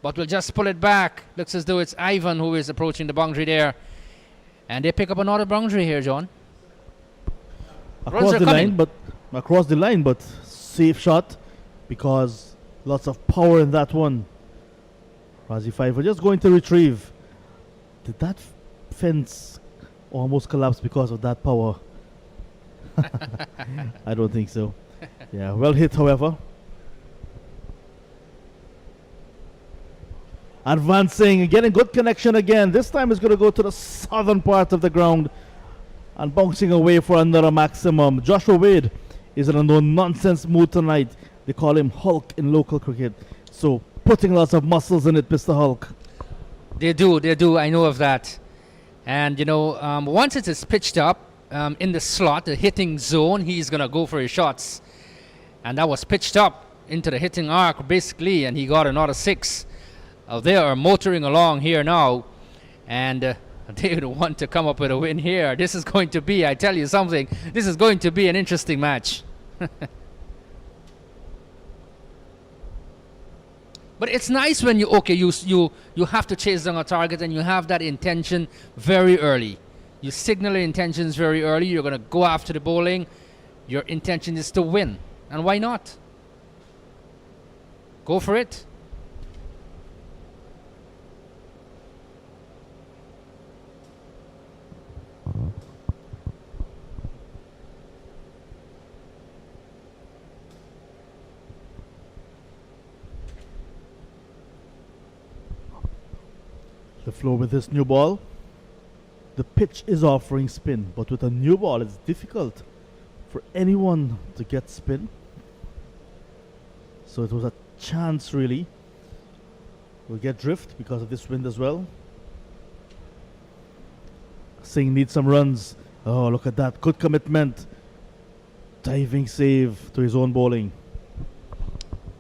E: But we'll just pull it back. Looks as though it's Ivan who is approaching the boundary there. And they pick up another boundary here, John.
A: Across the line, but safe shot because lots of power in that one. Razi Fiver just going to retrieve. Did that fence almost collapse because of that power? I don't think so. Yeah, well hit, however. Advancing and getting good connection again. This time it's going to go to the southern part of the ground and bouncing away for another maximum. Joshua Wade is in a no-nonsense mood tonight. They call him Hulk in local cricket. So putting lots of muscles in it, Mr. Hulk.
E: They do. I know of that. And, you know, once it is pitched up in the slot, the hitting zone, he's going to go for his shots. And that was pitched up into the hitting arc, basically, and he got another 6. They are motoring along here now, and they want to come up with a win here. This is going to be, I tell you something, this is going to be an interesting match. But it's nice when you have to chase down a target and you have that intention very early. You signal your intentions very early. You're going to go after the bowling. Your intention is to win. And why not? Go for it.
A: The flow with this new ball. The pitch is offering spin, but with a new ball, it's difficult for anyone to get spin. So it was a chance, really. We'll get drift because of this wind as well. Singh needs some runs. Oh, look at that. Good commitment. Diving save to his own bowling.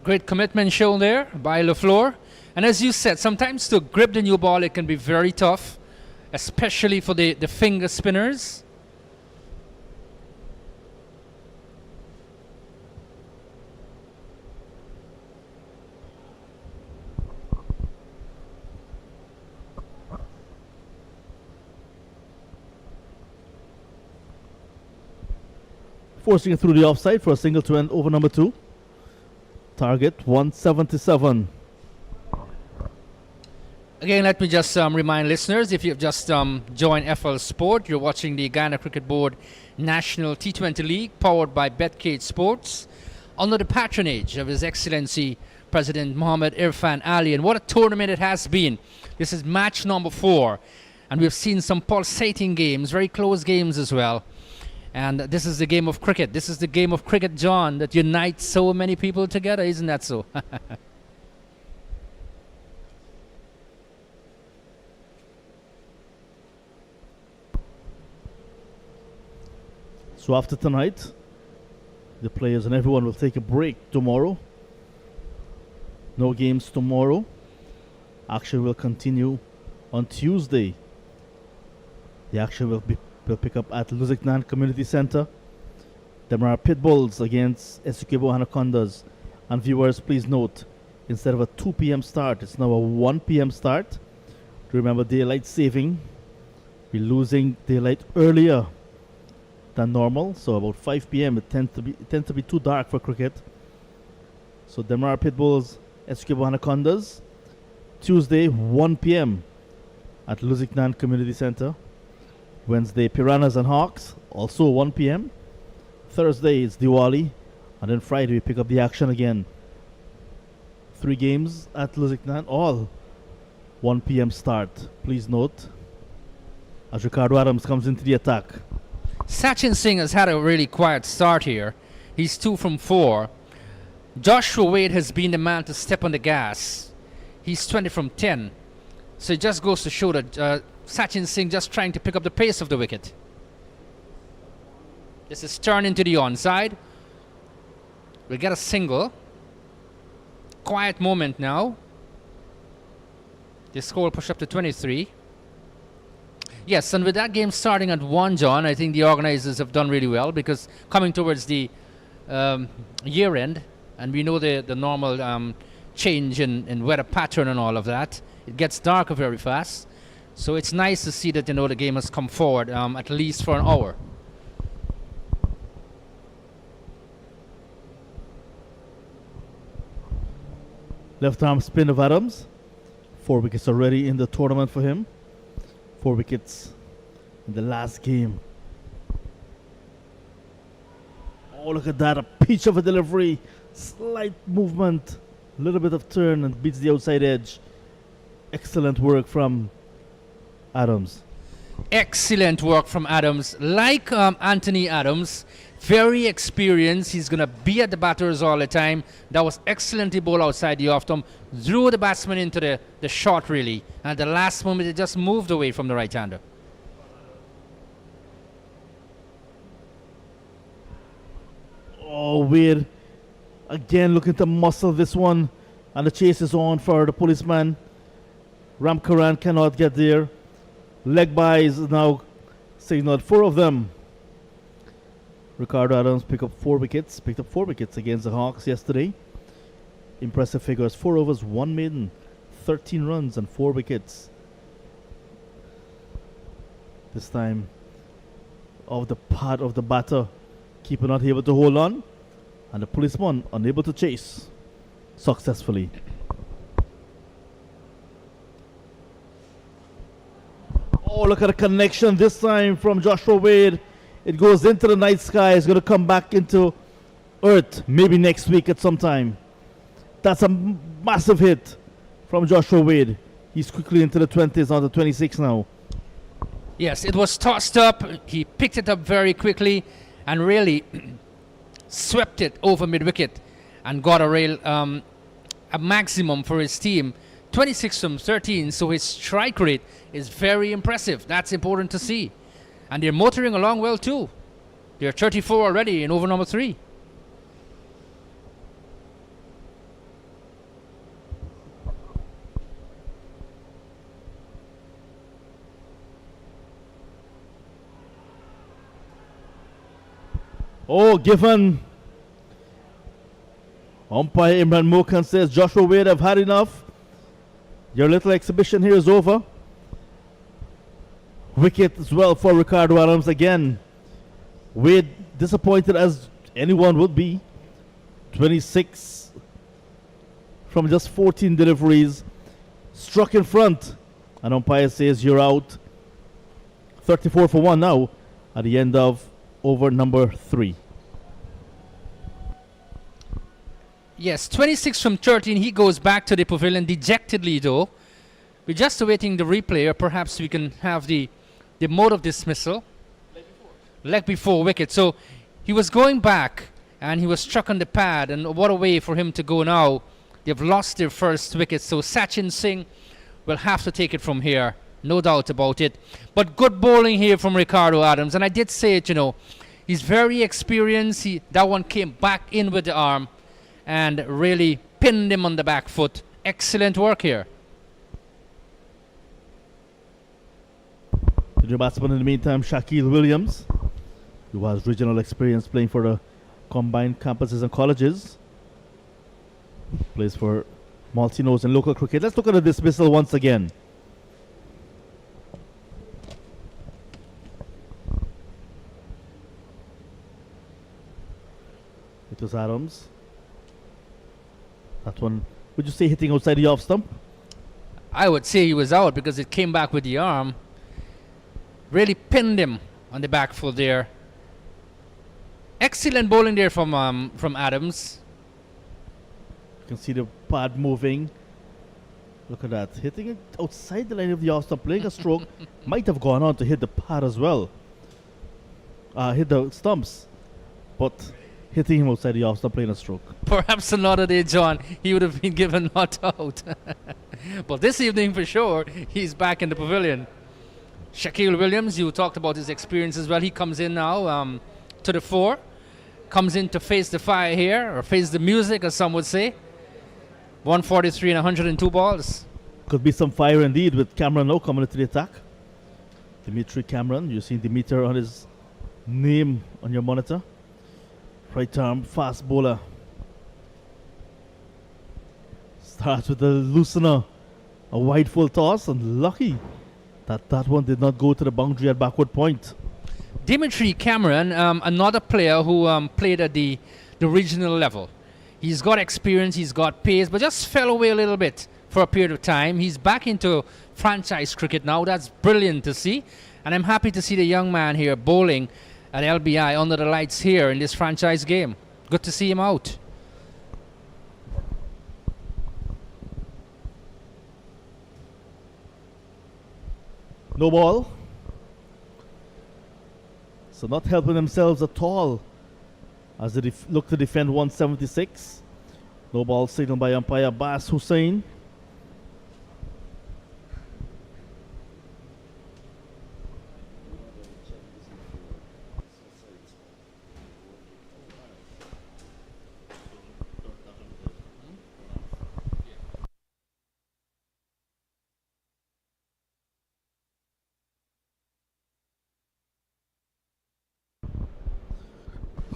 E: Great commitment shown there by LaFleur. And as you said, sometimes to grip the new ball, it can be very tough, especially for the finger spinners.
A: Forcing it through the offside for a single to end over number 2. Target 177.
E: Again, let me just remind listeners, if you've just joined FL Sport, you're watching the Guyana Cricket Board National T20 League powered by BetCageSports under the patronage of His Excellency President Mohammed Irfan Ali. And what a tournament it has been. This is match number 4. And we've seen some pulsating games, very close games as well. And this is the game of cricket. This is the game of cricket, John, that unites so many people together. Isn't that so?
A: So after tonight, the players and everyone will take a break tomorrow. No games tomorrow. Action will continue on Tuesday. The action will pick up at Lusignan Community Center. Demerara Pitbulls against Essequibo Anacondas. And viewers, please note, instead of a 2 p.m. start, it's now a 1 p.m. start. Remember daylight saving. We're losing daylight earlier than normal, so about 5 p.m. it tends to be too dark for cricket. So Demerara Pitbulls, Essequibo Anacondas, Tuesday 1 p.m. at Lusignan Community Center. Wednesday Piranhas and Hawks, also 1 p.m. Thursday is Diwali, and then Friday we pick up the action again. 3 games at Lusignan, all 1 p.m. start. Please note, as Ricardo Adams comes into the attack.
E: Sachin Singh has had a really quiet start here. He's 2 from 4. Joshua Wade has been the man to step on the gas. He's 20 from 10. So it just goes to show that Sachin Singh just trying to pick up the pace of the wicket. This is turned into the onside. We'll get a single. Quiet moment now. The score will push up to 23. Yes, and with that game starting at 1, John, I think the organizers have done really well, because coming towards the year end, and we know the normal change in weather pattern and all of that, it gets darker very fast. So it's nice to see that the game has come forward at least for an hour.
A: Left arm spin of Adams. 4 wickets already in the tournament for him. 4 wickets in the last game. Oh, look at that. A peach of a delivery. Slight movement. A little bit of turn and beats the outside edge. Excellent work from Adams.
E: Excellent work from Adams. Like Anthony Adams, very experienced. He's going to be at the batters all the time. That was excellently bowled outside the off stump. Drew the batsman into the shot, really. And at the last moment, it just moved away from the right-hander.
A: Oh, weird. Again, looking to muscle this one. And the chase is on for the policeman. Ramkaran cannot get there. Leg by is now signaled. 4 of them. Ricardo Adams picked up 4 wickets against the Hawks yesterday. Impressive figures. 4 overs, 1 maiden, 13 runs and 4 wickets. This time, of the part of the batter, keeper not able to hold on, and the policeman unable to chase successfully. Oh, look at the connection this time from Joshua Wade. It goes into the night sky. It's going to come back into earth maybe next week at some time. That's a massive hit from Joshua Wade. He's quickly into the 20s, on the 26 now.
E: Yes, it was tossed up. He picked it up very quickly and really swept it over mid-wicket and got a maximum for his team. 26 from 13, so his strike rate is very impressive. That's important to see. And they're motoring along well too. They're 34 already in over number 3.
A: Oh, given. Umpire Imran Mokan says, Joshua Wade, I've had enough. Your little exhibition here is over. Wicket as well for Ricardo Adams again. Wade disappointed as anyone would be. 26 from just 14 deliveries. Struck in front. And umpire says you're out. 34 for 1 now at the end of over number 3.
E: Yes, 26 from 13. He goes back to the pavilion dejectedly, though. We're just awaiting the replay, or perhaps we can have the mode of dismissal. Leg before wicket. So he was going back and he was struck on the pad, and what a way for him to go now. They've lost their first wicket, so Sachin Singh will have to take it from here. No doubt about it. But good bowling here from Ricardo Adams. And I did say it, he's very experienced. That one came back in with the arm and really pinned him on the back foot. Excellent work here.
A: The new batsman in the meantime, Shaquille Williams, who has regional experience playing for the combined campuses and colleges. Plays for Maltinos in local cricket. Let's look at the dismissal once again. It was Adams. That one, would you say hitting outside the off stump?
E: I would say he was out because it came back with the arm. Really pinned him on the back foot there. Excellent bowling there from Adams.
A: You can see the pad moving. Look at that. Hitting it outside the line of the off stump, playing a stroke. Might have gone on to hit the pad as well. Hit the stumps. But hitting him outside the off stump, playing a stroke.
E: Perhaps another day, John, he would have been given not out. But this evening, for sure, he's back in the pavilion. Shaquille Williams, you talked about his experience as well. He comes in now to the fore. Comes in to face the fire here, or face the music, as some would say. 143 and 102 balls.
A: Could be some fire indeed with Cameron now coming into the attack. Dimitri Cameron, you see Demeter on his name on your monitor. Right arm, fast bowler. Starts with a loosener. A wide full toss, and lucky that one did not go to the boundary at backward point.
E: Dimitri Cameron, another player who played at the regional level. He's got experience, he's got pace, but just fell away a little bit for a period of time. He's back into franchise cricket now. That's brilliant to see. And I'm happy to see the young man here bowling at LBI under the lights here in this franchise game. Good to see him out.
A: No ball. So not helping themselves at all as they look to defend 176. No ball signaled by umpire Bas Hussain.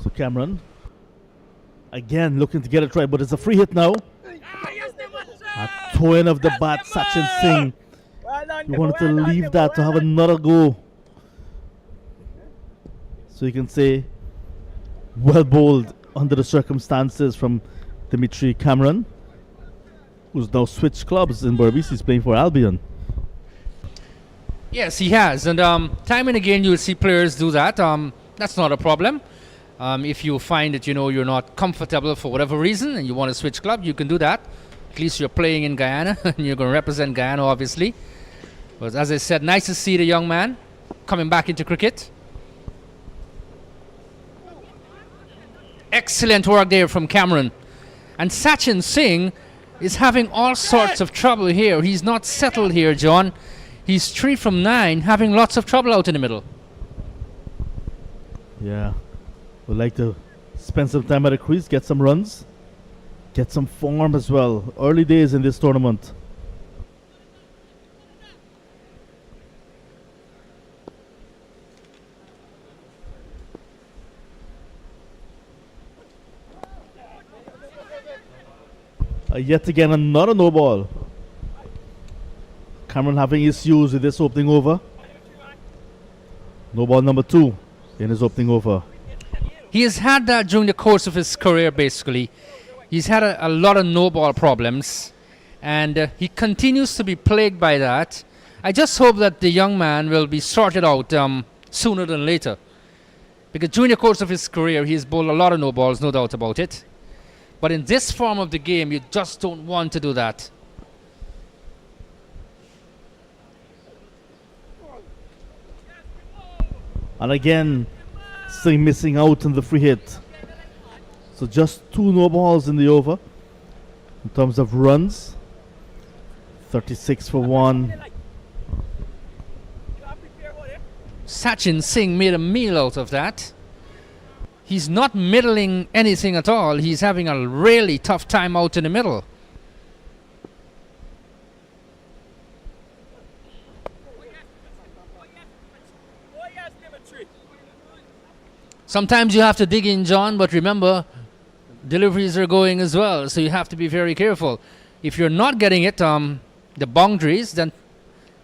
A: So Cameron again looking to get a try, but it's a free hit now. A toe-in of the bat, Sachin Singh. You wanted to leave that to have another go. So you can say well bowled under the circumstances from Dimitri Cameron, who's now switched clubs in Berbice. He's playing for Albion.
E: Yes, he has. And time and again you'll see players do that. That's not a problem. If you find that you're not comfortable for whatever reason and you want to switch club, you can do that. At least you're playing in Guyana and you're going to represent Guyana, obviously. But as I said, nice to see the young man coming back into cricket. Excellent work there from Cameron. And Sachin Singh is having all sorts of trouble here. He's not settled here, John. He's 3 from 9, having lots of trouble out in the middle.
A: Yeah. Would like to spend some time at the crease, get some runs, get some form as well. Early days in this tournament. Yet again another no ball. Cameron having issues with this opening over. No ball number 2 in his opening over.
E: He has had that during the course of his career, basically. He's had a lot of no-ball problems, and he continues to be plagued by that. I just hope that the young man will be sorted out sooner than later. Because during the course of his career, he's bowled a lot of no-balls, no doubt about it. But in this form of the game, you just don't want to do that.
A: And again, Singh missing out on the free hit. So just 2 no balls in the over in terms of runs. 36 for 1.
E: Sachin Singh made a meal out of that. He's not middling anything at all. He's having a really tough time out in the middle. Sometimes you have to dig in, John, but remember, deliveries are going as well, so you have to be very careful. If you're not getting it, the boundaries, then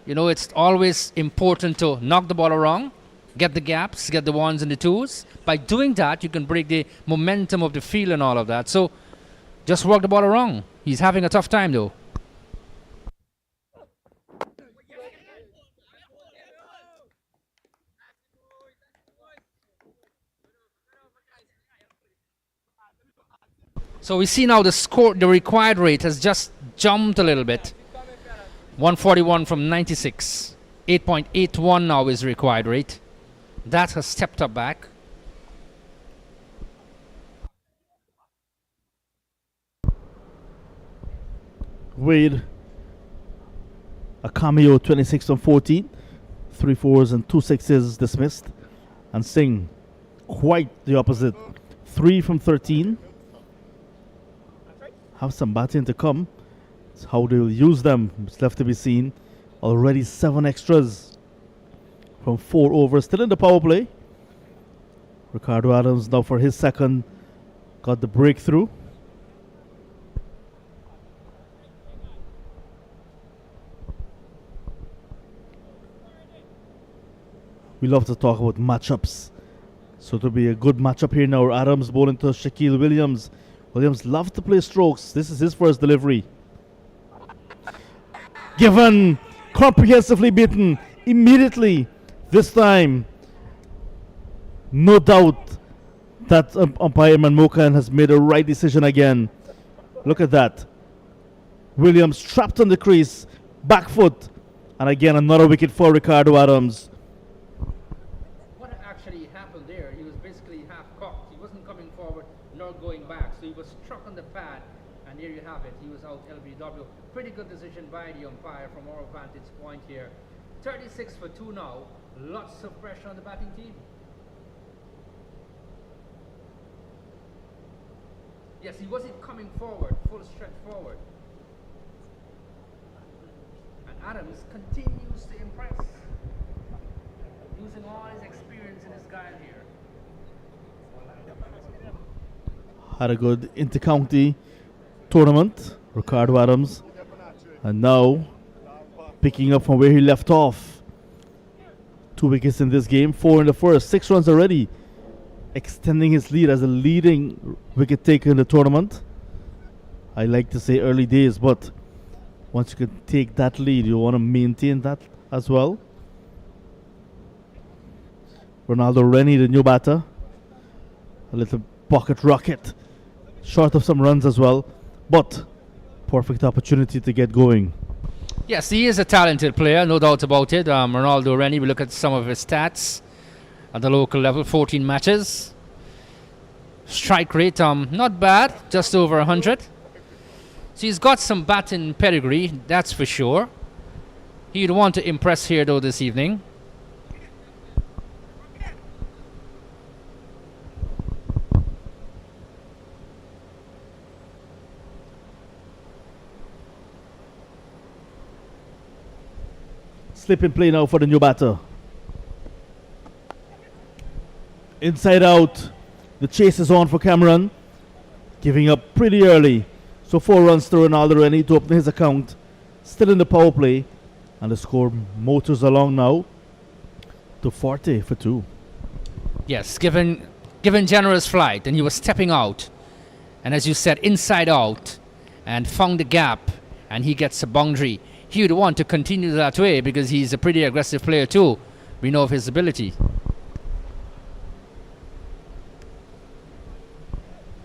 E: you know it's always important to knock the ball around, get the gaps, get the 1s and the 2s. By doing that, you can break the momentum of the field and all of that. So just work the ball around. He's having a tough time, though. So we see now the score, the required rate has just jumped a little bit. 141 from 96. 8.81 now is required rate. That has stepped up back.
A: Wade, a cameo, 26 on 14. 3 4s and 2 6s dismissed. And Singh, quite the opposite. 3 from 13. Have some batting to come. It's how they will use them. It's left to be seen. Already 7 extras from 4 overs. Still in the power play. Ricardo Adams now for his second. Got the breakthrough. We love to talk about matchups. So it'll be a good matchup here now. Adams bowling to Shaquille Williams. Williams loves to play strokes. This is his first delivery. Given, comprehensively beaten immediately. This time, no doubt that umpire Manmokan has made a right decision again. Look at that. Williams trapped on the crease, back foot, and again another wicket for Ricardo Adams.
E: What actually happened there? He was basically half cocked. He wasn't coming forward nor going back, so he was struck on the pad, and there you have it. He was out LBW. Pretty good decision by the umpire from our vantage point here. 36 for 2 now. Lots of pressure on the batting team. Yes, he wasn't coming forward, full stretch forward. And Adams continues to impress, using all his experience in his guile here.
A: Had a good inter-county tournament, Ricardo Adams, and now picking up from where he left off. 2 wickets in this game, 4 in the first, 6 runs already, extending his lead as a leading wicket taker in the tournament. I like to say early days, but once you can take that lead, you want to maintain that as well. Ronaldo Rennie, the new batter, a little pocket rocket, short of some runs as well, but perfect opportunity to get going.
E: Yes, he is a talented player, no doubt about it. Ronaldo Rennie, we look at some of his stats at the local level, 14 matches. Strike rate, not bad, just over 100. So he's got some batting pedigree, that's for sure. He'd want to impress here though this evening.
A: Slip in play now for the new batter. Inside out. The chase is on for Cameron. Giving up pretty early. So 4 runs to Ronaldo Rennie to open his account. Still in the power play. And the score motors along now to 40 for 2.
E: Yes, given given generous flight, and he was stepping out. And as you said, inside out, and found the gap, and he gets a boundary. He would want to continue that way because he's a pretty aggressive player too. We know of his ability.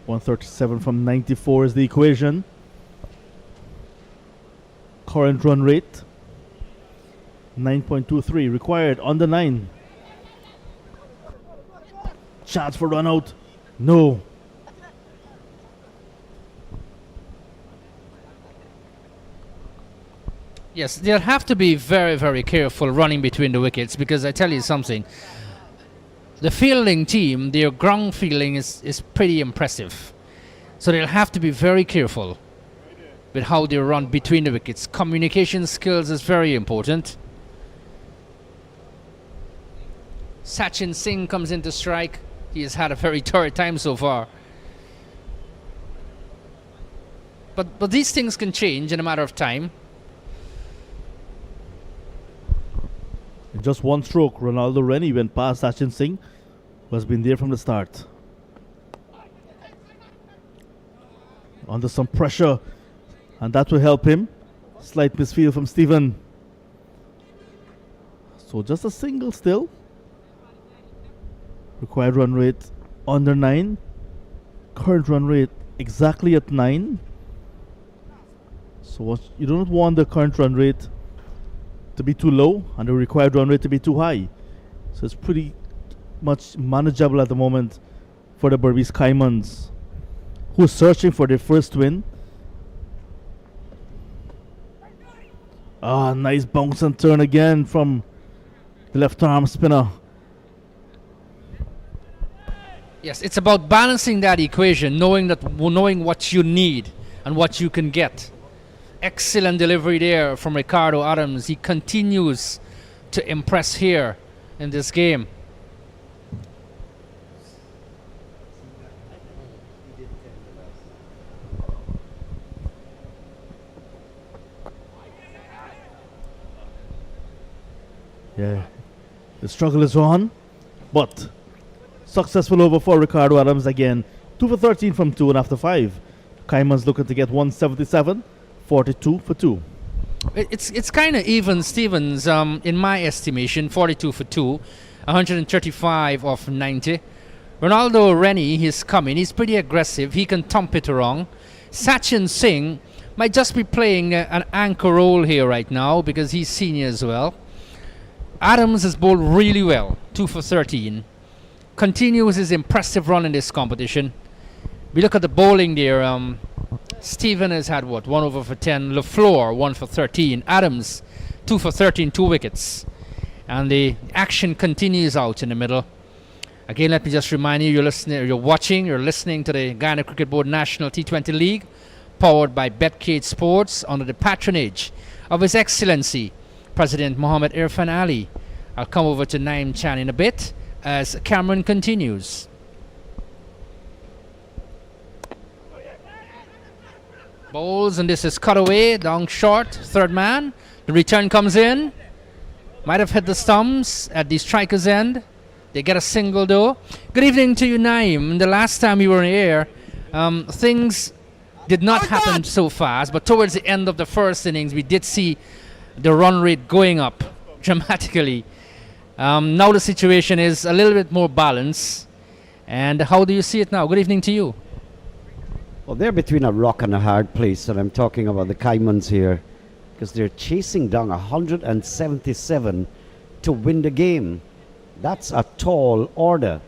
A: 137 from 94 is the equation. Current run rate 9.23 required on the 9. Chance for run out. No.
E: Yes, they'll have to be very, very careful running between the wickets, because I tell you something, the fielding team, their ground fielding is pretty impressive. So they'll have to be very careful with how they run between the wickets. Communication skills is very important. Sachin Singh comes into strike. He has had a very torrid time so far. But these things can change in a matter of time.
A: In just one stroke, Ronaldo Rennie went past Sachin Singh, who has been there from the start. Under some pressure, and that will help him. Slight misfield from Stephen. So just a single still. Required run rate under 9. Current run rate exactly at 9. So you don't want the current run rate to be too low and the required run rate to be too high. So it's pretty much manageable at the moment for the Berbice Caimans, who are searching for their first win. Ah, nice bounce and turn again from the left arm spinner.
E: Yes, it's about balancing that equation, knowing what you need and what you can get. Excellent delivery there from Ricardo Adams. He continues to impress here in this game.
A: Yeah, the struggle is on, but successful over for Ricardo Adams again. 2 for 13 from 2 and after 5. Caimans looking to get 177, 42 for 2.
E: It's kind of even, Stevens, in my estimation. 42 for 2, 135 off 90. Ronaldo Rennie, he's coming. He's pretty aggressive. He can thump it around. Sachin Singh might just be playing an anchor role here right now because he's senior as well. Adams has bowled really well, 2 for 13. Continues his impressive run in this competition. We look at the bowling there. Stephen has had 1 over for 10. LaFleur 1 for 13. Adams 2 for 13, 2 wickets. And the action continues out in the middle. Again, let me just remind you, you're listening to the Guyana Cricket Board National T20 League, powered by BetCageSports under the patronage of His Excellency President Mohammed Irfan Ali. I'll come over to Naim Chan in a bit as Cameron continues. Bowls, and this is cut away, down short, third man. The return comes in. Might have hit the stumps at the striker's end. They get a single though. Good evening to you, Naim. The last time you were in the air, things did not happen so fast, but towards the end of the first innings, we did see the run rate going up dramatically. Now the situation is a little bit more balanced. And how do you see it now? Good evening to you.
F: Well, they're between a rock and a hard place, and I'm talking about the Caimans here, because they're chasing down 177 to win the game. That's a tall order.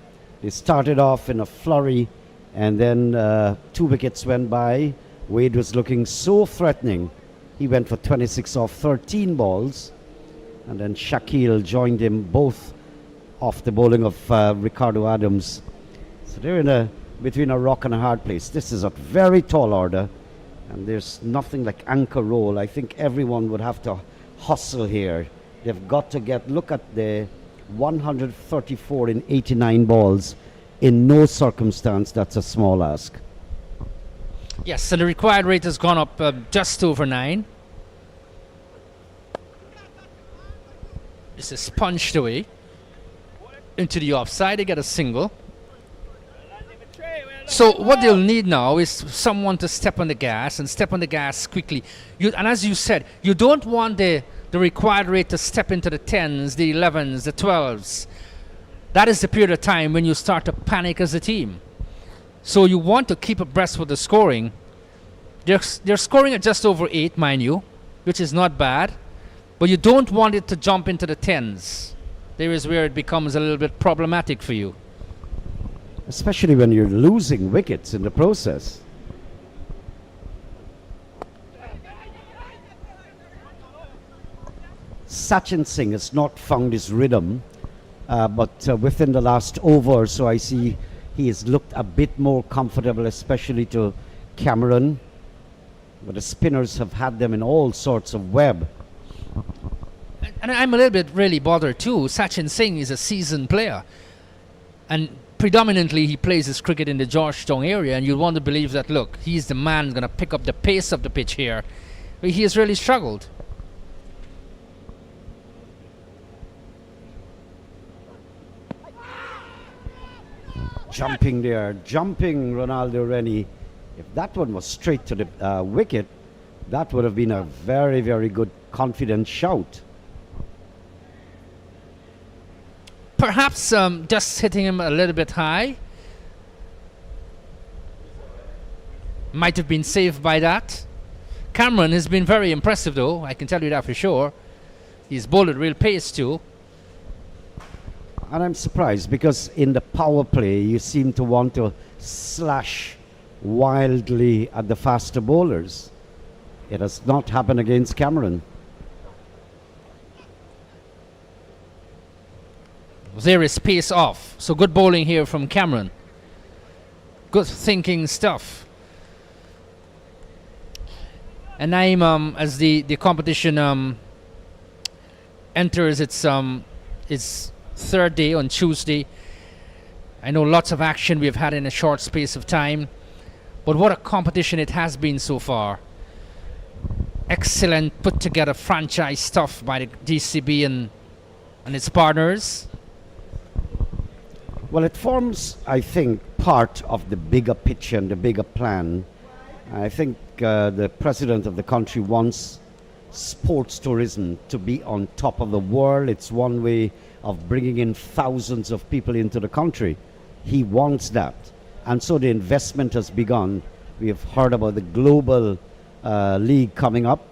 F: They started off in a flurry, and then 2 wickets went by. Wade was looking so threatening. He went for 26 off 13 balls, and then Shakil joined him both off the bowling of Ricardo Adams. So they're between a rock and a hard place. This is a very tall order, and there's nothing like anchor roll. I think everyone would have to hustle here. They've got to look at the 134 in 89 balls. In no circumstance that's a small ask.
E: Yes, so the required rate has gone up just over 9. This is punched away into the offside. They get a single. So what they'll need now is someone to step on the gas and step on the gas quickly. And as you said, you don't want the required rate to step into the 10s, the 11s, the 12s. That is the period of time when you start to panic as a team. So you want to keep abreast with the scoring. They're scoring at just over 8, mind you, which is not bad. But you don't want it to jump into the 10s. There is where it becomes a little bit problematic for you.
F: Especially when you're losing wickets in the process. Sachin Singh has not found his rhythm, but within the last over, so I see he has looked a bit more comfortable, especially to Cameron. But the spinners have had them in all sorts of web.
E: And I'm a little bit really bothered too. Sachin Singh is a seasoned player. And predominantly he plays his cricket in the Georgetown area, and you'll want to believe that, look, he's the man going to pick up the pace of the pitch here. But he has really struggled.
F: Jumping there, jumping Ronaldo Rennie. If that one was straight to the wicket, that would have been a very, very good confident shout.
E: Perhaps just hitting him a little bit high. Might have been saved by that. Cameron has been very impressive though, I can tell you that for sure. He's bowled at real pace too.
F: And I'm surprised because in the power play you seem to want to slash wildly at the faster bowlers. It has not happened against Cameron.
E: There is pace off. So good bowling here from Cameron. Good thinking stuff. And I'm as the competition enters its third day on Tuesday. I know lots of action we've had in a short space of time, but what a competition it has been so far. Excellent put together franchise stuff by the DCB and its partners.
F: Well, it forms, I think, part of the bigger picture and the bigger plan. I think the president of the country wants sports tourism to be on top of the world. It's one way of bringing in thousands of people into the country. He wants that. And so the investment has begun. We have heard about the global league coming up,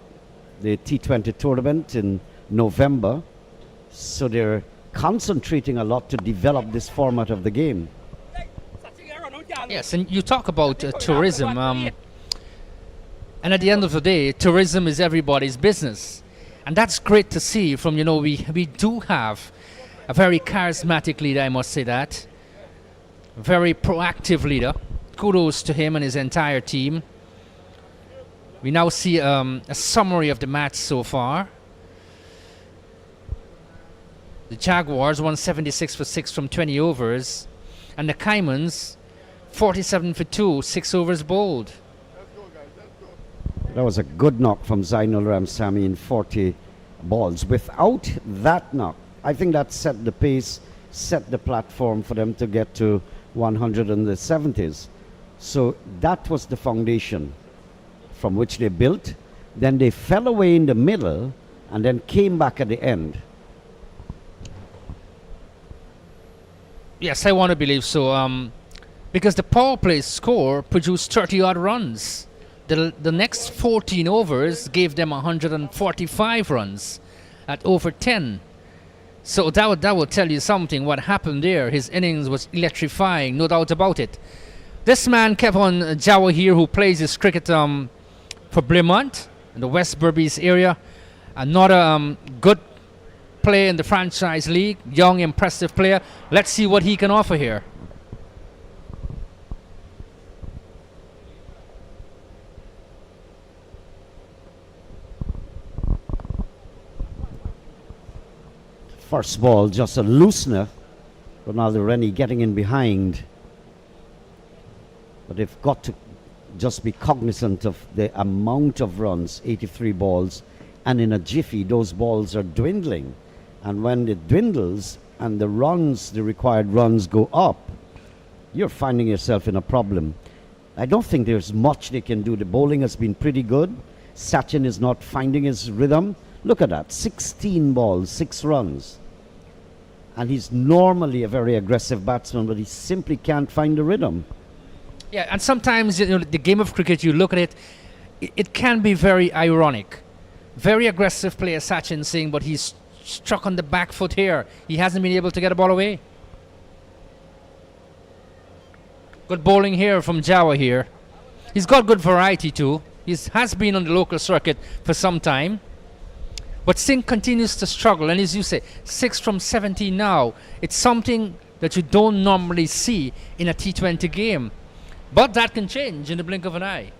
F: the T20 tournament in November. So they're concentrating a lot to develop this format of the game.
E: Yes, and you talk about tourism. And at the end of the day, tourism is everybody's business. And that's great to see from, we do have a very charismatic leader, I must say that. A very proactive leader. Kudos to him and his entire team. We now see a summary of the match so far. The Jaguars won 76 for 6 from 20 overs. And the Caimans, 47 for 2, 6 overs bowled.
F: That was a good knock from Zainul Ramsamy in 40 balls. Without that knock, I think that set the pace, set the platform for them to get to 100 in the 70s. So that was the foundation from which they built. Then they fell away in the middle and then came back at the end.
E: Yes, I want to believe so. Because the power play score produced 30-odd runs. The next 14 overs gave them 145 runs at over 10. So that will tell you something, what happened there. His innings was electrifying, no doubt about it. This man, Kevin Jawa here, who plays his cricket for Blimont in the West Berbice area. Another good player in the franchise league, young, impressive player. Let's see what he can offer here.
F: First ball, just a loosener. Ronaldo Rennie getting in behind. But they've got to just be cognizant of the amount of runs, 83 balls. And in a jiffy, those balls are dwindling. And when it dwindles and the runs, the required runs go up, you're finding yourself in a problem. I don't think there's much they can do. The bowling has been pretty good. Sachin is not finding his rhythm. Look at that, 16 balls, 6 runs. And he's normally a very aggressive batsman, but he simply can't find the rhythm.
E: Yeah, and sometimes the game of cricket, you look at it, it can be very ironic. Very aggressive player, Sachin Singh, but he's struck on the back foot here. He hasn't been able to get a ball away. Good bowling here from Jawa here. He's got good variety too. He has been on the local circuit for some time. But Singh continues to struggle, and as you say, 6 from 17 now. It's something that you don't normally see in a T20 game. But that can change in the blink of an eye.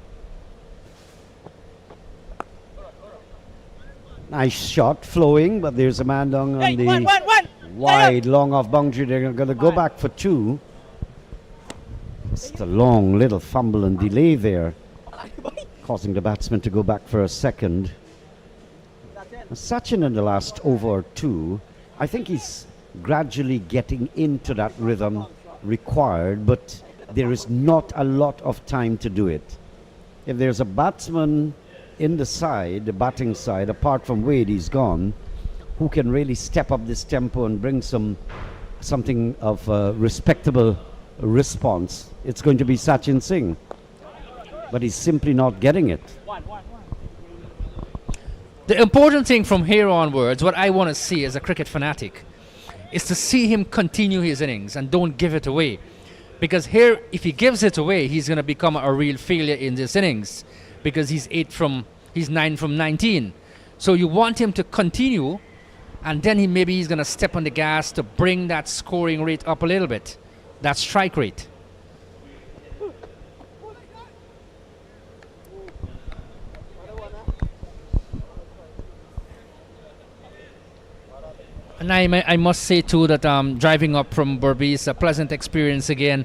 F: Nice shot, flowing, but there's a man down on the wide, long off boundary. They're going to go back for 2. Just a long little fumble and delay there, causing the batsman to go back for a second. Sachin in the last over or 2, I think he's gradually getting into that rhythm required, but there is not a lot of time to do it. If there's a batsman in the side, the batting side, apart from Wade, he's gone, who can really step up this tempo and bring something of a respectable response, it's going to be Sachin Singh. But he's simply not getting it.
E: The important thing from here onwards, what I want to see as a cricket fanatic, is to see him continue his innings and don't give it away. Because here, if he gives it away, he's going to become a real failure in this innings, because he's 9 from 19. So you want him to continue, and then he's going to step on the gas to bring that scoring rate up a little bit, that strike rate. And I must say too that driving up from Burby is a pleasant experience again.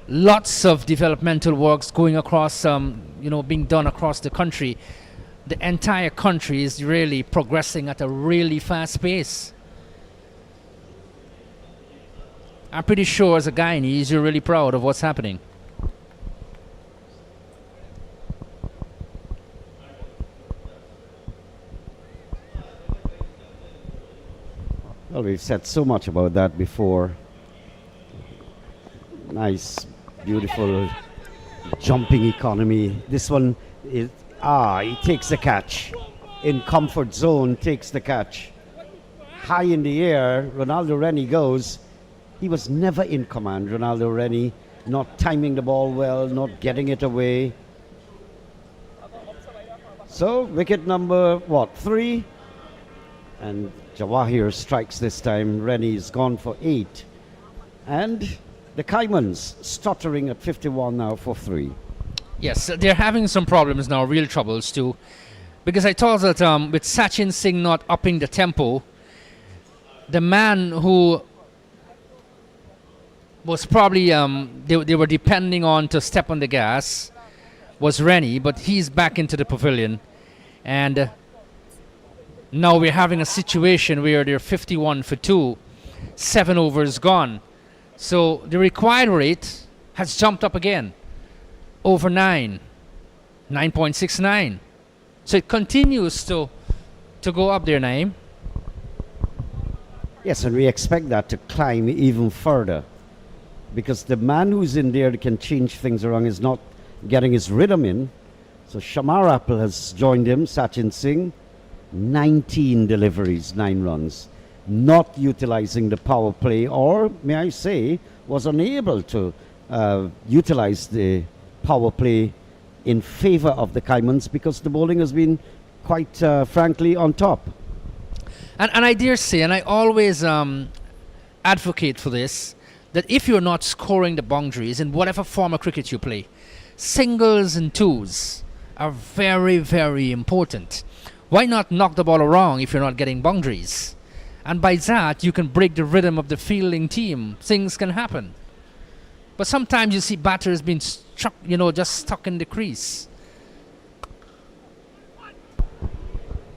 E: Lots of developmental works going across, being done across the country. The entire country is really progressing at a really fast pace. I'm pretty sure as a Guyanese, you're really proud of what's happening.
F: Well, we've said so much about that before. Nice, beautiful, jumping economy. This one is, he takes the catch. In comfort zone, takes the catch. High in the air, Ronaldo Rennie goes. He was never in command, Ronaldo Rennie. Not timing the ball well, not getting it away. So, wicket number, 3? And Jawahir strikes this time. Rennie's gone for 8. And the Caimans stuttering at 51 now for 3.
E: Yes, they're having some problems now, real troubles too. Because I thought that with Sachin Singh not upping the tempo, the man who was probably, they were depending on to step on the gas was Rennie, but he's back into the pavilion. And now we're having a situation where they're 51 for 2, 7 overs gone. So the required rate has jumped up again, over 9, 9.69. So it continues to go up there, Naeem.
F: Yes, and we expect that to climb even further, because the man who's in there that can change things around is not getting his rhythm in. So Shamar Apple has joined him, Sachin Singh. 19 deliveries, 9 runs. Not utilizing the power play, or may I say, was unable to utilize the power play in favor of the Caimans, because the bowling has been quite frankly on top.
E: And I dare say, and I always advocate for this, that if you're not scoring the boundaries in whatever form of cricket you play, singles and twos are very, very important. Why not knock the ball around if you're not getting boundaries? And by that, you can break the rhythm of the fielding team. Things can happen. But sometimes you see batters being struck, just stuck in the crease.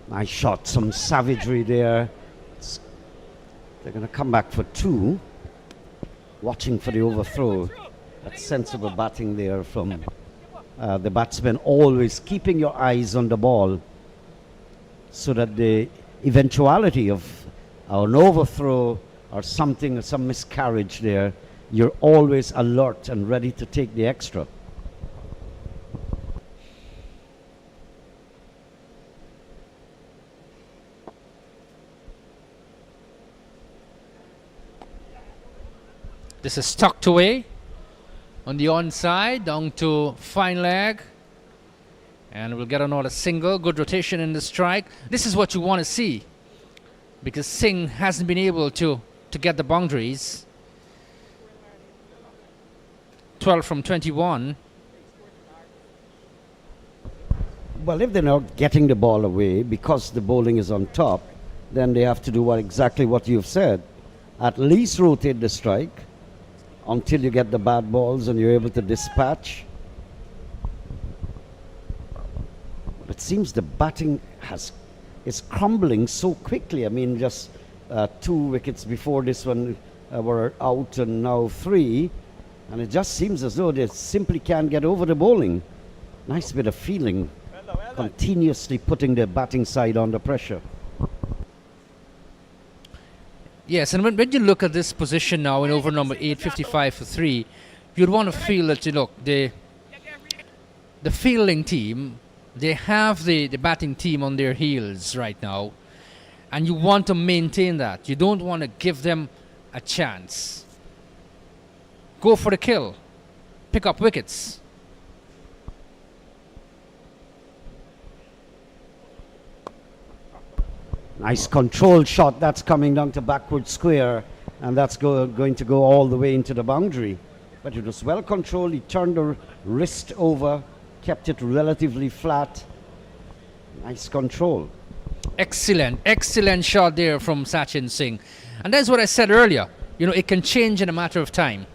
F: Nice shot, some savagery there. They're going to come back for 2. Watching for the overthrow. That sensible batting there from the batsman, always keeping your eyes on the ball so that the eventuality of an overthrow or something, some miscarriage there, you're always alert and ready to take the extra.
E: This is tucked away on the onside, down to fine leg. And we'll get another single. Good rotation in the strike. This is what you want to see, because Singh hasn't been able to get the boundaries. 12 from 21.
F: Well, if they're not getting the ball away because the bowling is on top, then they have to do exactly what you've said. At least rotate the strike until you get the bad balls and you're able to dispatch. It seems the batting is crumbling so quickly. I mean, just 2 wickets before this one were out, and now 3. And it just seems as though they simply can't get over the bowling. Nice bit of feeling, continuously putting the batting side under pressure.
E: Yes, and when you look at this position now in over number 8, 55 for 3, you'd want to feel that, the fielding team, they have the batting team on their heels right now, and you want to maintain that. You don't want to give them a chance. Go for the kill. Pick up wickets.
F: Nice controlled shot. That's coming down to backward square, and that's going to go all the way into the boundary. But it was well controlled. He turned the wrist over, kept it relatively flat. Nice control.
E: Excellent shot there from Sachin Singh. And that's what I said earlier. It can change in a matter of time.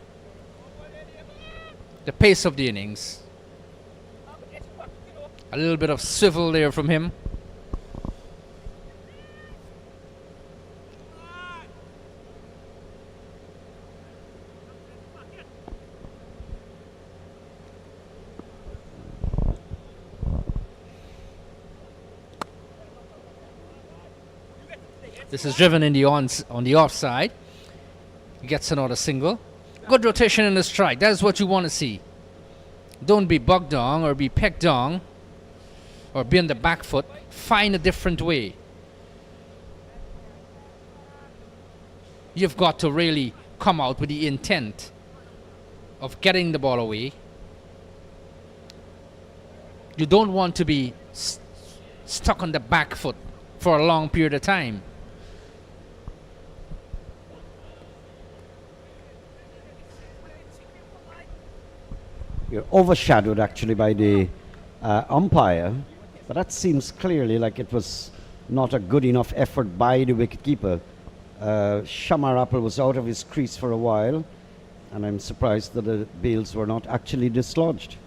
E: The pace of the innings. A little bit of swivel there from him. This is driven in on the offside. He gets another single. Good rotation in the strike. That's what you want to see. Don't be bugged on or be pegged on or be on the back foot. Find a different way. You've got to really come out with the intent of getting the ball away. You don't want to be stuck on the back foot for a long period of time.
F: You're overshadowed actually by the umpire, but that seems clearly like it was not a good enough effort by the wicketkeeper. Shamar Apple was out of his crease for a while, and I'm surprised that the bails were not actually dislodged.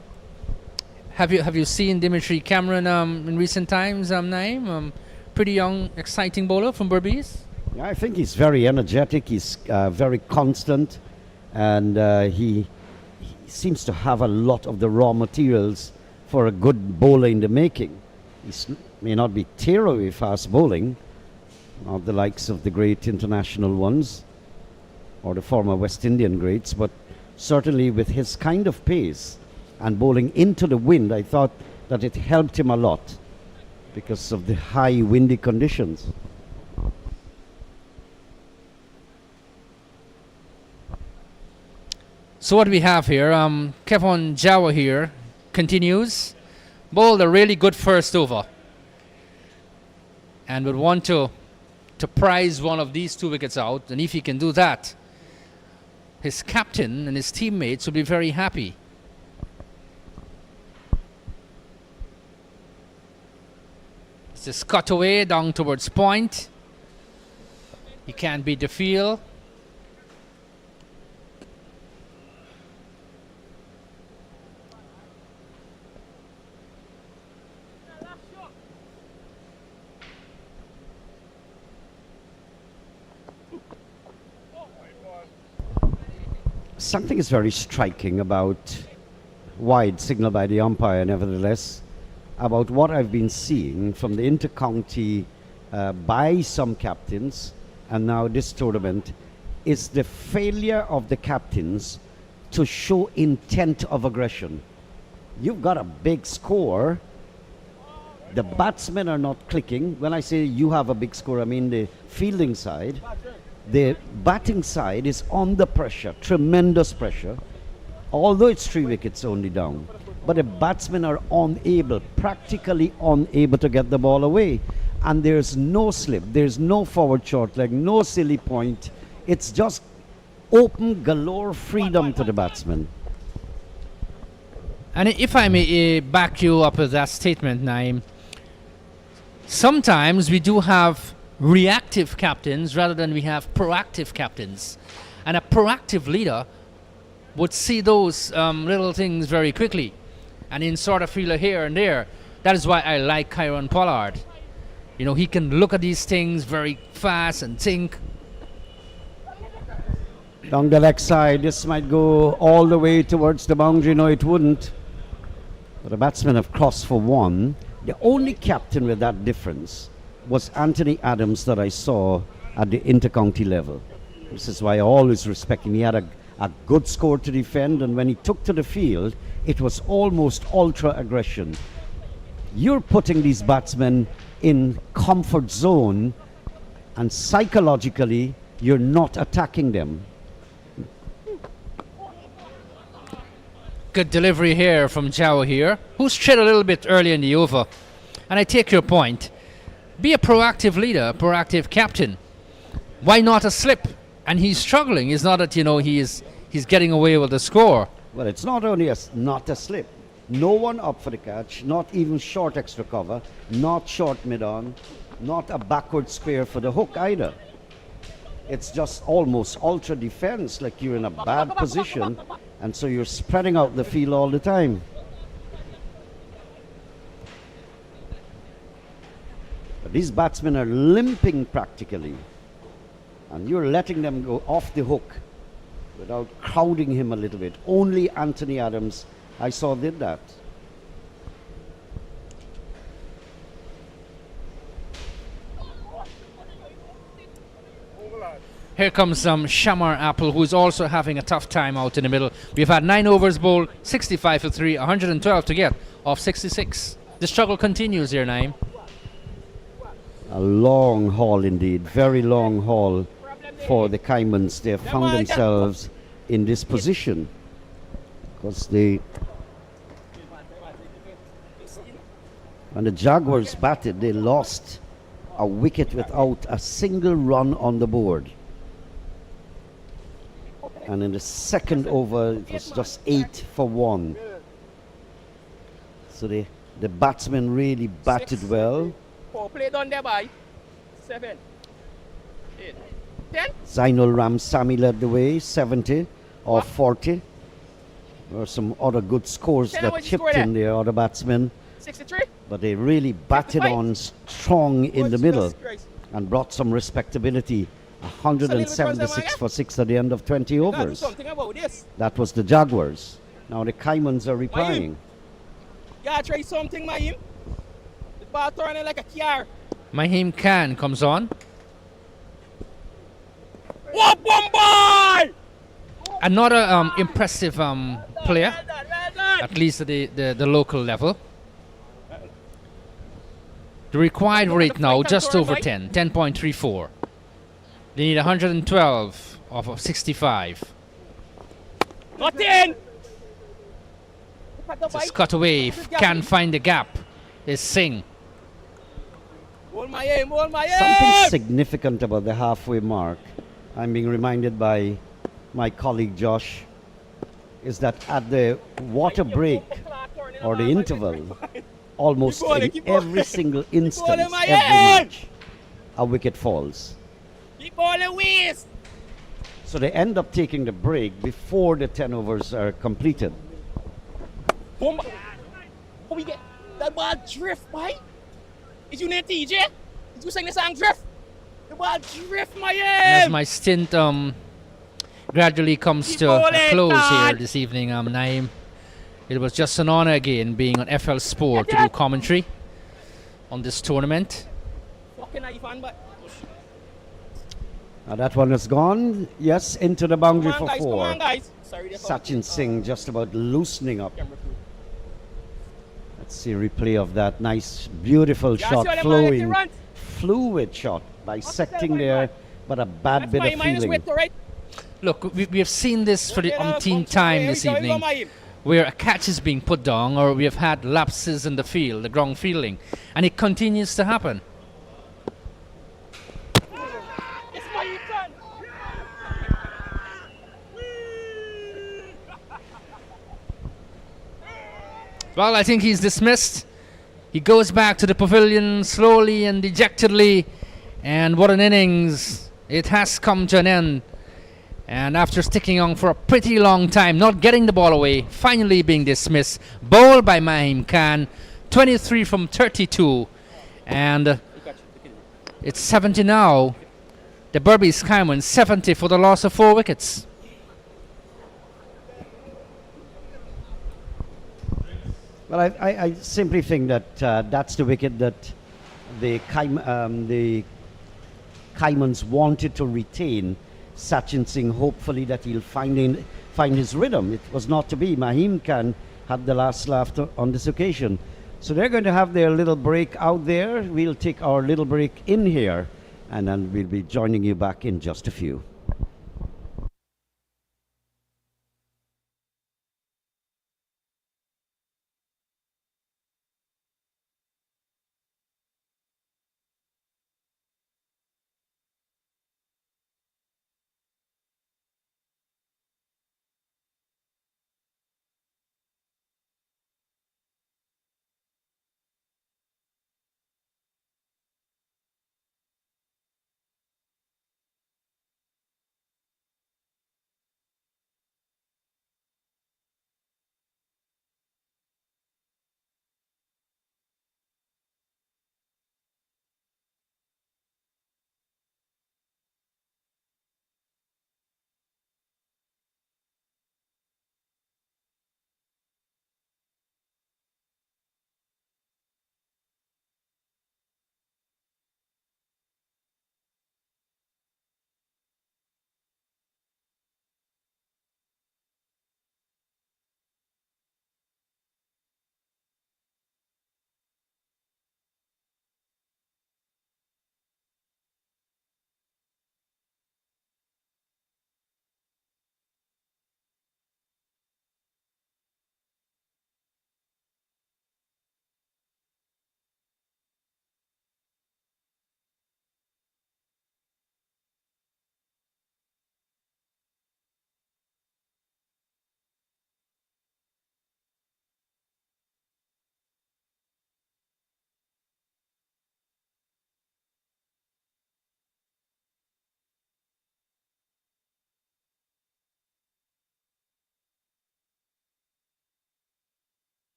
E: Have you seen Dimitri Cameron in recent times, Naeem? Pretty young, exciting bowler from Berbice.
F: Yeah, I think he's very energetic. He's very constant, and he seems to have a lot of the raw materials for a good bowler in the making. He may not be tearaway fast bowling, not the likes of the great international ones or the former West Indian greats, but certainly with his kind of pace and bowling into the wind, I thought that it helped him a lot because of the high windy conditions.
E: So what we have here, Kevon Jawa here continues. Bowled a really good first over. And would want to prize one of these 2 wickets out. And if he can do that, his captain and his teammates will be very happy. It's just cut away down towards point. He can't beat the field.
F: something is very striking about wide signal by the umpire, nevertheless, about what I've been seeing from the intercounty by some captains and now this tournament is the failure of the captains to show intent of aggression. You've got a big score. The batsmen are not clicking. When I say you have a big score, I mean the fielding side. The batting side is under pressure, tremendous pressure, although it's 3 wickets only down. But the batsmen are unable, practically unable to get the ball away. And there's no slip, there's no forward short leg, no silly point. It's just open galore freedom to the batsmen.
E: And if I may back you up with that statement, Naim, sometimes we do have reactive captains rather than we have proactive captains. And a proactive leader would see those little things very quickly and in sort of feel here and there. That is why I like Kieron Pollard. You know, he can look at these things very fast and think.
F: Down the leg side, this might go all the way towards the boundary. No, it wouldn't. But the batsmen have crossed for 1. The only captain with that difference was Anthony Adams that I saw at the intercounty level. This is why I always respect him. He had a good score to defend, and when he took to the field, it was almost ultra aggression. You're putting these batsmen in comfort zone, and psychologically, you're not attacking them.
E: Good delivery here from Jao here, who's strayed a little bit early in the over. And I take your point. Be a proactive leader, proactive captain. Why not a slip? And he's struggling. It's not that, you know, he's getting away with the score.
F: Well, it's not only not a slip. No one up for the catch, not even short extra cover, not short mid-on, not a backward square for the hook either. It's just almost ultra defense, like you're in a bad position, and so you're spreading out the field all the time. But these batsmen are limping practically, and you're letting them go off the hook without crowding him a little bit. Only Anthony Adams I saw did that.
E: Here comes Shamar Apple, who's also having a tough time out in the middle. We've had 9 overs bowled, 65 for 3, 112 to get off 66. The struggle continues here, Naim.
F: A long haul indeed, very long haul for the Caimans. They have found themselves in this position because when the Jaguars batted, they lost a wicket without a single run on the board. And in the second over, it was just 8 for 1. So the batsmen really batted well.
J: Play done there by 7, 8, 10.
F: Zainul Ramsami led the way, 70 or 40. There were some other good scores that chipped in there, other batsmen.
J: 63.
F: But they really batted on strong in the middle and brought some respectability. 176 for 6 at the end of 20 overs. That was the Jaguars. Now the Caimans are replying.
J: Yeah, try something, Mahim. The ball turning like a car.
E: Mahim Khan comes on.
J: What Bombay!
E: Another impressive player, at least at the local level. The required rate now just over 10, 10.34. They need 112 off of 65.
J: Not in!
E: Just cut away, can't find the gap. Is Singh.
J: Hold my aim, hold my aim!
F: Something significant about the halfway mark, I'm being reminded by my colleague Josh, is that at the water break or the interval, almost in every single instance, every match, a wicket falls.
J: Keep all the ways!
F: So they end up taking the break before the 10 overs are completed.
J: Boom! Oh, we get that ball drift, boy. Is you named TJ? Is you sing the song drift? The ball drift, my aim!
E: And as my stint gradually comes to a close here this evening, Naeem. It was just an honor again being on FL Sport to do commentary on this tournament.
F: That one is gone. Yes, into the boundary for
G: Come
F: 4.
G: on, guys.
F: Sachin Singh just about loosening up. Let's see a replay of that nice, beautiful shot, flowing, fluid shot, bisecting there, but a bad bit of feeling.
E: Look, we have seen this for the umpteenth time this evening, where a catch is being put down, or we have had lapses in the field, the ground fielding, and it continues to happen. Well, I think he's dismissed. He goes back to the pavilion slowly and dejectedly, and what an innings. It has come to an end. And after sticking on for a pretty long time, not getting the ball away, finally being dismissed. Bowled by Mahim Khan, 23 from 32. And it's 70 now. The Burmese Caimans 70 for the loss of 4 wickets.
F: Well, I simply think that that's the wicket that the Caimans wanted to retain. Sachin Singh, hopefully that he'll find his rhythm. It was not to be. Mahim Khan had the last laugh on this occasion. So they're going to have their little break out there. We'll take our little break in here, and then we'll be joining you back in just a few.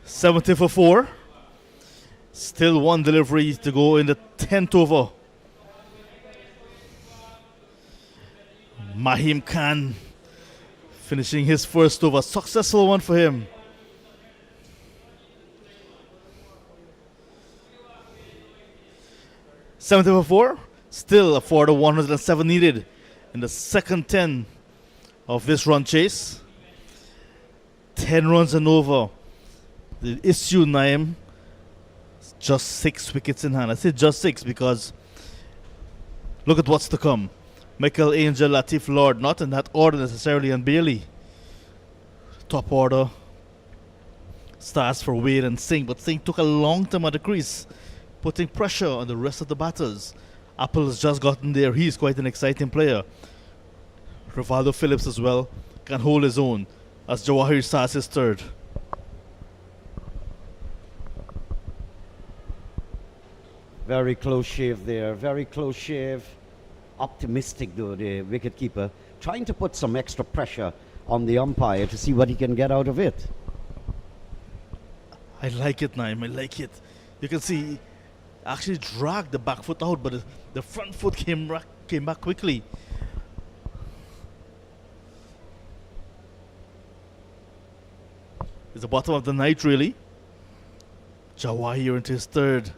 A: '70 for 4. Still one delivery to go in the 10th over. Mahim Khan finishing his first over. Successful one for him. '70 for 4. Still for the 107 needed in the second 10 of this run chase. 10 runs and over. The issue, Naeem, just 6 wickets in hand. I say just 6 because look at what's to come. Michael Angel, Latif Lord, not in that order necessarily, and Bailey. Top order starts for Wade and Singh, but Singh took a long time at the crease, putting pressure on the rest of the batters. Apple has just gotten there. He's quite an exciting player. Rivaldo Phillips as well can hold his own as Jawahir starts his third.
F: Very close shave there, very close shave. Optimistic though, the wicketkeeper, trying to put some extra pressure on the umpire to see what he can get out of it.
A: I like it, Naim. I like it. You can see he actually dragged the back foot out, but the front foot came back quickly. It's the bottom of the night, really. Jawahir into his third.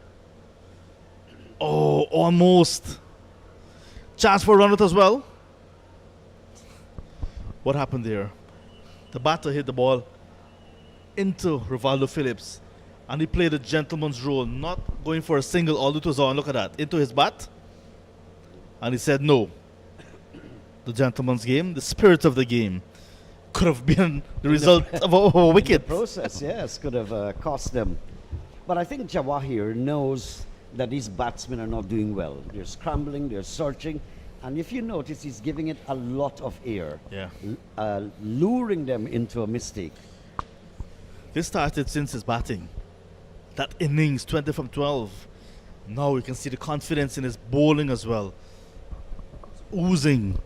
A: Oh, almost. Chance for a run out as well. What happened there? The batter hit the ball into Rivaldo Phillips, and he played a gentleman's role, not going for a single, although it was on. Look at that. Into his bat. And he said no. The gentleman's game, the spirit of the game, could have been the result of a wicket.
F: The process, yes, could have cost them. But I think Jawahir knows that these batsmen are not doing well. They're scrambling, they're searching, and if you notice, he's giving it a lot of air, luring them into a mistake.
A: This started since his batting. That innings, 20 from 12. Now you can see the confidence in his bowling as well. It's oozing.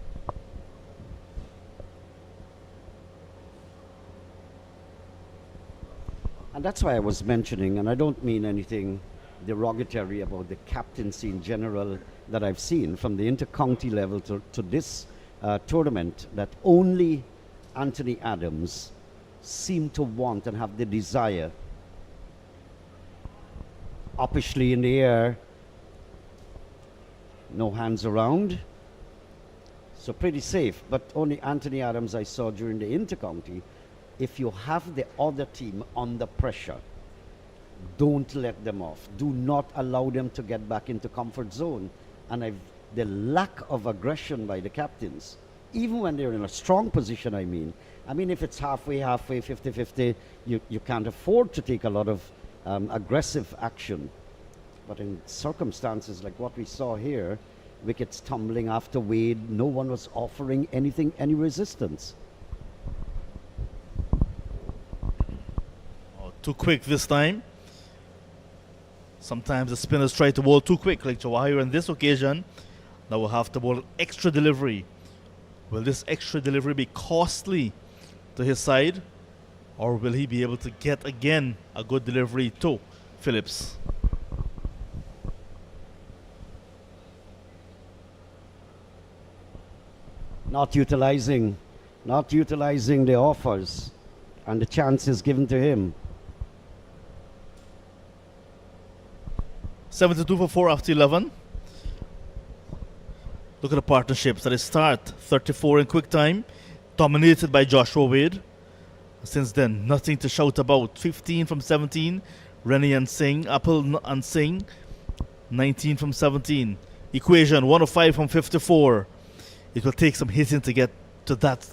F: And that's why I was mentioning, and I don't mean anything derogatory about the captaincy in general that I've seen from the inter-county level to this tournament, that only Anthony Adams seemed to want and have the desire. Uppishly in the air, no hands around, so pretty safe. But only Anthony Adams I saw during the inter-county. If you have the other team under pressure, don't let them off. Do not allow them to get back into comfort zone. And the lack of aggression by the captains, even when they're in a strong position, I mean, if it's halfway, 50-50, you can't afford to take a lot of aggressive action. But in circumstances like what we saw here, wickets tumbling after Wade, no one was offering any resistance.
A: Too quick this time. Sometimes the spinners try to bowl too quick, like Jawahir on this occasion. Now we'll have to bowl extra delivery. Will this extra delivery be costly to his side, or will he be able to get again a good delivery to Phillips?
F: Not utilizing the offers and the chances given to him.
A: 72 for 4 after 11. Look at the partnerships at the start. 34 in quick time, dominated by Joshua Wade. Since then, nothing to shout about. 15 from 17, Rennie and Singh. Apple and Singh, 19 from 17. Equation, 105 from 54. It will take some hitting to get to that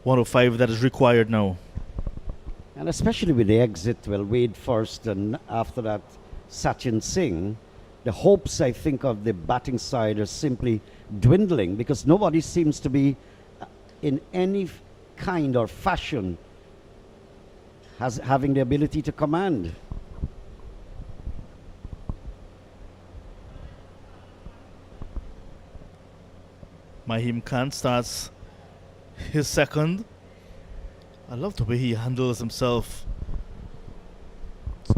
A: 105 that is required now.
F: And especially with the exit, Wade first, and after that, Sachin Singh, the hopes, I think, of the batting side are simply dwindling because nobody seems to be in any kind or fashion having the ability to command.
A: Mahim Khan starts his second. I love the way he handles himself.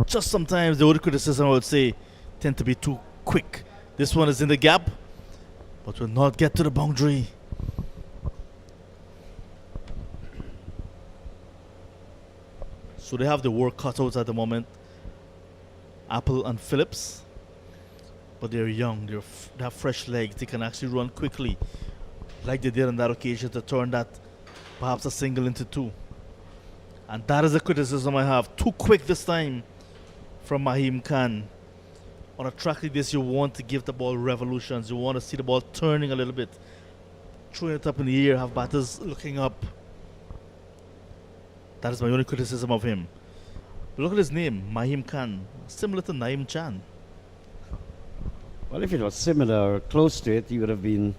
A: Just sometimes the only criticism I would say tend to be too quick. This one is in the gap, but will not get to the boundary. So they have the work cut out at the moment. Apple and Phillips, but they're young. They have fresh legs. They can actually run quickly, like they did on that occasion to turn that perhaps a single into two. And that is the criticism I have. Too quick this time from Mahim Khan. On a track like this, you want to give the ball revolutions. You want to see the ball turning a little bit, throwing it up in the air, have batters looking up. That is my only criticism of him. But look at his name, Mahim Khan, similar to Naim Chan.
F: Well, if it was similar or close to it, you would have been.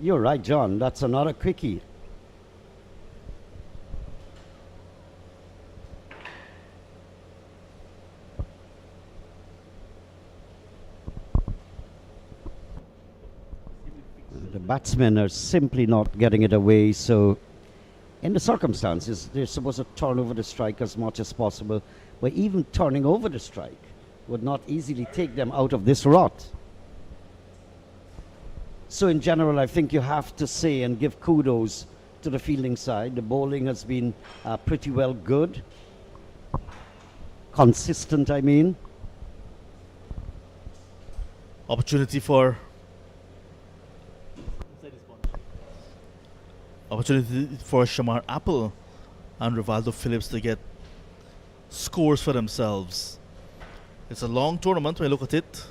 F: You're right, John. That's another quickie. The batsmen are simply not getting it away, so in the circumstances, they're supposed to turn over the strike as much as possible, but even turning over the strike would not easily take them out of this rut. So in general, I think you have to say and give kudos to the fielding side. The bowling has been pretty well good. Consistent, I mean.
A: Opportunity for Shamar Apple and Rivaldo Phillips to get scores for themselves. It's a long tournament when I look at it.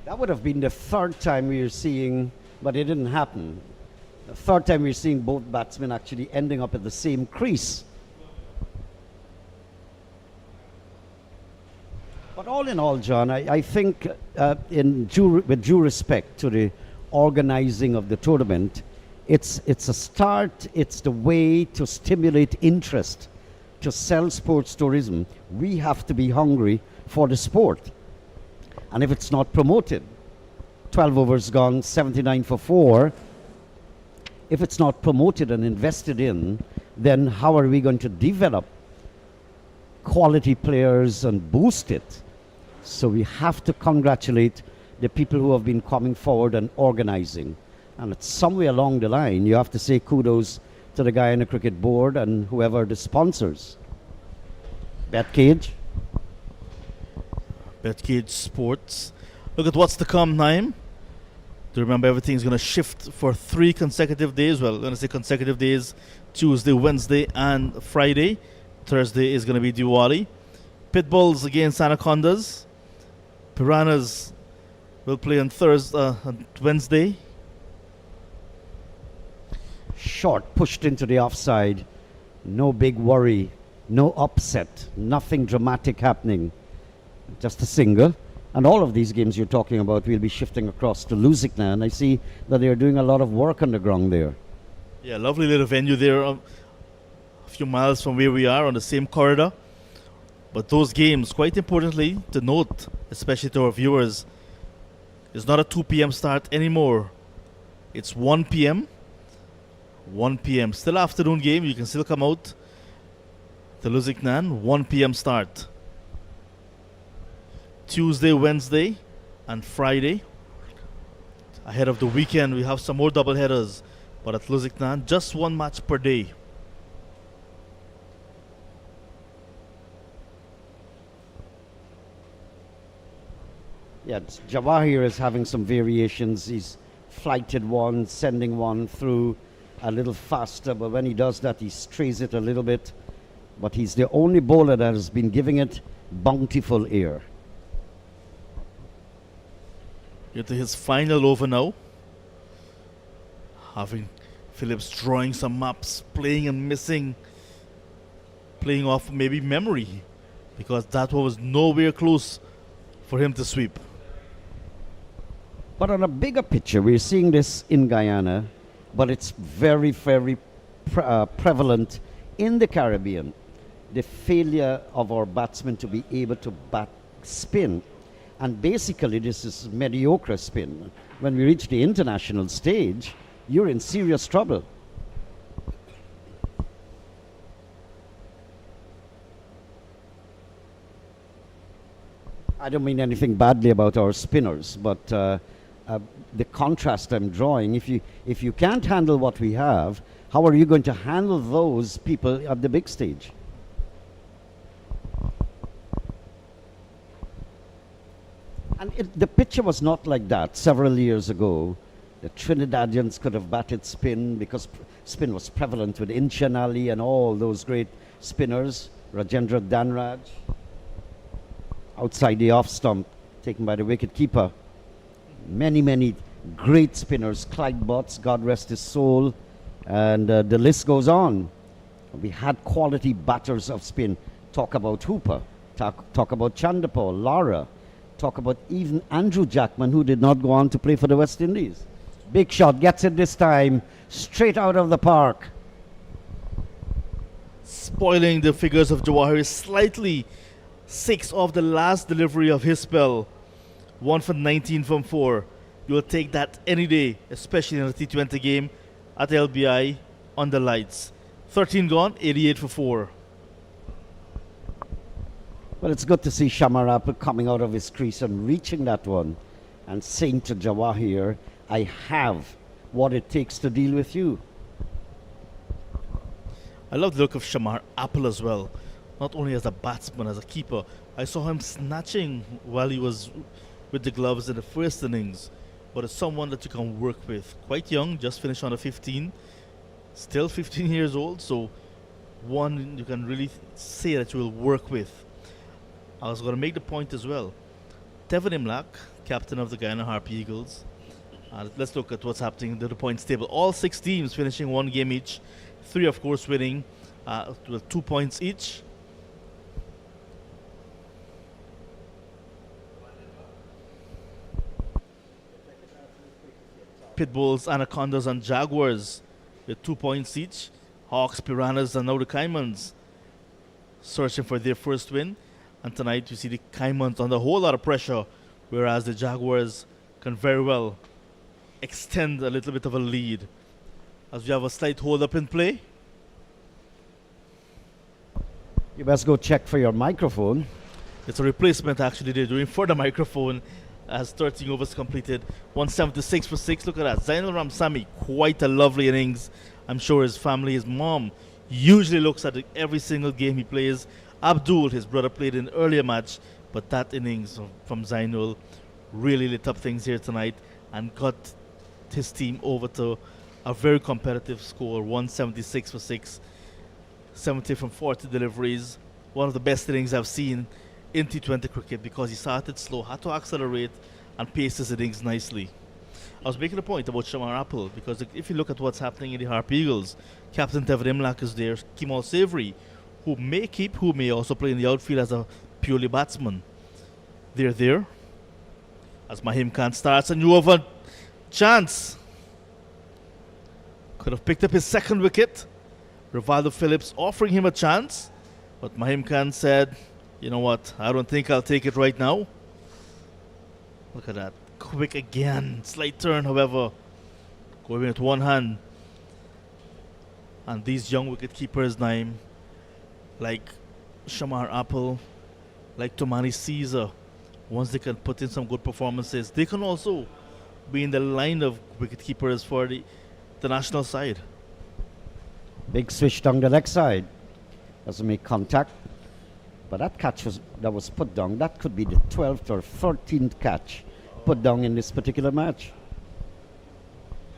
F: That would have been the third time we are seeing, but it didn't happen. The third time we're seeing both batsmen actually ending up at the same crease. But all in all, John, I think with due respect to the organizing of the tournament, it's a start, it's the way to stimulate interest, to sell sports tourism. We have to be hungry for the sport. And if it's not promoted, 12 overs gone, 79 for 4, if it's not promoted and invested in, then how are we going to develop quality players and boost it? So we have to congratulate the people who have been coming forward and organizing. And it's somewhere along the line, you have to say kudos to the Guyana Cricket Board and whoever the sponsors.
A: BetCageSports. Look at what's to come, Naim. To remember, everything's going to shift for 3 consecutive days. Well, I'm going to say consecutive days: Tuesday, Wednesday, and Friday. Thursday is going to be Diwali. Pitbulls against Anacondas. Piranhas will play on Wednesday.
F: Short, pushed into the offside. No big worry. No upset. Nothing dramatic happening. Just a single. And all of these games you're talking about will be shifting across to Lusikna. I see that they're doing a lot of work on the ground there.
A: Yeah, lovely little venue there, a few miles from where we are on the same corridor. But those games, quite importantly to note, especially to our viewers, it's not a 2 p.m. start anymore. It's 1 p.m. 1 p.m. Still afternoon game. You can still come out to Lusiknan. 1 p.m. start. Tuesday, Wednesday, and Friday. Ahead of the weekend, we have some more double headers. But at Lusiknan, just 1 match per day.
F: Yeah, Jawahir is having some variations. He's flighted one, sending one through a little faster, but when he does that, he strays it a little bit. But he's the only bowler that has been giving it bountiful air.
A: Into his final over now. Having Phillips drawing some maps, playing and missing. Playing off maybe memory, because that one was nowhere close for him to sweep.
F: But on a bigger picture, we're seeing this in Guyana, but it's very, very prevalent in the Caribbean. The failure of our batsmen to be able to bat spin. And basically, this is mediocre spin. When we reach the international stage, you're in serious trouble. I don't mean anything badly about our spinners, but the contrast I'm drawing, if you can't handle what we have, how are you going to handle those people at the big stage? And the picture was not like that several years ago. The Trinidadians could have batted spin because spin was prevalent with Inchan Ali and all those great spinners. Rajendra Dhanraj, outside the off stump, taken by the wicket keeper. Many great spinners. Clyde Butts, God rest his soul, and the list goes on. We had quality batters of spin. Talk about Hooper, talk about Chandapur, Lara, talk about even Andrew Jackman, who did not go on to play for the West Indies. Big shot, gets it this time, straight out of the park.
A: Spoiling the figures of Jawahir slightly. 6 off the last delivery of his spell. 1 for 19 from 4. You'll take that any day, especially in a T20 game at LBI on the lights. 13 gone, 88 for 4.
F: Well, it's good to see Shamar Apple coming out of his crease and reaching that one and saying to Jawahir, I have what it takes to deal with you.
A: I love the look of Shamar Apple as well. Not only as a batsman, as a keeper. I saw him snatching while he was with the gloves in the first innings. But it's someone that you can work with. Quite young, just finished under 15. Still 15 years old, so one you can really say that you will work with. I was going to make the point as well. Tevin Imlach, captain of the Guyana Harp Eagles. Let's look at what's happening in the points table. All 6 teams finishing 1 game each. 3, of course, winning with 2 points each. Pitbulls, Anacondas, and Jaguars with 2 points each. Hawks, Piranhas, and now the Caimans searching for their first win. And tonight you see the Caimans under a whole lot of pressure, whereas the Jaguars can very well extend a little bit of a lead. As we have a slight hold up in play.
F: You best go check for your microphone.
A: It's a replacement actually they're doing for the microphone as 13 overs completed. 176 for 6. Look at that. Zainal Ramsamy, quite a lovely innings. I'm sure his family, his mom, usually looks at every single game he plays. Abdul, his brother, played in an earlier match, but that innings from Zainul really lit up things here tonight and got his team over to a very competitive score. 176 for 6. 70 from 40 deliveries. One of the best innings I've seen in T20 cricket because he started slow, had to accelerate and pace his innings nicely. I was making a point about Shamar Apple because if you look at what's happening in the Harp Eagles, Captain Tevin Imlach is there, Kemal Savory, who may also play in the outfield as a purely batsman. They're there. As Mahim Khan starts a new over chance. Could have picked up his second wicket. Rivaldo Phillips offering him a chance. But Mahim Khan said, you know what, I don't think I'll take it right now. Look at that. Quick again. Slight turn, however. Going with one hand. And these young wicket keepers, Naim, like Shamar Apple, like Tomani Caesar, once they can put in some good performances, they can also be in the line of wicket keepers for the national side.
F: Big switch down the leg side. Doesn't make contact. But that catch that was put down, that could be the 12th or 14th catch put down in this particular match.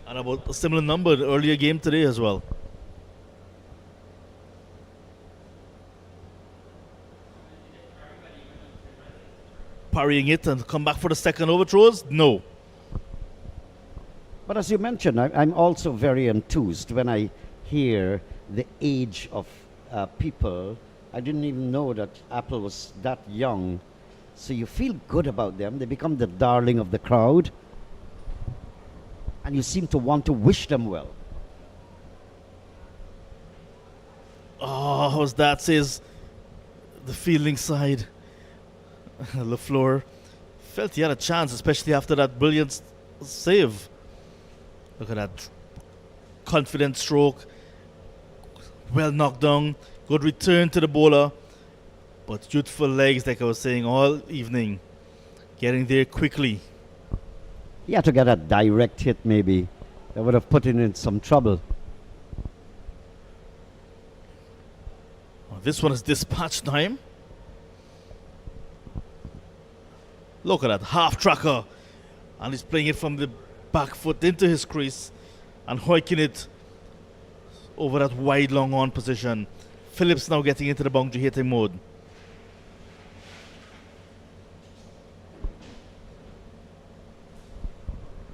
A: And about a similar number in the earlier game today as well. Parrying it and come back for the second overthrows? No.
F: But as you mentioned, I'm also very enthused when I hear the age of people. I didn't even know that Apple was that young. So you feel good about them. They become the darling of the crowd. And you seem to want to wish them well.
A: Oh, how's that, says the fielding side. LaFleur felt he had a chance, especially after that brilliant save. Look at that confident stroke. Well knocked down. Good return to the bowler. But youthful legs, like I was saying all evening. Getting there quickly.
F: He had to get a direct hit, maybe. That would have put him in some trouble.
A: Oh, this one is dispatch time. Look at that half tracker. And he's playing it from the back foot into his crease and hoiking it over that wide long on position. Phillips now getting into the boundary hitting mode.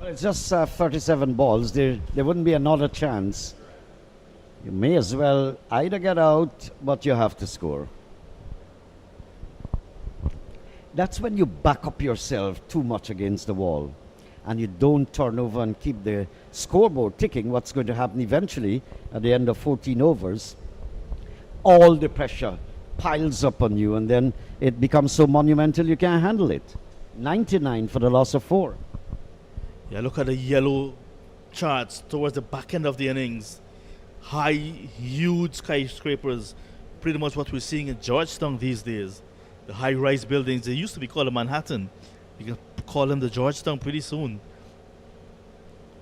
F: It's just 37 balls. There wouldn't be another chance. You may as well either get out, but you have to score. That's when you back up yourself too much against the wall and you don't turn over and keep the scoreboard ticking. What's going to happen eventually at the end of 14 overs, all the pressure piles up on you and then it becomes so monumental you can't handle it. 99 for the loss of 4.
A: Yeah, look at the yellow charts towards the back end of the innings. High, huge skyscrapers, pretty much what we're seeing in Georgetown these days. The high-rise buildings, they used to be called Manhattan. You can call them the Georgetown pretty soon.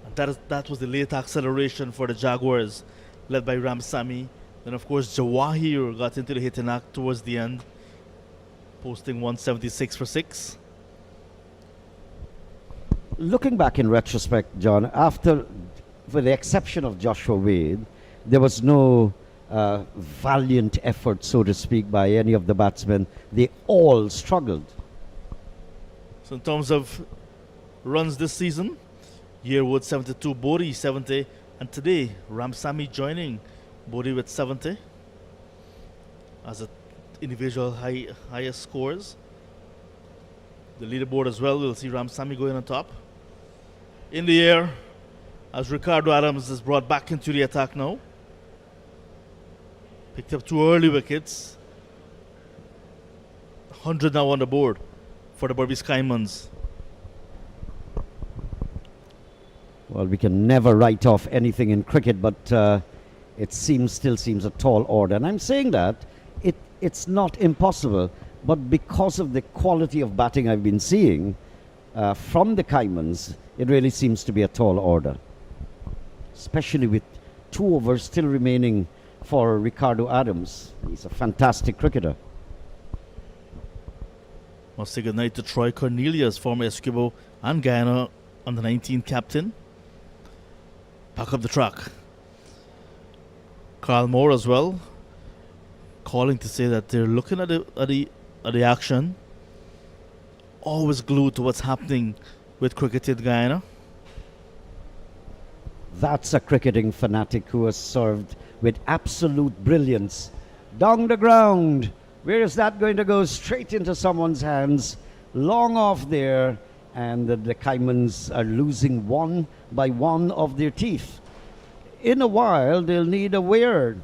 A: And that was the late acceleration for the Jaguars, led by Ramsamy. Then, of course, Jawahir got into the hitting act towards the end, posting 176 for 6.
F: Looking back in retrospect, John, with the exception of Joshua Wade, there was no valiant effort, so to speak, by any of the batsmen. They all struggled.
A: So in terms of runs this season, Yearwood 72, Bodie 70, and today Ramsamy joining Bodie with 70 as an individual highest scores. The leaderboard as well, we'll see Ramsamy going on top. In the air, as Ricardo Adams is brought back into the attack now. Picked up 2 early wickets. 100 now on the board for the Berbice Caimans.
F: Well, we can never write off anything in cricket, but it still seems a tall order. And I'm saying that it's not impossible, but because of the quality of batting I've been seeing from the Caimans, it really seems to be a tall order. Especially with 2 overs still remaining for Ricardo Adams. He's a fantastic cricketer.
A: Must say goodnight to Troy Cornelius, former Esquibo and Guyana under 19 captain. Back up the track. Carl Moore as well, calling to say that they're looking at the action, always glued to what's happening with cricket in Guyana.
F: That's a cricketing fanatic who has served with absolute brilliance. Down the ground. Where is that going to go? Straight into someone's hands. Long off there. And the Caimans are losing 1 by 1 of their teeth. In a while, they'll need a wear.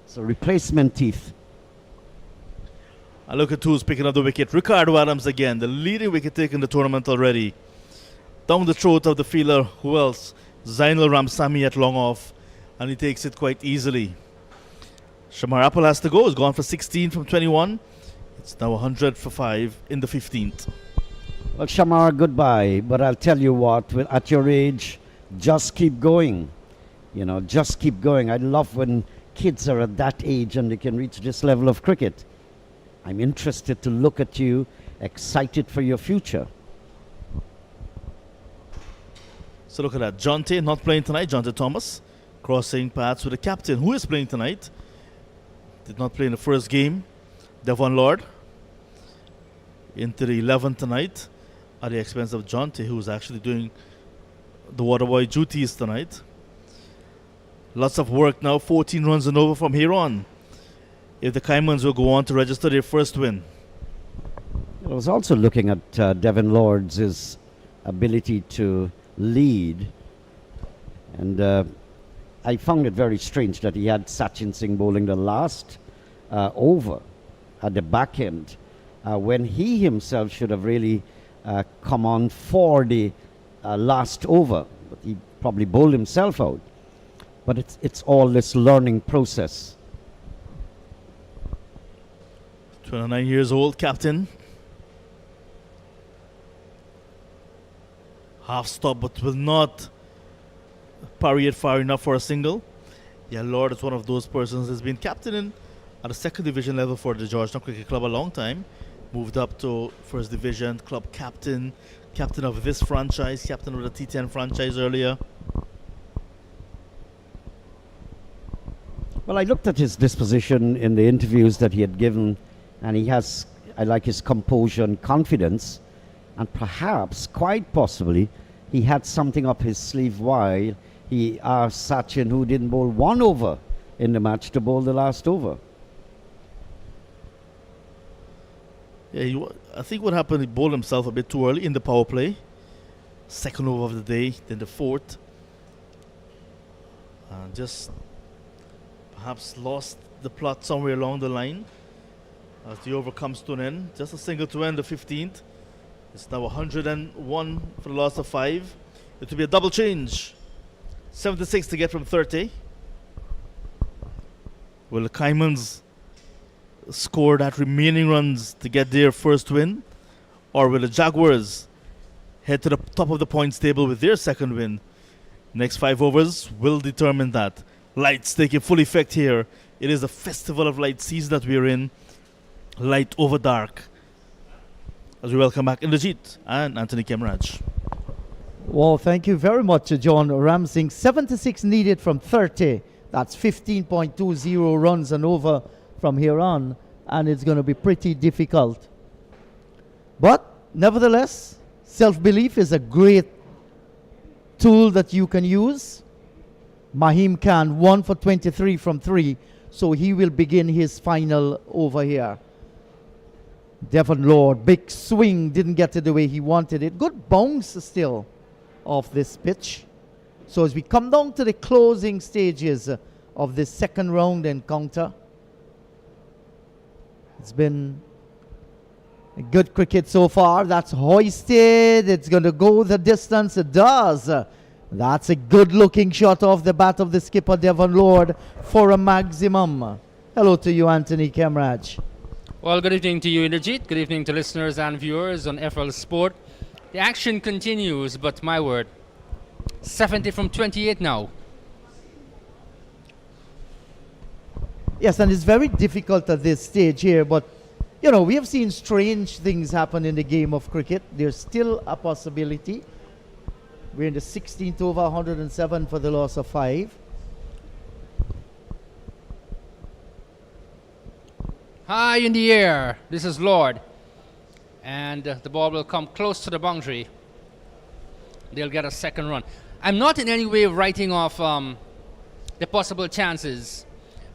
F: So replacement teeth.
A: I look at who's picking up the wicket. Ricardo Adams again, the leading wicket taker in the tournament already. Down the throat of the fielder, who else? Zainul Ramsamy at long off, and he takes it quite easily. Shamar Apple has to go. He's gone for 16 from 21. It's now 100 for 5 in the 15th.
F: Well, Shamar, goodbye. But I'll tell you what, at your age, just keep going. You know, just keep going. I love when kids are at that age and they can reach this level of cricket. I'm interested to look at you, excited for your future.
A: So look at that. Jonte not playing tonight. Jonte Thomas crossing paths with the captain, who is playing tonight. Did not play in the first game. Devon Lord into the 11th tonight at the expense of Jonte, who's actually doing the waterboy duties tonight. Lots of work now. 14 runs and over from here on, if the Caimans will go on to register their first win.
F: I was also looking at Devon Lord's ability to lead, and I found it very strange that he had Sachin Singh bowling the last over at the back end when he himself should have really come on for the last over, but he probably bowled himself out. But it's all this learning process.
A: 29 years old, captain. Half stop, but will not parry it far enough for a single. Yeah, Lord is one of those persons that's been captaining at the second division level for the Georgetown Cricket Club a long time. Moved up to first division, club captain, captain of this franchise, captain of the T10 franchise earlier.
F: Well, I looked at his disposition in the interviews that he had given, and I like his composure and confidence. and perhaps, quite possibly, he had something up his sleeve while he asked Sachin, who didn't bowl one over in the match, to bowl the last over.
A: Yeah, I think what happened, he bowled himself a bit too early in the power play. Second over of the day, then the fourth. And just perhaps lost the plot somewhere along the line as the over comes to an end. Just a single to end the 15th. It's now 101 for the loss of 5. It will be a double change. 76 to get from 30. Will the Caimans score that remaining runs to get their first win? Or will the Jaguars head to the top of the points table with their second win? Next 5 overs will determine that. Lights taking full effect here. It is a festival of light season that we're in. Light over dark. As we welcome back Indrajit and Anthony Kemraj.
L: Well, thank you very much, John Ramsing. 76 needed from 30. That's 15.20 runs and over from here on. And it's going to be pretty difficult. But, nevertheless, self-belief is a great tool that you can use. Mahim Khan 1 for 23 from 3. So he will begin his final over here. Devon Lord, big swing, didn't get it the way he wanted it. Good bounce still of this pitch. So as we come down to the closing stages of this second round encounter, it's been a good cricket so far. That's hoisted. It's going to go the distance. It does. That's a good looking shot off the bat of the skipper, Devon Lord, for a maximum. Hello to you, Anthony Kemraj.
E: Well, good evening to you, Indrajit. Good evening to listeners and viewers on FL Sport. The action continues, but my word, 70 from 28 now.
L: Yes, and it's very difficult at this stage here, but you know, we have seen strange things happen in the game of cricket. There's still a possibility. We're in the 16th over, 107 for the loss of 5.
E: High in the air, this is Lord. And the ball will come close to the boundary. They'll get a second run. I'm not in any way writing off the possible chances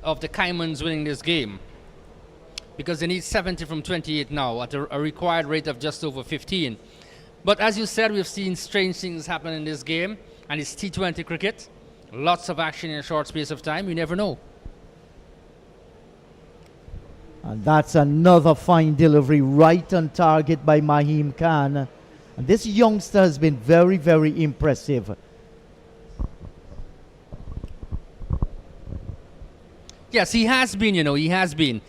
E: of the Caimans winning this game, because they need 70 from 28 now at a required rate of just over 15. But as you said, we've seen strange things happen in this game, and it's T20 cricket. Lots of action in a short space of time. You never know.
L: And that's another fine delivery right on target by Mahim Khan. And this youngster has been very, very impressive.
E: Yes, he has been, he has been.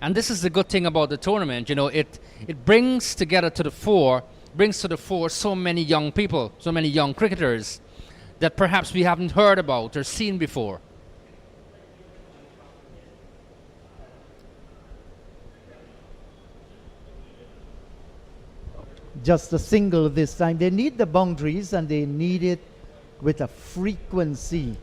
E: And this is the good thing about the tournament, it brings together to the fore, so many young people, so many young cricketers that perhaps we haven't heard about or seen before.
L: Just a single this time. They need the boundaries, and they need it with a frequency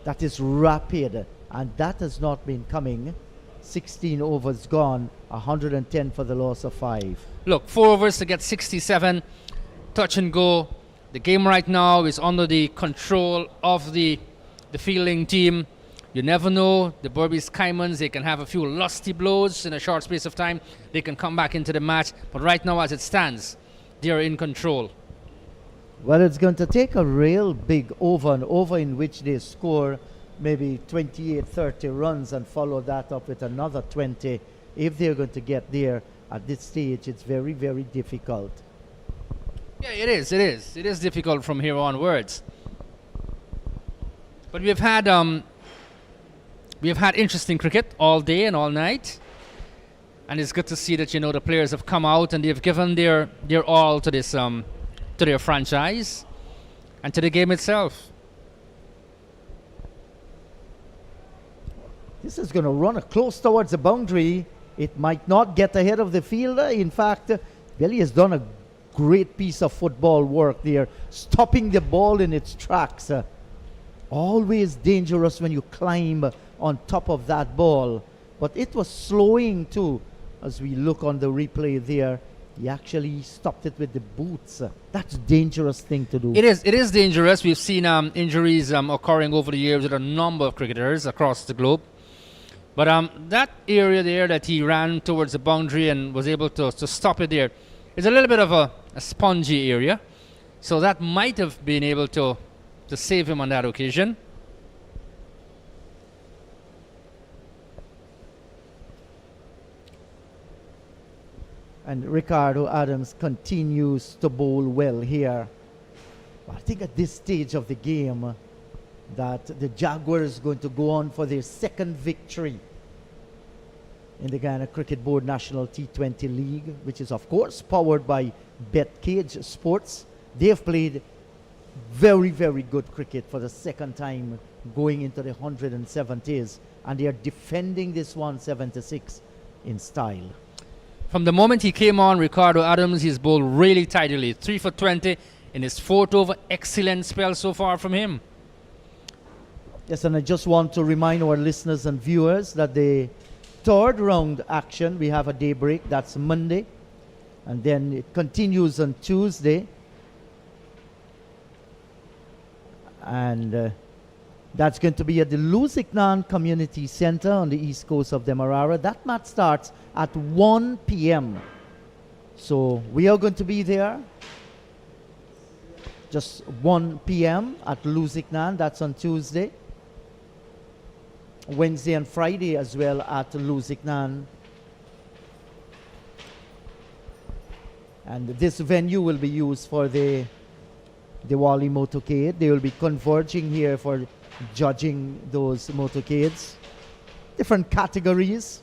L: that is rapid, and that has not been coming. 16 overs gone, 110 for the loss of 5.
E: Look, 4 overs to get 67, touch and go. The game right now is under the control of the fielding team. You never know, the Berbice Caimans, they can have a few lusty blows in a short space of time. They can come back into the match, but right now as it stands, they are in control.
L: Well, it's going to take a real big over, an over in which they score maybe 28, 30 runs and follow that up with another 20. If they're going to get there at this stage, it's very, very difficult.
E: Yeah, it is. It is difficult from here onwards. But we have had interesting cricket all day and all night. And it's good to see that, the players have come out and they've given their all to this to their franchise and to the game itself.
L: This is going to run close towards the boundary. It might not get ahead of the fielder. In fact, Billy has done a great piece of football work there, stopping the ball in its tracks. Always dangerous when you climb on top of that ball. But it was slowing too. As we look on the replay there, He actually stopped it with the boots. That's a dangerous thing to do.
E: It is dangerous. We've seen injuries occurring over the years with a number of cricketers across the globe. But that area there that he ran towards the boundary and was able to stop it there is a little bit of a spongy area. So that might have been able to save him on that occasion.
L: And Ricardo Adams continues to bowl well here. I think at this stage of the game that the Jaguars are going to go on for their second victory in the Guyana Cricket Board National T20 League, which is of course powered by BetCageSports. They have played very, very good cricket for the second time going into the 170s, and they are defending this 176 in style.
E: From the moment he came on, Ricardo Adams, he's bowled really tidily. 3 for 20 in his fourth over. Excellent spell so far from him.
L: Yes, and I just want to remind our listeners and viewers that the third round action, we have a day break. That's Monday. And then it continues on Tuesday. And that's going to be at the Lusignan Community Center on the east coast of Demerara. That match starts at 1 p.m. So we are going to be there. Just 1 p.m. at Lusignan. That's on Tuesday. Wednesday and Friday as well at Lusignan. And this venue will be used for the Diwali motorcade. They will be converging here for judging those motorcades. Different categories.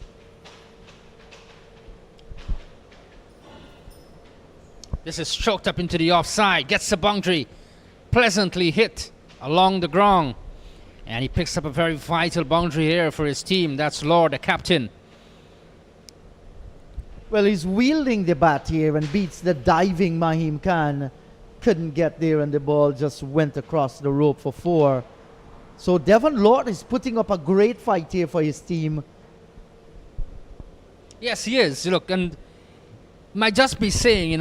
E: This is stroked up into the offside. Gets the boundary. Pleasantly hit along the ground. And he picks up a very vital boundary here for his team. That's Lord, the captain.
L: Well, he's wielding the bat here and beats the diving Mahim Khan. Couldn't get there and the ball just went across the rope for 4. So Devon Lord is putting up a great fight here for his team.
E: Yes, he is. Look, and might just be saying,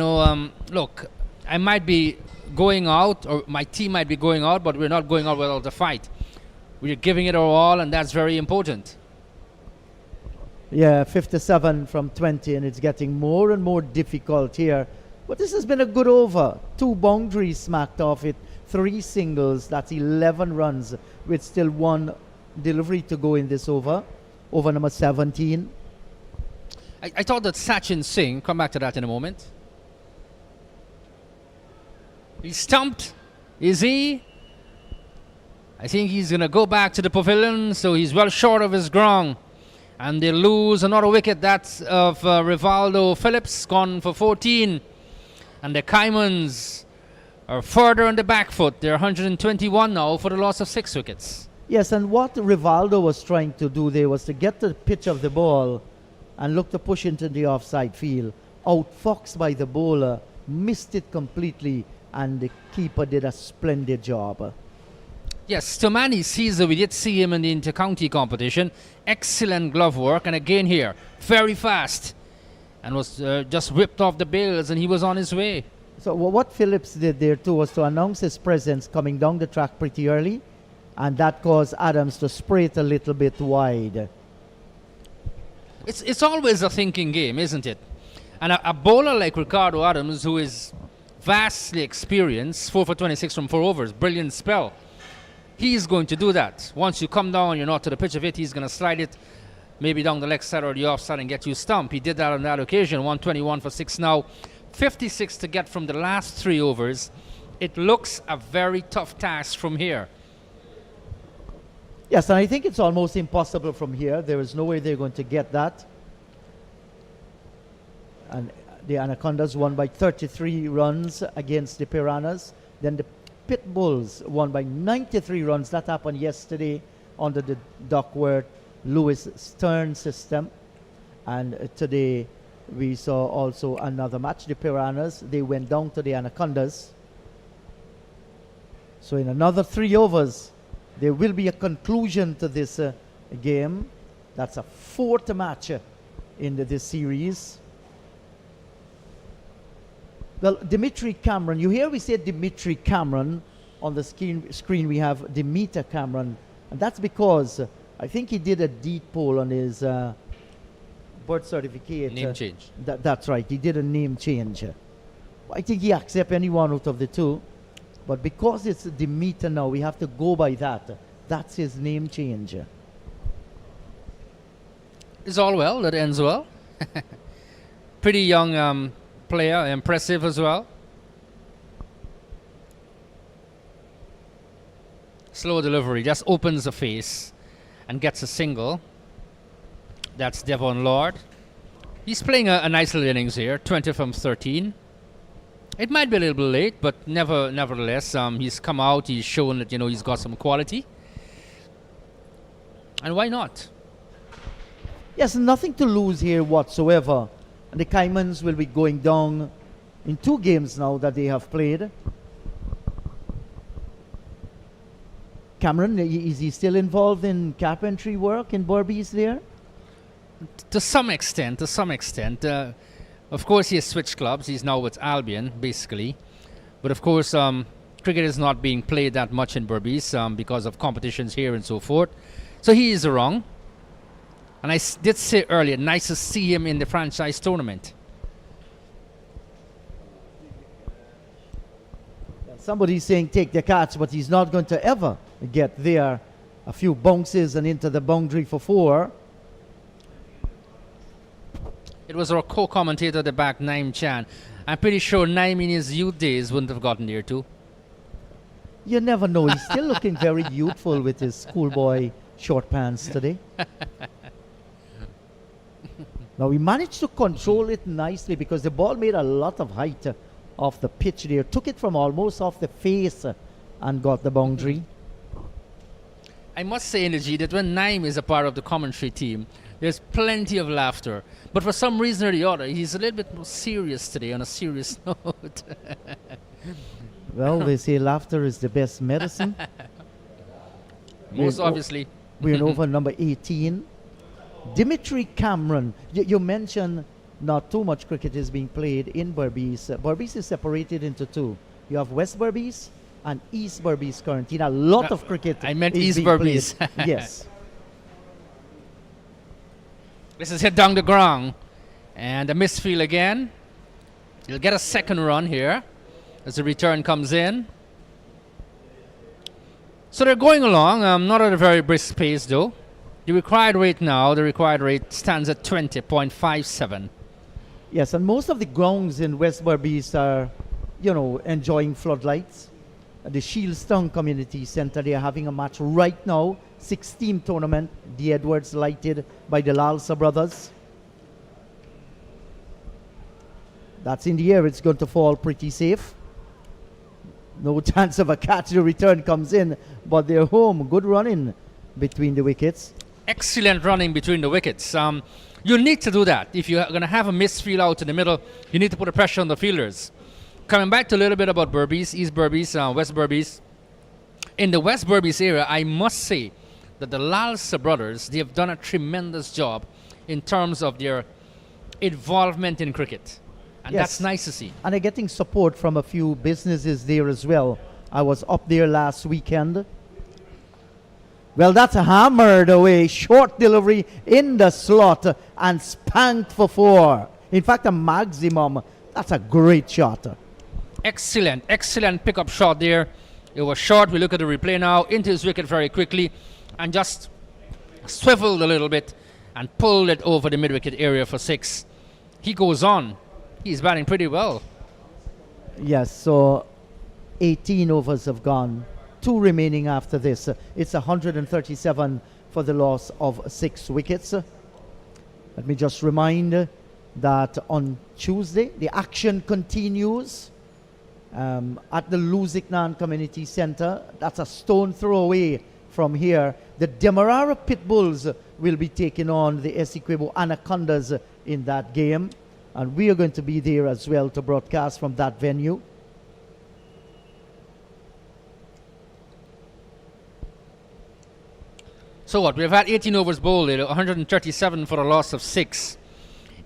E: look, I might be going out, or my team might be going out, but we're not going out without the fight. We're giving it our all, and that's very important.
L: Yeah, 57 from 20, and it's getting more and more difficult here. But this has been a good over. 2 boundaries smacked off it, 3 singles. That's 11 runs with still 1 delivery to go in this over. Over number 17.
E: I thought that Sachin Singh, come back to that in a moment. He's stumped. Is he? I think he's going to go back to the pavilion, so he's well short of his ground. And they lose another wicket. That's of Rivaldo Phillips, gone for 14. And the Caimans are further on the back foot. They're 121 now for the loss of 6 wickets.
L: Yes, and what Rivaldo was trying to do there was to get the pitch of the ball and look to push into the offside field. Outfoxed by the bowler, missed it completely, and the keeper did a splendid job.
E: Yes, Tomani Caesar, we did see him in the inter-county competition. Excellent glove work, and again here, very fast. And was just whipped off the bails, and he was on his way.
L: So what Phillips did there too was to announce his presence coming down the track pretty early, and that caused Adams to spray it a little bit wide.
E: It's always a thinking game, isn't it? And a bowler like Ricardo Adams, who is vastly experienced, 4 for 26 from 4 overs, brilliant spell. He's going to do that. Once you come down, you're not to the pitch of it, he's going to slide it maybe down the leg side or the offside and get you stumped. He did that on that occasion, 121 for 6 now. 56 to get from the last 3 overs. It looks a very tough task from here.
L: Yes, and I think it's almost impossible from here. There is no way they're going to get that. And the Anacondas won by 33 runs against the Piranhas. Then the Pit Bulls won by 93 runs. That happened yesterday under the Duckworth-Lewis Stern system. And today we saw also another match. The Piranhas, they went down to the Anacondas. So in another 3 overs, there will be a conclusion to this game. That's a 4th match in this series. Well, Dimitri Cameron, you hear we say Dimitri Cameron. On the screen we have Demeter Cameron. And that's because I think he did a deed poll on his birth certificate.
E: Name change.
L: That's right. He did a name change. I think he accepts any one out of the two. But because it's Demeter now, we have to go by that. That's his name change.
E: It's all well. That ends well. Pretty young player. Impressive as well. Slow delivery. Just opens the face and gets a single. That's Devon Lord. He's playing a nice little innings here. 20 from 13. It might be a little bit late, but nevertheless, he's come out. He's shown that he's got some quality. And why not?
L: Yes, nothing to lose here whatsoever. And the Caimans will be going down in 2 games now that they have played. Cameron, is he still involved in carpentry work in Berbice there?
E: To some extent. Of course, he has switched clubs. He's now with Albion, basically. But of course, cricket is not being played that much in Berbice because of competitions here and so forth. So he is wrong. And I did say earlier, nice to see him in the franchise tournament.
L: Somebody's saying take the catch, but he's not going to ever get there. A few bounces and into the boundary for 4.
E: It was our co-commentator at the back, Naim Chan. I'm pretty sure Naim in his youth days wouldn't have gotten there too.
L: You never know. He's still looking very youthful with his schoolboy short pants today. Now, he managed to control it nicely because the ball made a lot of height off the pitch there. Took it from almost off the face and got the boundary.
E: I must say, Energy, that when Naim is a part of the commentary team, there's plenty of laughter. But for some reason or the other, he's a little bit more serious today, on a serious note.
L: Well, they say laughter is the best medicine.
E: Most obviously.
L: We're in over number 18. Dimitri Cameron. You mentioned not too much cricket is being played in Berbice. Berbice is separated into 2. You have West Berbice and East Berbice currently. A lot of cricket.
E: I meant
L: is
E: East
L: being
E: Berbice.
L: played. Yes.
E: This is hit down the ground. And a misfield again. He'll get a second run here as the return comes in. So they're going along, not at a very brisk pace though. The required rate stands at 20.57.
L: Yes, and most of the grounds in West Berbice are, enjoying floodlights. The Shieldstown Community Centre, they are having a match right now. 6-team tournament, the Edwards lighted by the Lalsa brothers. That's in the air. It's going to fall pretty safe. No chance of a catch. The return comes in, but they're home. Good running between the wickets.
E: Excellent running between the wickets. You need to do that. If you're going to have a misfield out in the middle, you need to put the pressure on the fielders. Coming back to a little bit about Berbice, East Berbice, West Berbice. In the West Berbice area, I must say that the Lalsa brothers, they have done a tremendous job in terms of their involvement in cricket. And
L: Yes.
E: that's nice to see.
L: And they're getting support from a few businesses there as well. I was up there last weekend. Well, that's hammered away. Short delivery in the slot and spanked for 4. In fact, a maximum. That's a great shot.
E: Excellent pickup shot there. It was short. We look at the replay now. Into his wicket very quickly and just swiveled a little bit and pulled it over the mid-wicket area for 6. He goes on. He's batting pretty well.
L: Yes, so 18 overs have gone. 2 remaining after this. It's 137 for the loss of 6 wickets. Let me just remind that on Tuesday, the action continues at the Luziknan Community Centre. That's a stone throw away from here. The Demerara Pitbulls will be taking on the Essequibo Anacondas in that game. And we are going to be there as well to broadcast from that venue.
E: So what? We've had 18 overs bowled, 137 for a loss of 6.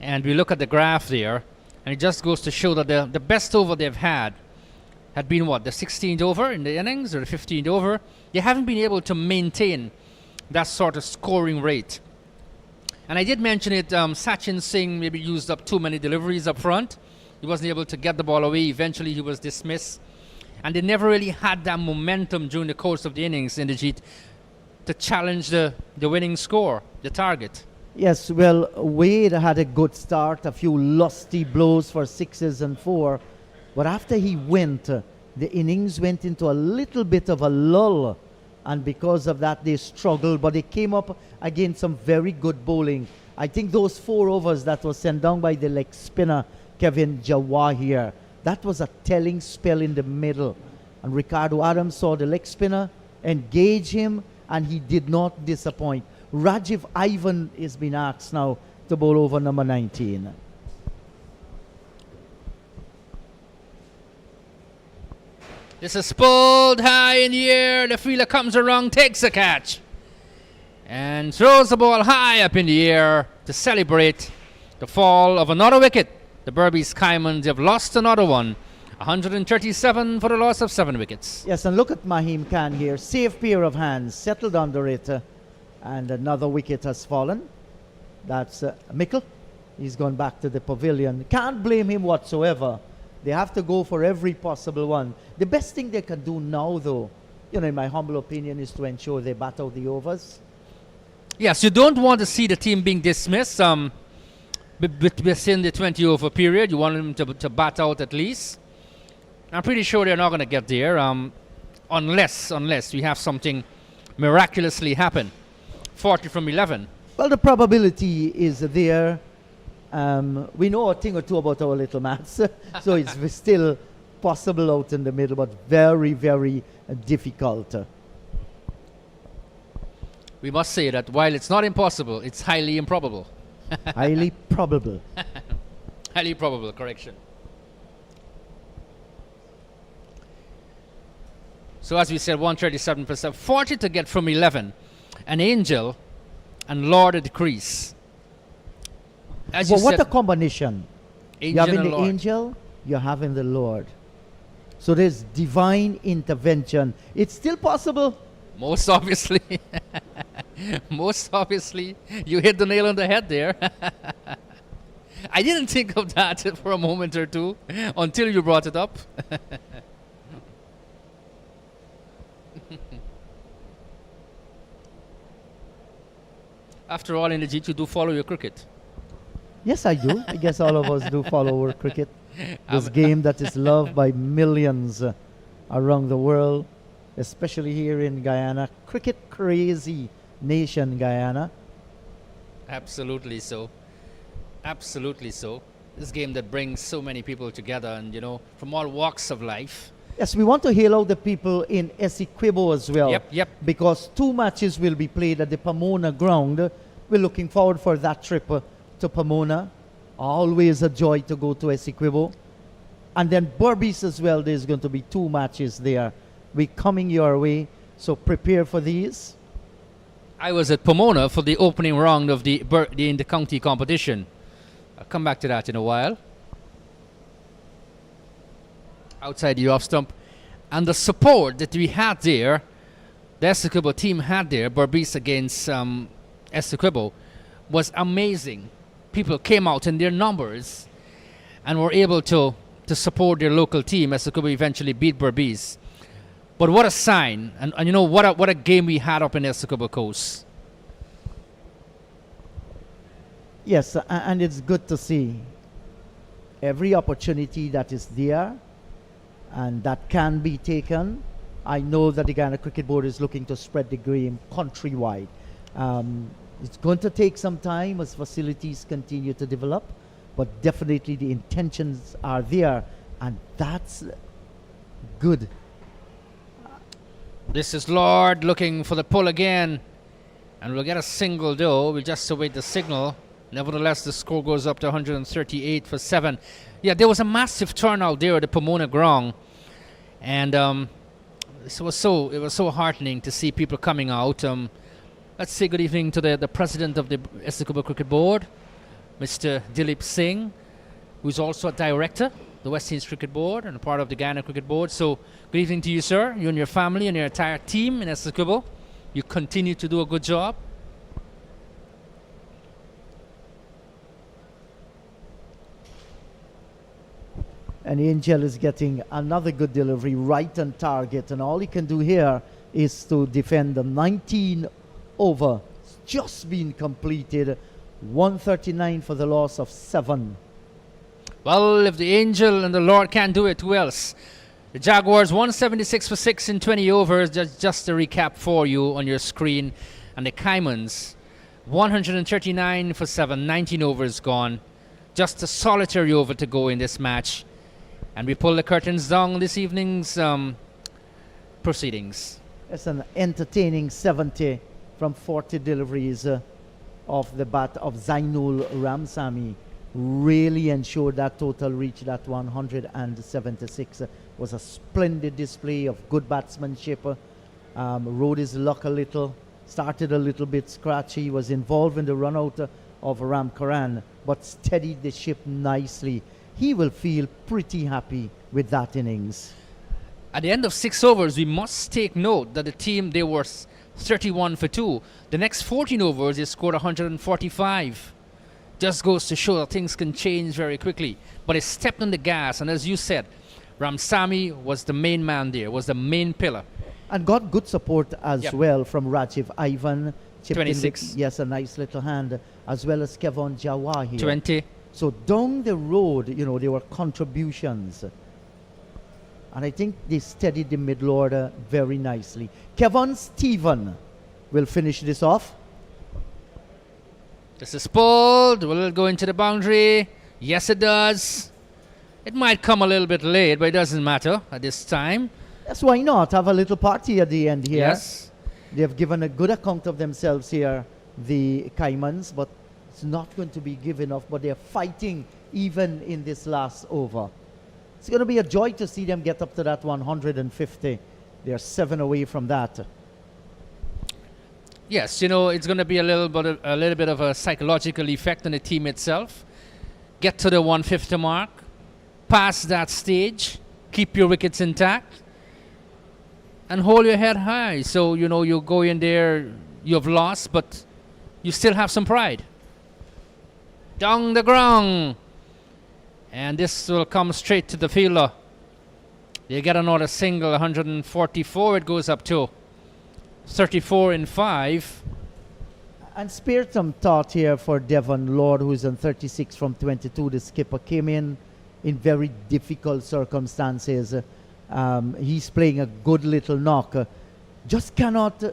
E: And we look at the graph there. And it just goes to show that the best over they've had been what, the 16th over in the innings or the 15th over. They haven't been able to maintain that sort of scoring rate. And I did mention it, Sachin Singh maybe used up too many deliveries up front. He wasn't able to get the ball away. Eventually he was dismissed. And they never really had that momentum during the course of the innings in the Jeet to challenge the winning score, the target.
L: Yes, well, Wade had a good start, a few lusty blows for 6s and 4. But after he went, the innings went into a little bit of a lull. And because of that, they struggled. But they came up against some very good bowling. I think those 4 overs that was sent down by the leg spinner, Kevin Jawahir, that was a telling spell in the middle. And Ricardo Adams saw the leg spinner, engage him, and he did not disappoint. Rajiv Ivan is being asked now to bowl over number 19.
E: This is pulled high in the air. The fielder comes around, takes a catch, and throws the ball high up in the air to celebrate the fall of another wicket. The Berbice Caimans have lost another one. 137 for the loss of 7 wickets.
L: Yes, and look at Mahim Khan here. Safe pair of hands, settled under it, and another wicket has fallen. That's Mickle. He's gone back to the pavilion. Can't blame him whatsoever. They have to go for every possible one. The best thing they can do now, though, in my humble opinion, is to ensure they bat out the overs.
E: Yes, you don't want to see the team being dismissed within the 20 over period. You want them to bat out at least. I'm pretty sure they're not going to get there unless we have something miraculously happen. 40 from 11.
L: Well, the probability is there. We know a thing or two about our little maths, so it's still possible out in the middle, but very, very difficult.
E: We must say that while it's not impossible, it's highly improbable.
L: Highly probable.
E: Highly probable, correction. So as we said, 137%, 40 to get from 11. An Angel and Lord at the crease. As
L: well,
E: you
L: what
E: said,
L: a combination.
E: Angel
L: You're having
E: and
L: the
E: Lord.
L: angel, you're having the Lord. So there's divine intervention. It's still possible.
E: Most obviously. Most obviously. You hit the nail on the head there. I didn't think of that for a moment or two until you brought it up. After all, in the Jeet, you do follow your cricket.
L: Yes, I do. I guess all of us do follow our cricket. This game that is loved by millions around the world, especially here in Guyana. Cricket crazy nation, Guyana.
E: Absolutely so. Absolutely so. This game that brings so many people together and, from all walks of life.
L: Yes, we want to hail out the people in Essequibo as well.
E: Yep.
L: Because 2 matches will be played at the Pomona ground. We're looking forward for that trip to Pomona. Always a joy to go to Essequibo. And then Berbice as well, there's going to be 2 matches there. We're coming your way, so prepare for these.
E: I was at Pomona for the opening round of the inter-county competition. I'll come back to that in a while. Outside the off stump. And the support that we had there, the Essequibo team had there, Berbice against Essequibo, was amazing. People came out in their numbers and were able to support their local team. Essequibo eventually beat Berbice. But what a sign, and what a game we had up in Essequibo Coast.
L: Yes, and it's good to see every opportunity that is there and that can be taken. I know that the Guyana Cricket Board is looking to spread the game countrywide. It's going to take some time as facilities continue to develop, but definitely the intentions are there, and that's good.
E: This is Lord looking for the pull again, and we'll get a single though. We'll just await the signal. Nevertheless, the score goes up to 138 for 7. Yeah, there was a massive turnout there at the Pomona ground, and it was so heartening to see people coming out. Let's say good evening to the president of the Essequibo Cricket Board, Mr. Dilip Singh, who's also a director, the West Indies Cricket Board, and a part of the Guyana Cricket Board. So, good evening to you, sir, you and your family and your entire team in Essequibo. You continue to do a good job.
L: And Angel is getting another good delivery right on target, and all he can do here is to defend the 19 over just been completed. 139 for the loss of 7.
E: Well, if the Angel and the Lord can't do it, who else? The Jaguars 176 for 6 in 20 overs. Just a recap for you on your screen. And the Caimans 139 for 7, 19 overs gone. Just a solitary over to go in this match. And we pull the curtains down this evening's proceedings.
L: It's an entertaining 70 from 40 deliveries off the bat of Zainul Ramsamy. Really ensured that total reached that 176. Was a splendid display of good batsmanship. Rode his luck a little, started a little bit scratchy, was involved in the run out of Ram Karan, but steadied the ship nicely. He will feel pretty happy with that innings.
E: At the end of 6 overs, we must take note that the team, they were 31 for 2. The next 14 overs, they scored 145. Just goes to show that things can change very quickly. But they stepped on the gas, and as you said, Ramsamy was the main man there, was the main pillar.
L: And got good support as well from Rajiv Ivan.
E: 26.
L: Yes, a nice little hand, as well as Kevon Jawahir here.
E: 20.
L: So down the road, you know, there were contributions. And I think they steadied the middle order very nicely. Kevon Stephen will finish this off.
E: This is pulled. Will it go into the boundary? Yes, it does. It might come a little bit late, but it doesn't matter at this time.
L: That's why not have a little party at the end here.
E: Yes.
L: They have given a good account of themselves here, the Caimans, but it's not going to be given off, but they're fighting even in this last over. It's going to be a joy to see them get up to that 150. They're 7 away from that.
E: Yes, you know, it's going to be a little bit of a psychological effect on the team itself. Get to the 150 mark, pass that stage, keep your wickets intact, and hold your head high. So, you know, you go in there, you've lost, but you still have some pride. Down the ground. And this will come straight to the fielder. You get another single, 144 it goes up to. 34 in 5.
L: And spare some thought here for Devon Lord, who's on 36 from 22. The skipper came in very difficult circumstances. He's playing a good little knock. Just cannot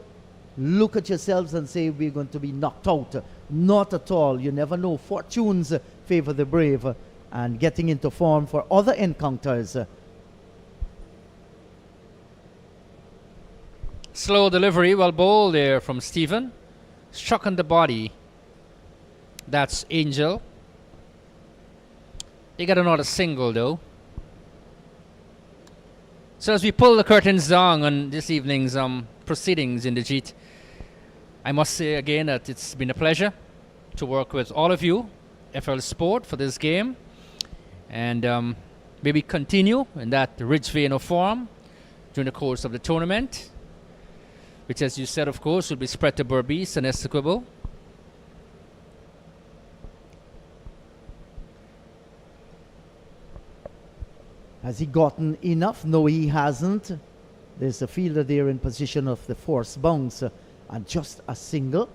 L: look at yourselves and say we're going to be knocked out. Not at all. You never know. Fortunes favor the brave. And getting into form for other encounters.
E: Slow delivery, well bowled there from Stephen. Struck on the body. That's Angel. They got another single though. So as we pull the curtains down on this evening's proceedings in the Jeet, I must say again that it's been a pleasure to work with all of you, FL Sport, for this game. And maybe continue in that rich vein of form during the course of the tournament, which, as you said, of course, will be spread to Berbice and Essequibo.
L: Has he gotten enough? No, he hasn't. There's a fielder there in position of the force bounce and just a single.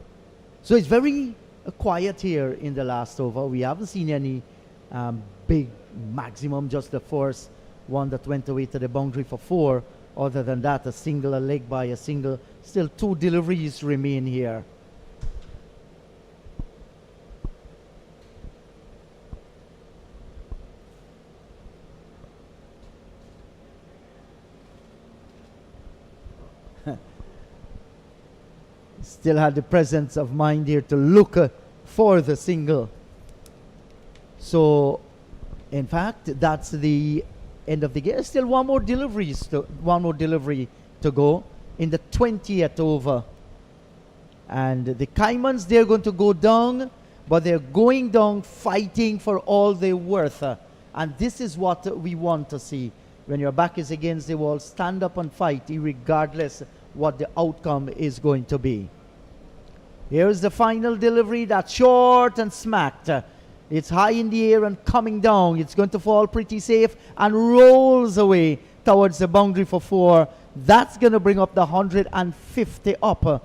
L: So it's very quiet here in the last over. We haven't seen any big maximum, just the force one that went away to the boundary for 4. Other than that, a single, a leg by a single. Still 2 deliveries remain here. Still had the presence of mind here to look for the single. So, in fact, that's the end of the game. Still one more delivery to go in the 20th over. And the Caimans, they're going to go down, but they're going down fighting for all they're worth. And this is what we want to see. When your back is against the wall, stand up and fight, regardless what the outcome is going to be. Here's the final delivery. That's short and smacked. It's high in the air and coming down. It's going to fall pretty safe and rolls away towards the boundary for 4. That's going to bring up the 150 up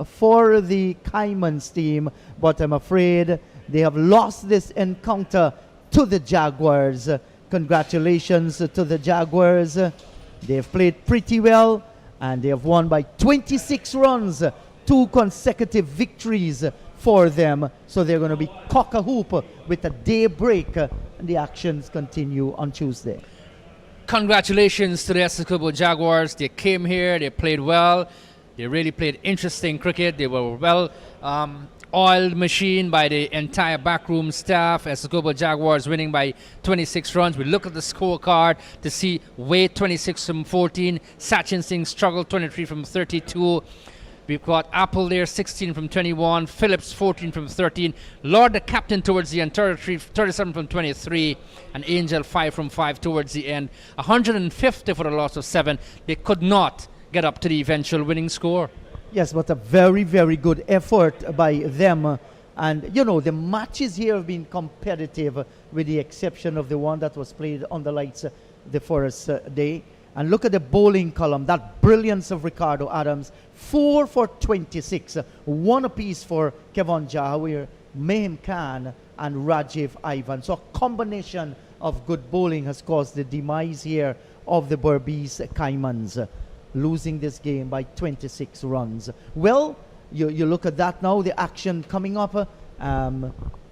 L: for the Caimans team. But I'm afraid they have lost this encounter to the Jaguars. Congratulations to the Jaguars. They've played pretty well and they have won by 26 runs. 2 consecutive victories for them. So they're going to be cock-a-hoop with a day break. And the actions continue on Tuesday.
E: Congratulations to the Essequibo Jaguars. They came here, they played well. They really played interesting cricket. They were well oiled machine by the entire backroom staff. Essequibo Jaguars winning by 26 runs. We look at the scorecard to see Wade 26 from 14. Sachin Singh struggled 23 from 32. We've got Apple there 16 from 21. Phillips 14 from 13. Lord the captain towards the end 37 from 23. And Angel 5 from 5 towards the end. 150 for a loss of 7. They could not get up to the eventual winning score.
L: Yes, but a very, very good effort by them. And, you know, the matches here have been competitive with the exception of the one that was played on the lights the first day. And look at the bowling column, that brilliance of Ricardo Adams. 4 for 26, 1 apiece for Kevon Jahawir, Mahim Khan and Rajiv Ivan. So a combination of good bowling has caused the demise here of the Berbice Caimans, losing this game by 26 runs. Well, you look at that now, the action coming up,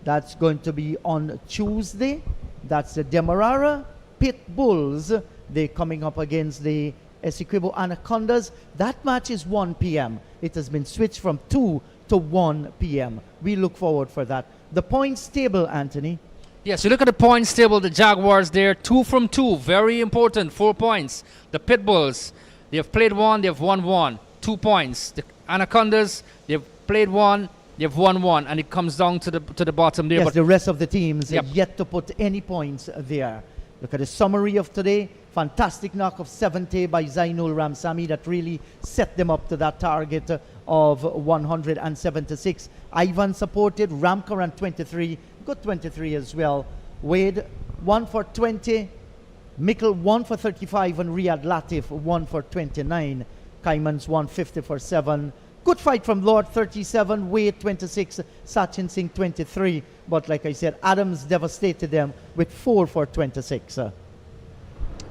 L: that's going to be on Tuesday. That's the Demerara Pit Bulls. They're coming up against the Essequibo Anacondas. That match is 1 p.m. It has been switched from 2 to 1 p.m. We look forward for that. The points table, Anthony.
E: Yes, you look at the points table, the Jaguars there, 2 from 2, very important, 4 points. The Pit Bulls, they have played 1, they have won 1, 2 points. The Anacondas, they've played 1, they've won 1, and it comes down to the bottom there.
L: Yes,
E: but
L: the rest of the teams
E: yep,
L: have yet to put any points there. Look at the summary of today. Fantastic knock of 70 by Zainul Ramsami that really set them up to that target of 176. Ivan supported, Ramkaran 23, good 23 as well. Wade 1 for 20, Mikkel 1 for 35, and Riyad Latif 1 for 29. Caimans 150 for 7. Good fight from Lord 37, Wade 26, Sachin Singh 23. But like I said, Adams devastated them with 4 for 26.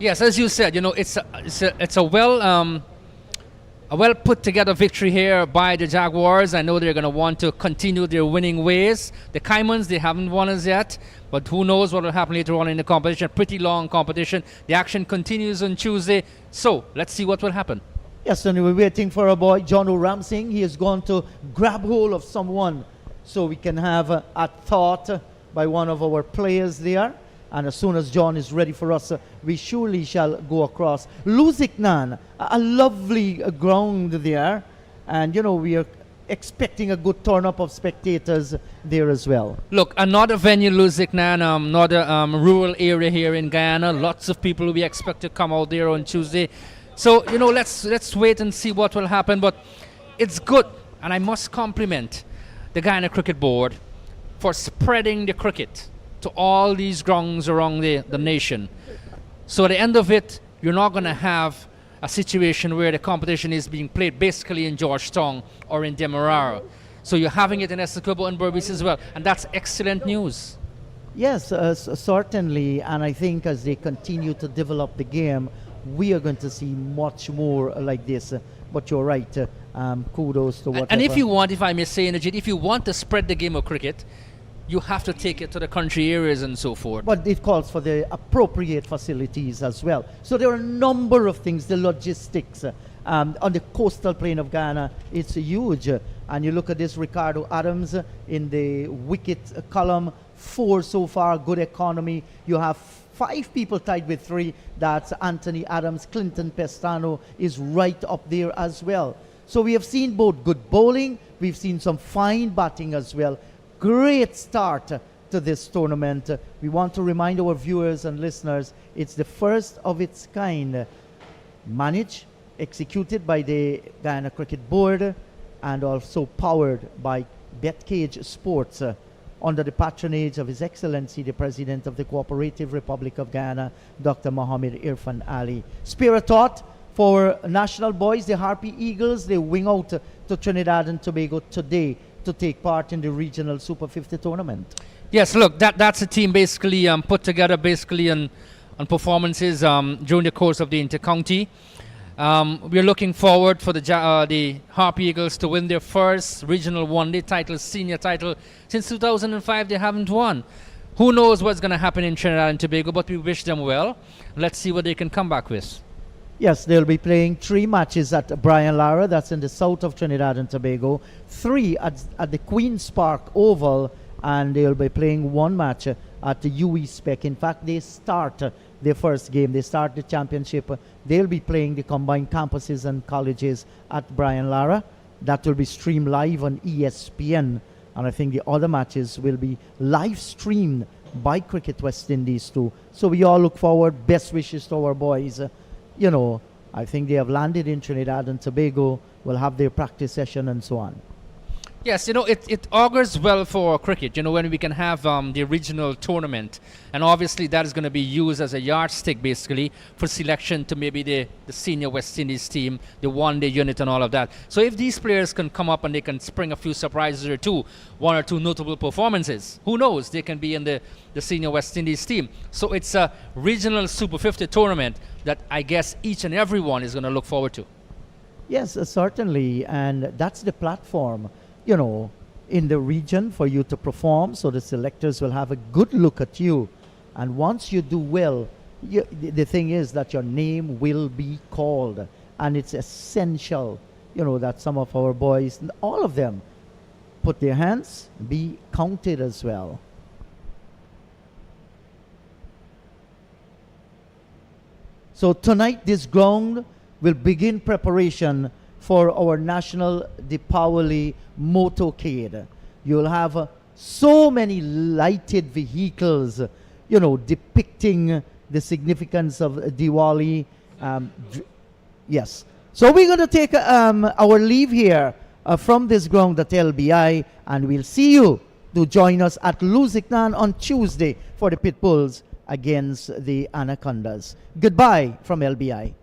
E: Yes, as you said, you know, it's a well put together victory here by the Jaguars. I know they're going to want to continue their winning ways. The Caimans, they haven't won as yet, but who knows what will happen later on in the competition. Pretty long competition. The action continues on Tuesday, so let's see what will happen.
L: Yes, and we're waiting for our boy John O'Ramsing. He is going to grab hold of someone so we can have a thought by one of our players there. And as soon as John is ready for us, we surely shall go across. Luziknan, a lovely ground there. And, you know, we are expecting a good turn-up of spectators there as well.
E: Look, another venue, Luziknan, another rural area here in Guyana. Lots of people we expect to come out there on Tuesday. So, you know, let's wait and see what will happen. But it's good, and I must compliment the Guyana Cricket Board for spreading the cricket to all these grounds around the nation. So at the end of it, you're not going to have a situation where the competition is being played basically in Georgetown or in Demerara. So you're having it in Essequibo and Berbice as well, and that's excellent news.
L: Yes, certainly, and I think as they continue to develop the game, we are going to see much more like this. But you're right, kudos to whatever.
E: And if you want, if I may say, Najid, if you want to spread the game of cricket, you have to take it to the country areas and so forth.
L: But it calls for the appropriate facilities as well. So there are a number of things, the logistics. On the coastal plain of Guyana, it's huge. And you look at this, Ricardo Adams in the wicket column, 4 so far, good economy. You have 5 people tied with 3. That's Anthony Adams. Clinton Pestano is right up there as well. So we have seen both good bowling. We've seen some fine batting as well. Great start to this tournament. We want to remind our viewers and listeners it's the first of its kind, managed, executed by the Guyana Cricket Board, and also powered by BetCageSports, under the patronage of His Excellency the President of the Cooperative Republic of Guyana, Dr. Mohammed Irfan Ali. Spirit thought for national boys, the Harpy Eagles, they wing out to Trinidad and Tobago today to take part in the regional Super 50 tournament.
E: Yes, look, that's a team basically put together basically on performances during the course of the intercounty. We're looking forward for the Harpy Eagles to win their first regional one-day title, senior title. Since 2005, they haven't won. Who knows what's going to happen in Trinidad and Tobago, but we wish them well. Let's see what they can come back with.
L: Yes, they'll be playing 3 matches at Brian Lara, that's in the south of Trinidad and Tobago, 3 at the Queen's Park Oval, and they'll be playing 1 match at the UE Spec. In fact, they start their first game. They start the championship. They'll be playing the combined campuses and colleges at Brian Lara. That will be streamed live on ESPN. And I think the other matches will be live streamed by Cricket West Indies too. So we all look forward. Best wishes to our boys. I think they have landed in Trinidad and Tobago, will have their practice session and so on.
E: Yes, it augurs well for cricket, when we can have the regional tournament. And obviously that is going to be used as a yardstick, basically, for selection to maybe the senior West Indies team, the one-day unit and all of that. So if these players can come up and they can spring a few surprises or two, 1 or 2 notable performances, who knows, they can be in the senior West Indies team. So it's a regional Super 50 tournament that I guess each and everyone is going to look forward to.
L: Yes, certainly. And that's the platform, in the region for you to perform, so the selectors will have a good look at you. And once you do well, the thing is that your name will be called. And it's essential, that some of our boys, all of them, put their hands, be counted as well. So tonight, this ground will begin preparation for our national Deepawali motorcade. You'll have so many lighted vehicles, depicting the significance of Diwali. Yes. So we're going to take our leave here from this ground at LBI, and we'll see you to join us at Lusignan on Tuesday for the Pitbulls against the Anacondas. Goodbye from LBI.